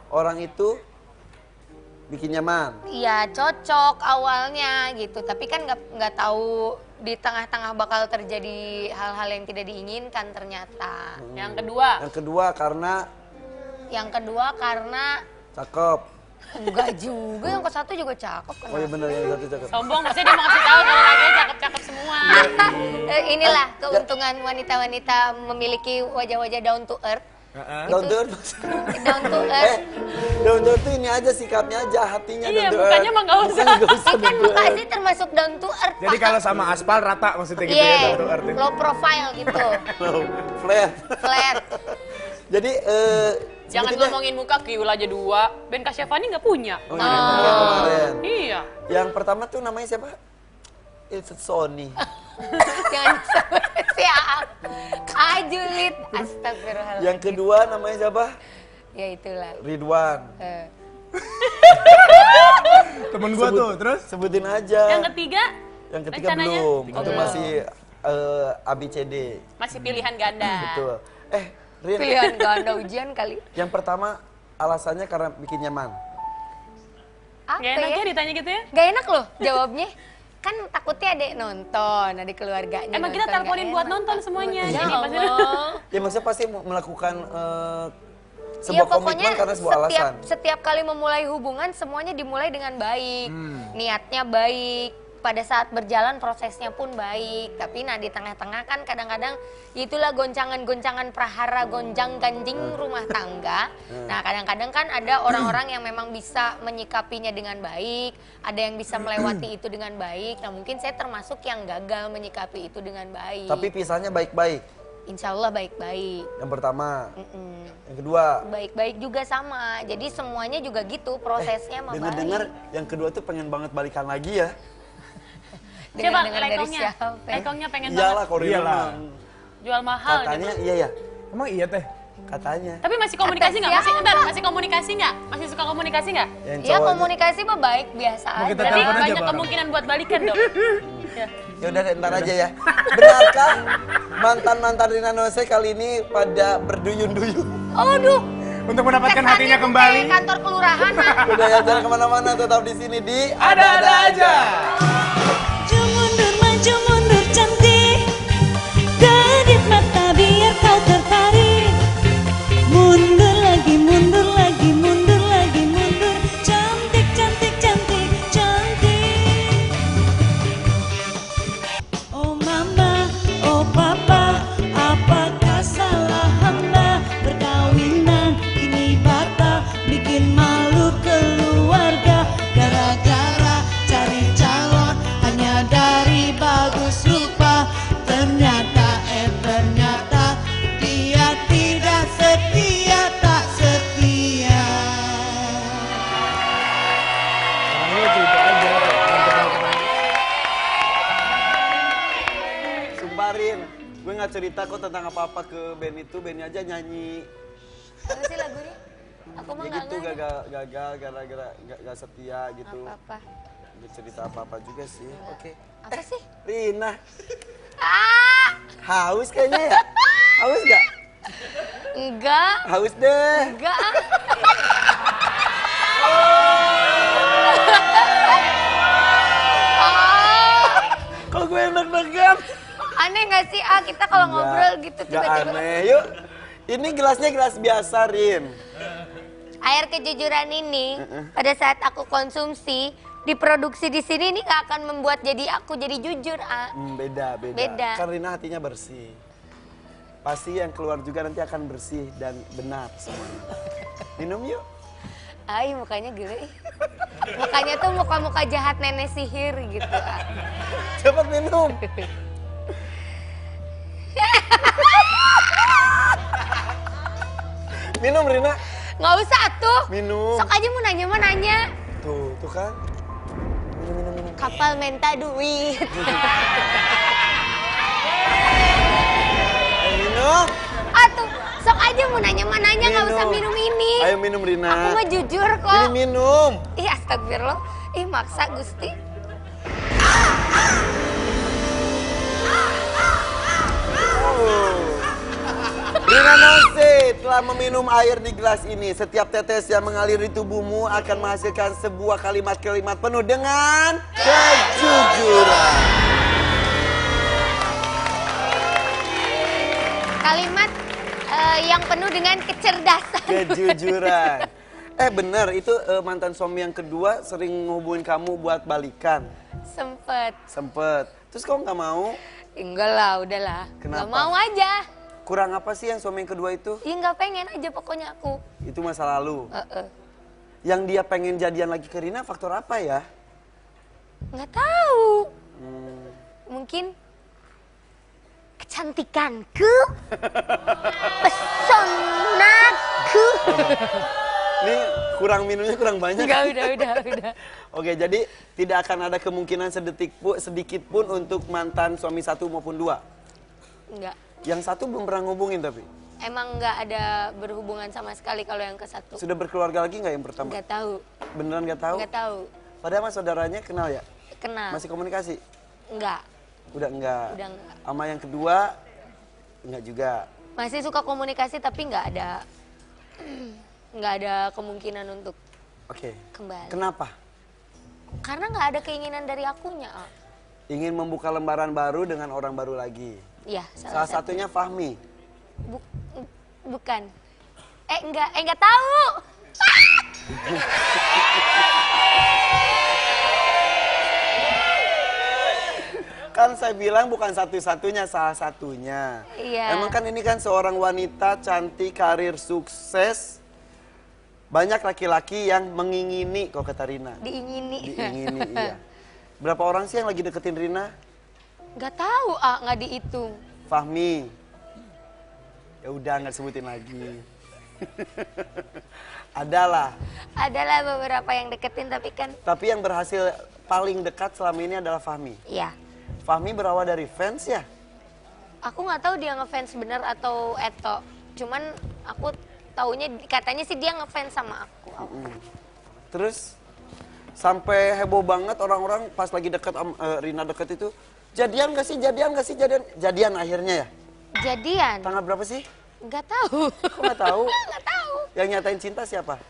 orang itu bikin nyaman. Iya, cocok awalnya gitu. Tapi kan nggak tahu di tengah-tengah bakal terjadi hal-hal yang tidak diinginkan ternyata. Yang kedua. Yang kedua karena cakep. Enggak juga, yang ke satu juga cakep. Oh iya benar yang satu cakep. Sombong, maksudnya dia mau ngasih tahu kalau laki cakep-cakep semua. Inilah keuntungan wanita-wanita memiliki wajah-wajah down to earth. Down to earth. Down to earth. Down to earth tuh ini aja sikapnya aja, hatinya Iya, down to mukanya earth. mah nggak usah. Mukanya nggak usah Ini kan down to muka earth. sih termasuk down to earth. Jadi kalau sama aspal rata maksudnya gitu ya, down to earth. low profile gitu, Flat. flat. Jadi Jangan sebutin deh. ngomongin muka, Kiul aja 2. Ben Kasyafani nggak punya. Oh, iya, yang kemarin. Iya. Yang pertama tuh namanya siapa? It's Sony. Jangan siap. Kajulit. Astagfirullahaladzim. Yang kedua namanya siapa? Ya itulah. Ridwan. Temen gua tuh, terus? Sebutin aja. Yang ketiga, Yang ketiga rencananya? belum. Oh, Itu belum. masih ABCD. masih pilihan ganda. Betul. Rin, Pilihan ganda ujian kali. yang pertama alasannya karena bikin nyaman. Apa Gak enak ya? ya ditanya gitu ya? Gak enak loh jawabnya. Kan takutnya adek nonton, adik keluarganya Emang kita nonton, teleponin nggak buat enak. nonton semuanya. Ya Jadi pasti Allah. Ya maksudnya pasti melakukan Iya, sebuah pokoknya komitmen karena sebuah alasan. setiap kali memulai hubungan semuanya dimulai dengan baik. Niatnya baik. Pada saat berjalan prosesnya pun baik. Tapi nah di tengah-tengah kan kadang-kadang itulah goncangan-goncangan prahara, gonjang ganjing rumah tangga. Nah kadang-kadang kan ada orang-orang yang memang bisa menyikapinya dengan baik. Ada yang bisa melewati itu dengan baik. Nah mungkin saya termasuk yang gagal menyikapi itu dengan baik. Tapi pisahnya baik-baik. Insya Allah baik-baik. Yang pertama. Yang kedua. Baik-baik juga sama. Jadi semuanya juga gitu prosesnya mah baik. Dengar-dengar yang kedua tuh pengen banget balikan lagi ya. coba Dengar-dengar dari lekongnya. siapa? Lekongnya pengen Iyalah banget. kalau Iyalah. Jual mahal. katanya gitu. iya ya. Emang iya teh? Katanya. Tapi masih komunikasi nggak? Kata Masih, siapa? bentar, masih komunikasi nggak? Masih suka komunikasi nggak? Yang Ya cowoknya. komunikasi mah baik biasa Mau aja. kita Berarti telepon aja banyak bareng. kemungkinan buat balikan dong. Ya. Ya udah deh, ntar aja ya. Benarkah mantan-mantan Rina Nose kali ini pada berduyun-duyun? Aduh. Untuk mendapatkan kesannya hatinya tuh kembali. kayak kantor kelurahan mah. Udah ya, jangan kemana-mana, tetap di sini di Ada-ada aja. Maju mundur cantik, kedip mata biar kau tertarik. Mundur lagi, mundur lagi, mundur lagi, mundur. Cantik, cantik, cantik, cantik. Oh mama, oh papa, apakah salah hamba? Perkawinan ini batal, bikin malu keluarga. Gara-gara cari calon hanya dari bagus rupa. Ternyata dia tidak setia, tak setia. Kamu cerita aja. Sumparin, gue nggak cerita kok tentang apa-apa ke band itu, bandnya aja nyanyi. Apa sih lagunya? Aku mah Ya nggak gitu, ngerti. gagal gara-gara nggak setia gitu. Apa-apa. Gak cerita apa-apa juga sih. Oke. Apa sih? Rina, Ah, haus kayaknya ya? Haus gak? enggak. Haus deh. Enggak. Kok gue yang deg-degan? Aneh nggak sih kita kalau ngobrol gitu Gak tiba-tiba. aneh. Yuk, ini gelasnya gelas biasa, Rin. Air kejujuran ini pada saat aku konsumsi diproduksi di sini ini nggak akan membuat aku jadi jujur. Beda. Beda. Kan Rina hatinya bersih. Pasti yang keluar juga nanti akan bersih dan benar semuanya. Minum yuk. Ay mukanya gila ih. Mukanya tuh muka-muka jahat nenek sihir gitu. Cepat minum. Minum Rina. Nggak usah tuh. Minum. Sok aja mau nanya mah nanya. Tuh kan. Minum. Kapal minta duit. Ayo minum. Atuh, sok aja mau nanya mah nanya nggak usah minum ini. Ayo minum Rina. Aku mah jujur kok. Ini minum. Ih astagfirullah. Ih maksa Gusti. Rina Nose telah meminum air di gelas ini. Setiap tetes yang mengalir di tubuhmu akan menghasilkan sebuah kalimat-kalimat penuh dengan kejujuran. Kalimat yang penuh dengan kecerdasan. Kejujuran. Bener, itu mantan suami yang kedua sering ngehubungin kamu buat balikan. Sempet. Terus kamu nggak mau? Enggak lah, udahlah. Kenapa? Gak mau aja. Kurang apa sih yang suami yang kedua itu? Ya nggak pengen aja pokoknya aku. Itu masa lalu. Heeh. Yang dia pengen jadian lagi ke Rina faktor apa ya? Nggak tahu. Mungkin kecantikanku, pesonaku. Ini kurang minumnya kurang banyak. Enggak, udah. Oke, jadi tidak akan ada kemungkinan sedikit pun untuk mantan suami satu maupun dua. Enggak. Yang satu belum pernah ngubungin tapi. Emang nggak ada berhubungan sama sekali kalau yang ke satu. Sudah berkeluarga lagi nggak yang pertama? Nggak tahu. Beneran nggak tahu? Nggak tahu. Padahal mas saudaranya kenal ya? Kenal. Masih komunikasi? Enggak. Udah enggak. Udah enggak. Sama yang kedua enggak juga. Masih suka komunikasi tapi nggak ada kemungkinan untuk Oke. kembali. Kenapa? Karena nggak ada keinginan dari akunya. Ingin membuka lembaran baru dengan orang baru lagi. Iya, Salah satunya Fahmi. Bukan. Enggak tahu. Kan saya bilang bukan satu-satunya, salah satunya. Iya. Emang kan ini kan seorang wanita cantik, karir sukses. Banyak laki-laki yang mengingini kok kata Rina. Diingini. Diingini, iya. Berapa orang sih yang lagi deketin Rina? Nggak tahu, nggak dihitung. Fahmi. Ya udah nggak sebutin lagi. Adalah. Adalah beberapa yang deketin tapi kan. Tapi yang berhasil paling dekat selama ini adalah Fahmi. Iya. Fahmi berawal dari fans ya? Aku nggak tahu dia ngefans bener atau Eto. Cuman aku taunya katanya sih dia ngefans sama aku. Terus sampai heboh banget orang-orang pas lagi deket Rina deket itu. Jadian gak sih? Jadian akhirnya ya? Jadian? Tanggal berapa sih? Nggak tahu. Kok nggak tahu? Nggak tahu. Yang nyatain cinta siapa?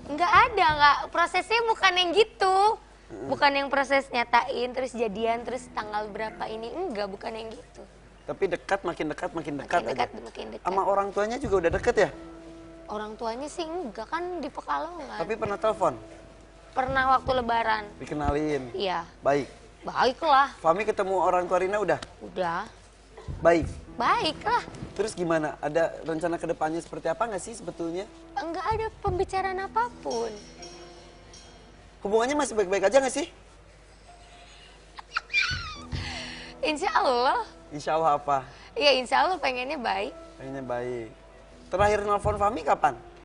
Nggak ada, prosesnya bukan yang gitu. Bukan yang proses nyatain, terus jadian, terus tanggal berapa ini. Enggak, bukan yang gitu. Tapi dekat, makin dekat aja. Makin dekat. Sama orang tuanya juga udah deket ya? Orang tuanya sih enggak, kan di Pekalongan. Tapi pernah telepon? Pernah waktu lebaran. Dikenalin? Iya. Baik? Baiklah. Fahmi ketemu orang tua Rina udah? Udah. Baik? Baiklah. Terus gimana? Ada rencana ke depannya seperti apa nggak sih sebetulnya? Enggak ada pembicaraan apapun. Hubungannya masih baik-baik aja nggak sih? Insya Allah. Insya Allah apa? Iya, insya Allah pengennya baik. Pengennya baik. Terakhir nelfon Fahmi kapan?